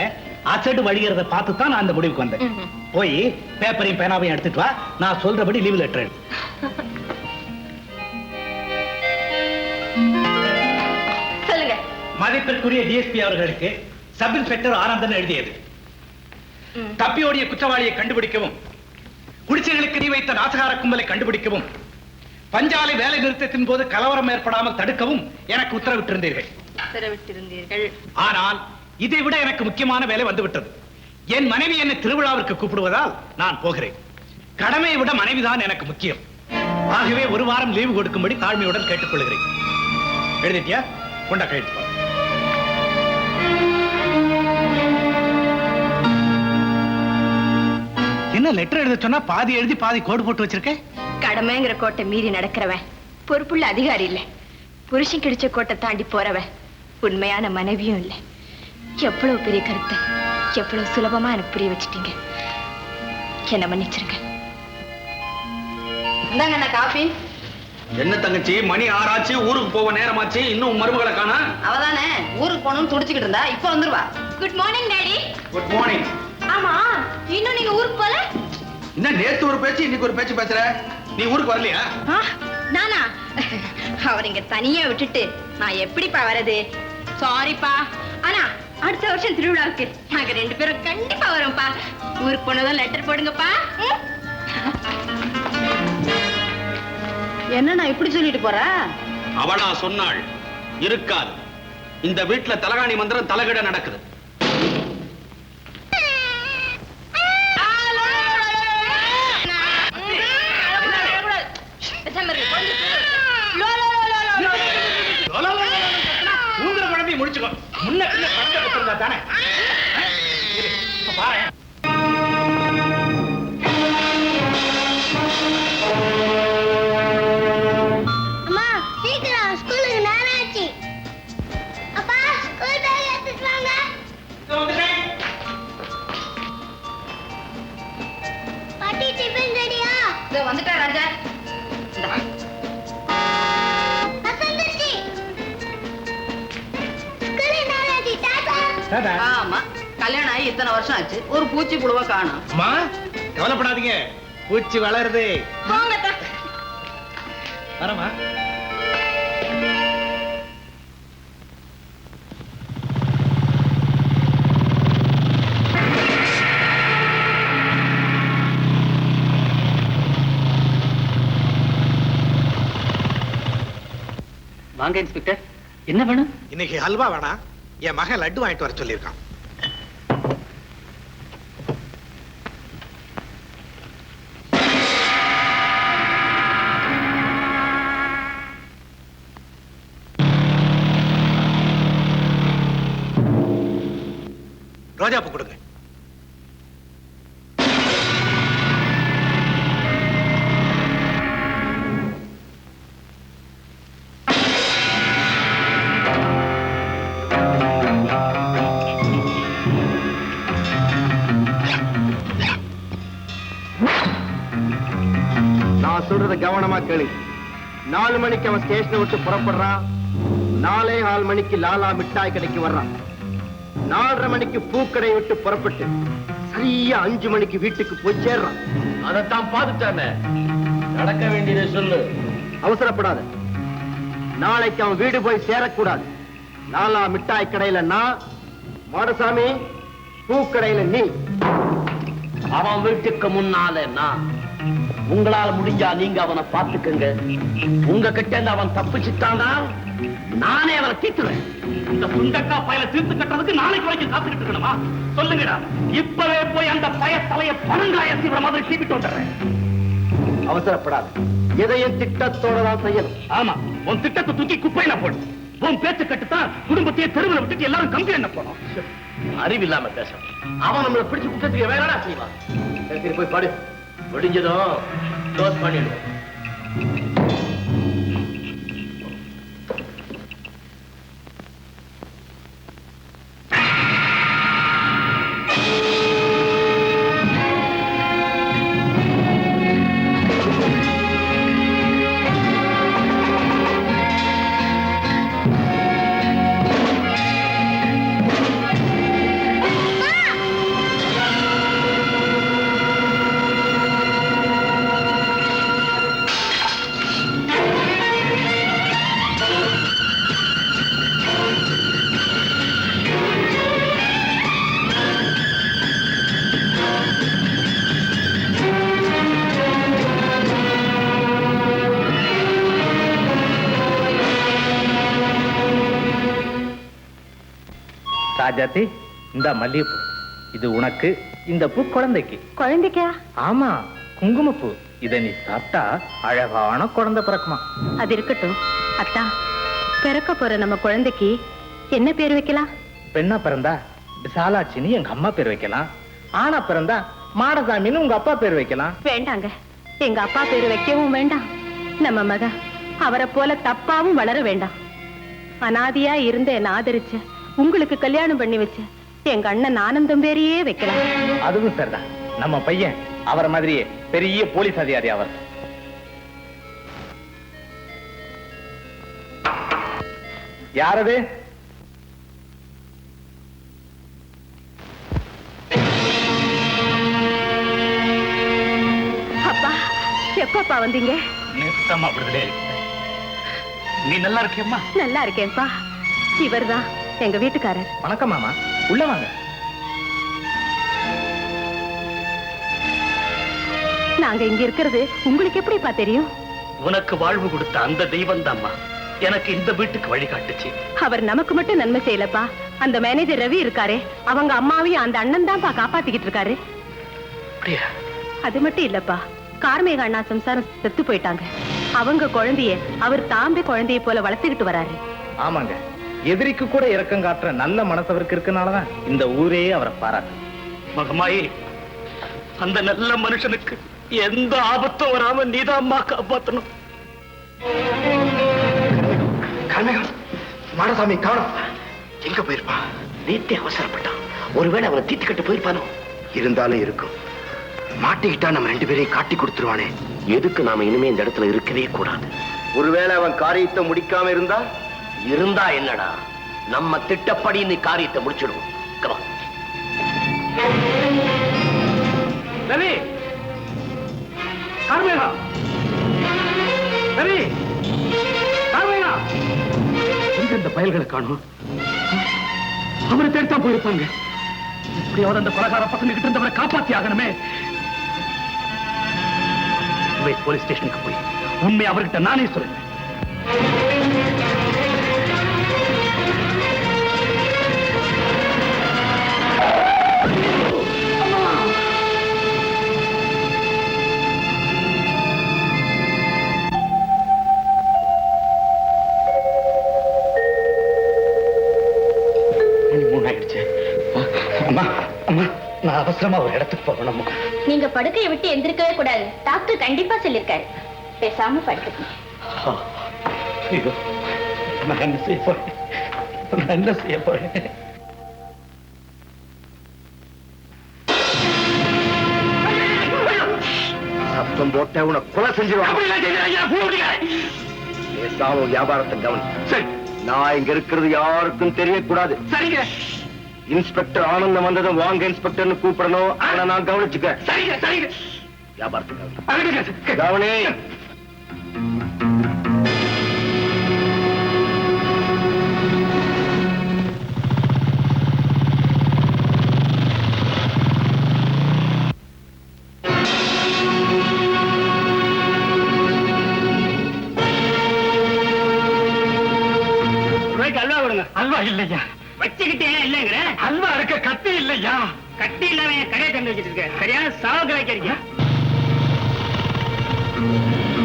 S2: அசடு வழிகிறத பார்த்து தான் நான் அந்த முடிவுக்கு வந்தேன். போய் பேப்பரையும் பேனாவையும் எடுத்துட்டு வா, நான் சொல்றபடி லீவ் லெட்டர் எழுது.
S5: சொல்லுங்க.
S2: மதிப்பிற்குரிய டிஎஸ்பி அவர்களுக்கு சப் இன்ஸ்பெக்டர் ஆனந்தன் எழுதியது. தப்பியோடிய குற்றவாளியை கண்டுபிடிக்கவும், குடிசைகளுக்கு நீ வைத்த நாசகார கும்பலை கண்டுபிடிக்கவும், பஞ்சாலை வேலை நிறுத்தத்தின் போது கலவரம் ஏற்படாமல் தடுக்கவும் எனக்கு உத்தரவிட்டிருந்தீர்கள். ஆனால் இதை விட எனக்கு முக்கியமான வேலை வந்துவிட்டது. என் மனைவி என்னை திருவிழாவிற்கு கூப்பிடுவதால் நான் போகிறேன். கடமையை விட மனைவிதான் எனக்கு முக்கியம். ஆகவே ஒரு வாரம் லீவு கொடுக்கும்படி தாழ்மையுடன் கேட்டுக்கொள்கிறேன். எழுதிட்டியா? கொண்டா கையெழுத்து. என்ன லெட்டர் எழுத சொன்னா பாதி எழுதி பாதி கோடு போட்டு வச்சிருக்க?
S5: கடமைங்கிற கோட்டை மீறி நடக்கிறவன் பொறுப்புள்ள அதிகாரி இல்ல. புருஷன் கிடைச்ச கோட்டை தாண்டி போறவன் உண்மையான மனைவியும் இல்ல. எவ்வளவு பெரிய கருத்தை எவ்வளவு சுலபமா எனக்கு புரிய வச்சிட்டீங்க. என்ன மன்னிச்சிருங்க. இந்தாங்க காபி.
S1: என்ன தங்கச்சி, மணி 6 ஆச்சு, ஊருக்கு போக நேரமாச்சு, இன்னும் மருமகளை காணா?
S3: அவதானே ஊருக்கு போகணும்னு துடிச்சுக்கிட்டு இருந்தா, இப்ப வந்துருவா.
S5: Good morning daddy.
S1: Good morning.
S5: ஆமா, இன்னும் நீங்க ஊருக்கு போல?
S1: என்ன நேத்து ஒரு பேச்சு இன்னைக்கு ஒரு பேச்சு பேசுற? நீ ஊருக்கு வரலையா?
S5: நானா? அவர் இங்க தனியா விட்டுட்டு நான் எப்படிப்பா வரது? சாரிப்பா. ஆனா அடுத்த வருஷம் திருவிழாவுக்கு நாங்க 2 பேரும் கண்டிப்பா வரோம்ப்பா. ஊருக்கு போனதும் லெட்டர் போடுங்கப்பா.
S3: என்ன நான் இப்படி சொல்லிட்டு போற?
S13: அவளா சொன்னாள், இருக்காது. இந்த வீட்டுல தலகாணி மந்திரம் தலைகிட நடக்குது.
S8: உங்களை குழம்பி முடிச்சுக்கோ. முன்ன பின்ன பணத்தை கொடுத்திருந்தா தானே. இப்ப பாரு.
S14: அம்மா சீக்கிரம் ஸ்கூலுக்கு நேரம் ஆச்சு. அப்பா ஸ்கூல் பேக் எடுத்துட்டு வாங்க. பாட்டி டிபன் ரெடியா?
S3: இதோ வந்துட்டா ராஜா.
S14: வசந்தச்சி ஸ்கூலுக்கு நேரம் ஆச்சு. டாடா.
S3: ஆமா, கல்யாணம் ஆகி இத்தனை வருஷம் ஆச்சு, ஒரு பூச்சி புழுவ காணோம்.
S2: அம்மா கவலைப்படாதீங்க, பூச்சி வளருது.
S5: போங்கப்பா.
S2: வரமா.
S10: வாங்க இன்ஸ்பெக்டர், என்ன வேணும்?
S2: இன்னைக்கு ஹல்வா வேணா, என் மகன் லட்டு வாங்கிட்டு வர சொல்லியிருக்கான். ரோஜாப்பூ கொடுங்க.
S6: நான் சொல்றத கவனமா கேளு. 4 மணிக்கு அவன் ஸ்டேஷனை விட்டு புறப்படுறான். 4:15 மணிக்கு லாலா மிட்டாய் கடைக்கு வர்றான். 4:30 மணிக்கு பூக்கடை விட்டு புறப்பட்டு சரியா 5 மணிக்கு வீட்டுக்கு போய் சேர்றான்.
S13: அதைத்தான் பார்த்துட்டானே. நடக்க வேண்டியதை சொல்லு.
S6: அவசரப்படாத. நாளைக்கு அவன் வீடு போய் சேரக்கூடாது. லாலா மிட்டாய் கடையில நான், மாடசாமி பூக்கடையில நீ.
S13: அவன் வீட்டுக்கு முன்னால நான். உங்களால முடிஞ்சா நீங்க அவனை பார்த்துக்கங்க. உங்க கிட்ட இருந்து அவன் தப்பிச்சுட்டானா நானே அவனை தீத்துறேன். இந்த சுண்டக்கா பயல தீர்த்து கட்டுறதுக்கு நாளைக்கு வரைக்கும் காத்துக்கிட்டு இருக்கணுமா? சொல்லுங்கடா, இப்பவே போய் அந்த பய தலைய பணங்காய தீவிர மாதிரி தீப்பிட்டு வந்துடுறேன்.
S6: அவசரப்படாது. எதையும் திட்டத்தோட தான் செய்யணும்.
S13: ஆமா, உன் திட்டத்தை தூக்கி குப்பையில போடு. உன் பேச்சு கட்டுத்தான் குடும்பத்தையே தெருவில் விட்டுட்டு எல்லாரும் கம்ப்ளைண்ட் போனோம். அறிவில்லாம பேச. அவன் நம்மளை பிடிச்சு குற்றத்துக்கு வேறடா செய்வான்.
S6: சரி போய் பாடு.
S13: முடிஞ்சதும் க்ளோஸ் பண்ணிடுவோம்.
S10: ராஜாத்தி, இந்த மல்லிகைப்பூ இது உனக்கு, இந்த பூ குழந்தைக்கு.
S11: குழந்தைக்கா?
S10: ஆமா, குங்குமப்பூ. இதை நீ சாப்பிட்டா அழகான குழந்தை பிறக்குமா.
S11: அது இருக்கட்டும். அத்தா, பிறக்க போற நம்ம குழந்தைக்கு என்ன பேர் வைக்கலாம்?
S10: பெண்ணா பிறந்தா விசாலாட்சின்னு எங்க அம்மா பேர் வைக்கலாம். ஆனா பிறந்தா மாடசாமின்னு உங்க அப்பா பேர் வைக்கலாம்.
S11: வேண்டாங்க, எங்க அப்பா பேர் வைக்கவும் வேண்டாம். நம்ம மக அவரை போல தப்பாவும் வளர வேண்டாம். அனாதியா இருந்த என்ன ஆதரிச்ச, உங்களுக்கு கல்யாணம் பண்ணி வச்ச எங்க அண்ணன் ஆனந்தம் பேரையே வைக்கலாம்.
S10: அதுவும் சரிதான். நம்ம பையன் அவரை மாதிரியே பெரிய போலீஸ் அதிகாரி அவர். யாரது?
S11: அப்பா, எப்பப்பா வந்தீங்க?
S8: நேத்தமா விடுதலை. நீ நல்லா இருக்கியம்மா?
S11: நல்லா இருக்கேன்ப்பா. இவர்தான் எங்க வீட்டுக்காரர்.
S10: வணக்கம் மாமா, உள்ள வாங்க.
S11: நாங்க இங்க இருக்கிறது உங்களுக்கு எப்படிப்பா தெரியும்?
S13: உனக்கு வாழ்வு கொடுத்த அந்த தெய்வம் தான்மா எனக்கு இந்த வீட்டுக்கு வழிகாட்டுச்சு.
S11: அவர் நமக்கு மட்டும் நன்மை செய்யலப்பா. அந்த மேனேஜர் ரவி இருக்காரே, அவங்க அம்மாவையும் அந்த அண்ணன் தான்ப்பா காப்பாத்திக்கிட்டு இருக்காரு. அது மட்டும் இல்லப்பா, கார்மேக அண்ணா சம்சாரம் செத்து போயிட்டாங்க. அவங்க குழந்தைய அவர் தாம்பே குழந்தைய போல வளர்த்துக்கிட்டு வராரு.
S10: ஆமாங்க, எதிரிக்கு கூட இரக்கம் காட்டுற நல்ல மனசவருக்கு இருக்கனாலதான் இந்த ஊரே அவரை பாராட்டு.
S13: மகமாயி, அந்த நல்ல மனுஷனுக்கு எந்த ஆபத்தும் வராம நீதான் அம்மா காப்பாத்தணும்.
S12: மாடசாமி காணோம். எங்க போயிருப்பான்? நேத்தே அவசரப்பட்டான். ஒருவேளை அவனை தீத்துக்கிட்டு போயிருப்பானோ? இருந்தாலும் இருக்கும். மாட்டிக்கிட்டா நம்ம 2 பேரையும் காட்டி கொடுத்துருவானே. எதுக்கு நாம இனிமே இந்த இடத்துல இருக்கவே கூடாது. ஒருவேளை அவன் காரியத்தை முடிக்காம இருந்தா என்னடா, நம்ம திட்டப்படி நீ காரியத்தை முடிச்சிடுவோம்.
S4: ரவி, கார்மேகா, ரவி, கார்மேகா, இந்த பயல்களை காணும். அவரை தேடித்தான் போயிருப்பாங்க. இப்படியாவது அந்த கொலகார பசங்க கிட்ட இருந்தவரை காப்பாத்தி ஆகணுமே. போலீஸ் ஸ்டேஷனுக்கு போய் உண்மை அவர்கிட்ட நானே சொல்றேன்.
S12: நான் அவசரமா ஒரு இடத்துக்கு போகணும்.
S5: நீங்க படுக்கையை விட்டு எந்திரிக்கவே கூடாது. டாக்டர் கண்டிப்பா சொல்லிருக்காரு. பேசாம படுத்துக்கணும்.
S12: நான் என்ன செய்ய போறேன்? சத்தம் போட்ட உன கொலை செஞ்சிருவான். வியாபாரத்தை கவனி. நான் இங்க இருக்கிறது யாருக்கும் தெரியக்கூடாது. சரிங்க. இன்ஸ்பெக்டர் ஆனந்தம் வந்ததும் வாங்க இன்ஸ்பெக்டர்னு கூப்பிடணும். ஆனா நான் கவனிச்சுக்க. சரிங்க சரிங்க. வியாபாரத்துக்கு கவனி.
S8: அல்வா கொடுங்க. அல்வா இல்லையா? வச்சுக்கிட்டே இல்லைங்கிற. அல்வா இருக்க, கத்தி இல்லையா? கத்தி இல்லாம கடையை தந்து வச்சுட்டு இருக்க. சரியான சாவு கிடைக்கிறீங்க.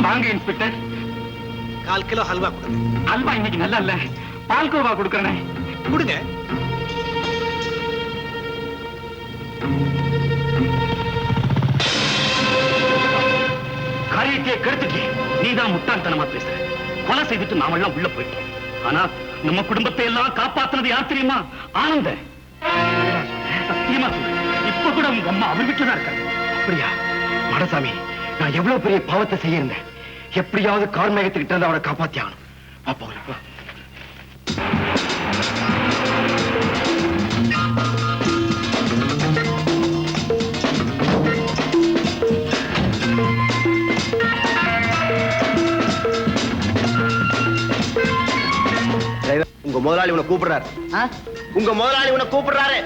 S8: வாங்க இன்ஸ்பெக்டர்,
S2: 4 கிலோ ஹல்வா கொடுங்க.
S8: அல்வா இன்னைக்கு நல்லா இல்ல, பால்கோவா கொடுக்கறேன்.
S2: கொடுங்க.
S13: காரியத்தையே கெடுத்துட்டு நீதான் முட்டாள்தனமா பேசுற. கொலை செய்துட்டு நாமெல்லாம் உள்ள போயிட்டோம். ஆனா நம்ம குடும்பத்தை எல்லாம் காப்பாத்துனது யார் தெரியுமா? ஆனந்த. சத்தியமா சொல்றேன், இப்ப கூட உங்க அம்மா அவர் வீட்டுல தான் இருக்காங்க.
S12: அப்படியா? மாடசாமி, நான் எவ்வளவு பெரிய பாவத்தை செய்ய இருந்தேன். எப்படியாவது கார்மேகத்துக்கிட்ட இருந்து அவனை காப்பாத்தி ஆகணும். பாப்பா. உங்க முதலாளி உன்னை கூப்பிடுறாரு. உங்க முதலாளி உன்னை கூப்பிடுறாரு.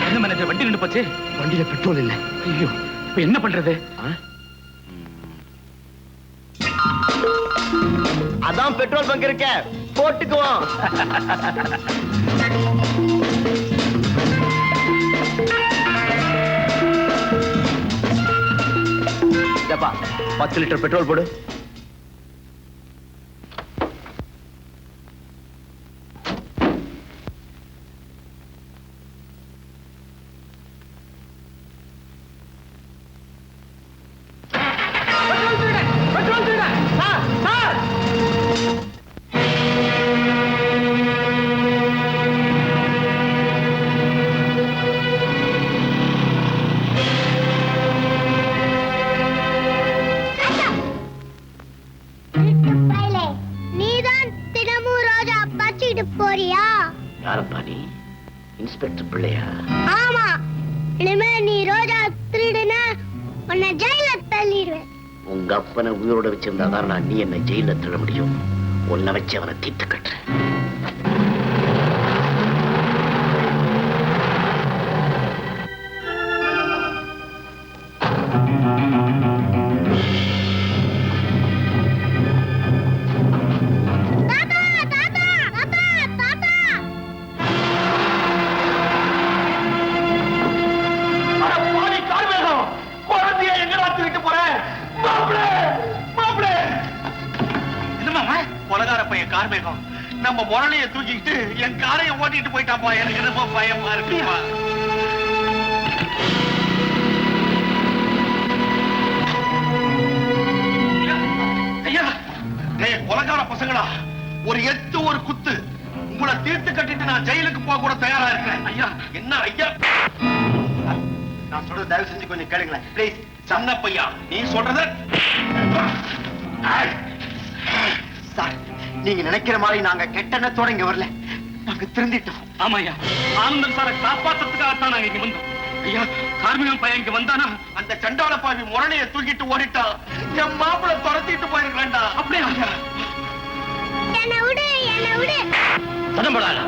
S8: என்ன மேனேஜர், வண்டி நின்று போச்சு.
S12: வண்டியில பெட்ரோல் இல்ல.
S8: ஐயோ, இப்ப என்ன பண்றது?
S12: அதான் பெட்ரோல் பங்க் இருக்க, போட்டுக்குவோம். ஜப்பா, 10 லிட்டர் பெட்ரோல் போடு. இன்ஸ்பெக்டர் பிள்ளையா?
S14: ஆமா, இனிமே நீ ரோஜா திருடுனா உன்னை ஜெயில தள்ளிடுவேன்.
S12: உங்க அப்பனை உயிரோட வச்சிருந்தாதான் நான் நீ என்ன ஜெயில தள்ள முடியும். உன்னை வச்சு அவனை தீர்த்து கட்டுறேன்.
S4: நம்ம முரளியை தூக்கிட்டு என் காரையை ஓட்டிட்டு போயிட்டாப்பா. எனக்கு என்னமோ பயமா இருக்குப்பா. ஐயா, கொலைகார பசங்களா, ஒரு எத்து ஒரு குத்து உங்களை தீர்த்து கட்டிட்டு நான் ஜெயிலுக்கு போக கூட தயாரா இருக்கேன். ஐயா என்ன ஐயா, நான் சொல்றது தயவு செஞ்சு கொஞ்சம் கேளுங்களேன் ப்ளீஸ். சன்ன பையா, நீ சொல்றத
S10: சார், நீங்க நினைக்கிற மாதிரி நாங்க கெட்ட எண்ணத்தோட இங்க வரல. நாங்க திருந்திட்டோம்.
S13: ஆமாய்யா, ஆனந்தன் சாரை காப்பாத்துறதுக்காகத்தான் நாங்க இங்க வந்தோம். ஐயா, கார்மிகம் பையன் இங்க வந்தானா
S4: அந்த சண்டாள பாவி முரளியை தூக்கிட்டு ஓடிட்டான். என் மாப்பிளை துரத்திட்டு போயிருக்கா.
S13: அப்படியே
S14: என்ன விடு, என்ன விடு.
S13: சதம்படாதா,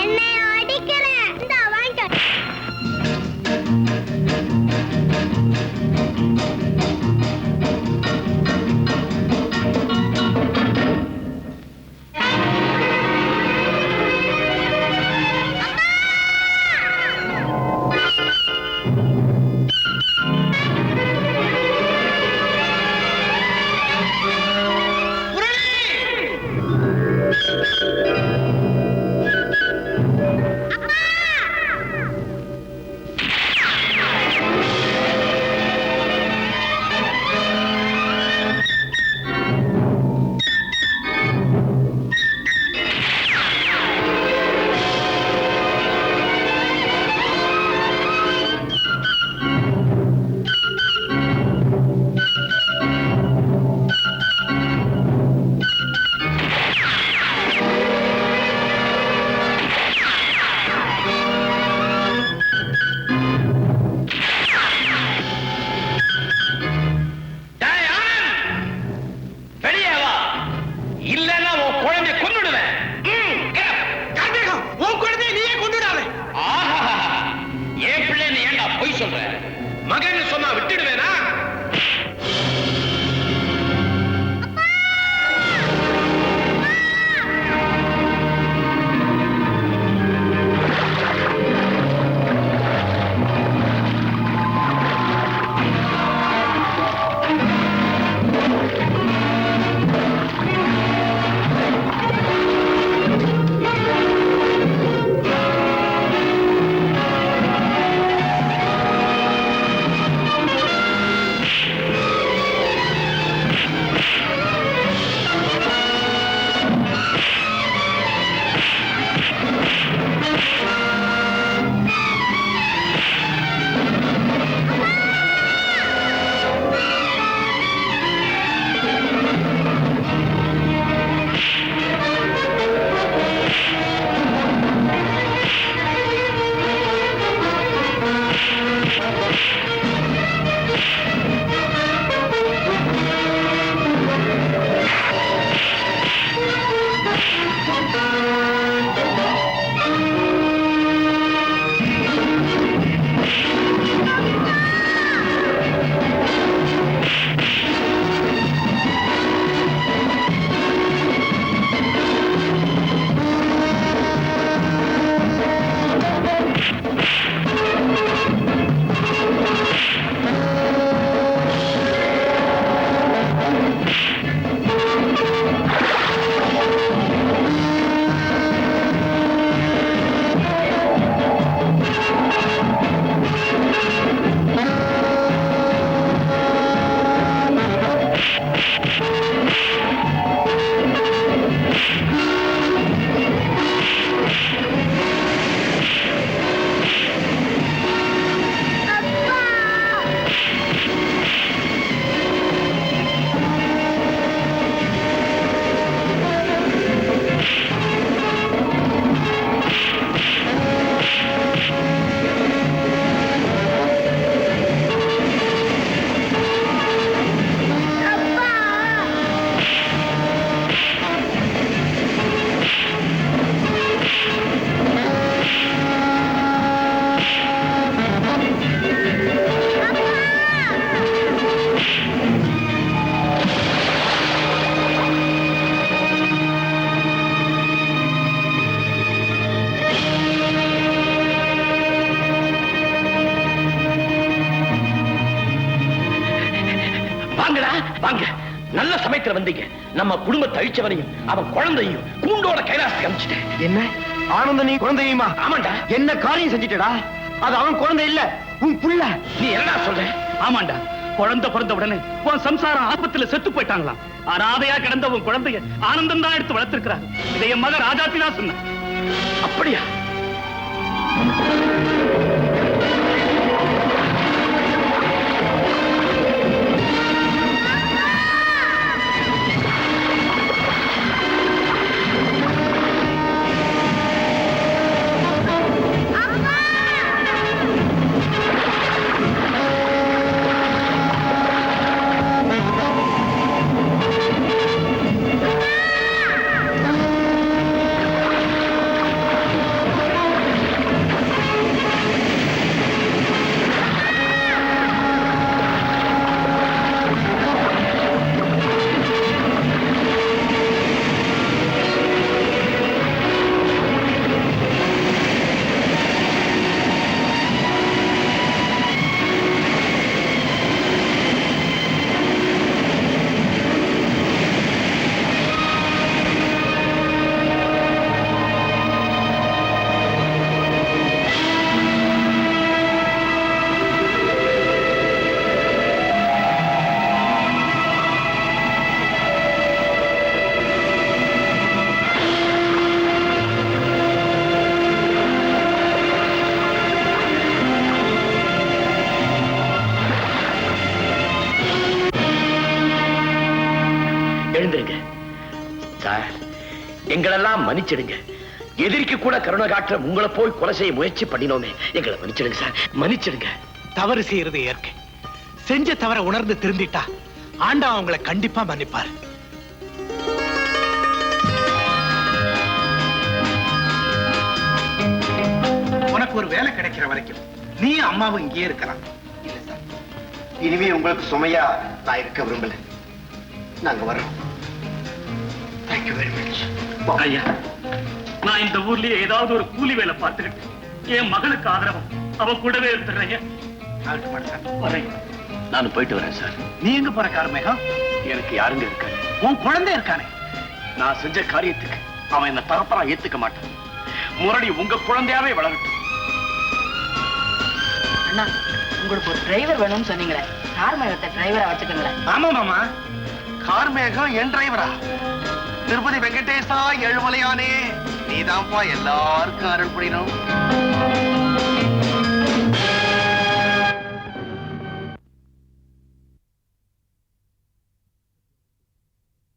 S14: என்னை அடிக்கிறேன். இந்தா வாங்கிக்க.
S4: மகன் சொன்னா விட்டுடுவேனா?
S13: வாங்க, நல்ல சமயத்துல வந்தீங்க. நம்ம குடும்பத்தை அழிச்சவனையும் அவன் குழந்தையும் கூண்டோட கைலாசத்துக்கு அனுப்பிச்சிட்டேன்.
S10: என்ன ஆனந்த நீ குழந்தையுமா?
S13: ஆமாண்டா.
S10: என்ன காரியம் செஞ்சுட்டடா? அது அவன் குழந்தை இல்ல, உன் புள்ள.
S13: நீ என்னடா சொல்ற?
S8: ஆமாண்டா, குழந்தை பிறந்த உடனே உன் சம்சாரம் ஆபத்துல செத்து போயிட்டாங்களாம். அனாதையா கிடந்த உன் குழந்தைய ஆனந்தம் தான் எடுத்து வளர்த்திருக்கிறார். இதை என் மகன் ராஜாத்தி தான் சொன்ன.
S13: அப்படியா? எழுந்திருங்க சார், எங்களெல்லாம் மன்னிச்சிடுங்க. எதிரிக்கு கூட கருணை காட்டுற உங்களை போய் கொலை செய்ய முயற்சி பண்ணினோமே, எங்களை மன்னிச்சிடுங்க சார், மன்னிச்சிடுங்க.
S2: தவறு செய்யறது இயற்கை. செஞ்ச தவற உணர்ந்து திருந்திட்டா ஆண்டா அவங்களை கண்டிப்பா மன்னிப்பாரு. உனக்கு ஒரு வேலை கிடைக்கிற வரைக்கும் நீ அம்மாவும் இங்கேயே இருக்கலாம்.
S12: இல்ல சார், இனிமே உங்களுக்கு சுமையா நான் இருக்க விரும்பல. நாங்க வர்றோம். Thank you very much.
S8: ஐயா, நான் இந்த ஊர்லயே ஏதாவது ஒரு கூலி வேலை பார்த்துக்கிட்டு என் மகளுக்கு ஆதரவும் அவ கூடவே இருந்துடுறேன்.
S13: நான் போயிட்டு வரேன் சார்.
S2: நீ எங்க போற கார்மேகம்?
S13: எனக்கு யாருங்க இருக்காரு?
S2: உன் குழந்தை இருக்கானே.
S13: நான் செஞ்ச காரியத்துக்கு அவன் என்ன தரப்பரா ஏத்துக்க மாட்டான். முரளி உங்க குழந்தையாவே வளரட்டும்.
S3: அண்ணா, உங்களுக்கு ஒரு டிரைவர் வேணும்னு சொன்னீங்களே, கார்மேகத்தை டிரைவரா வச்சுக்கோங்களேன்.
S7: ஆமா மாமா, கார்மேகம் என் டிரைவரா? திருப்பதி வெங்கடேசா, ஏழுமலையானே, நீதான்ப்பா எல்லாருக்கும் அருள் புரியணும்.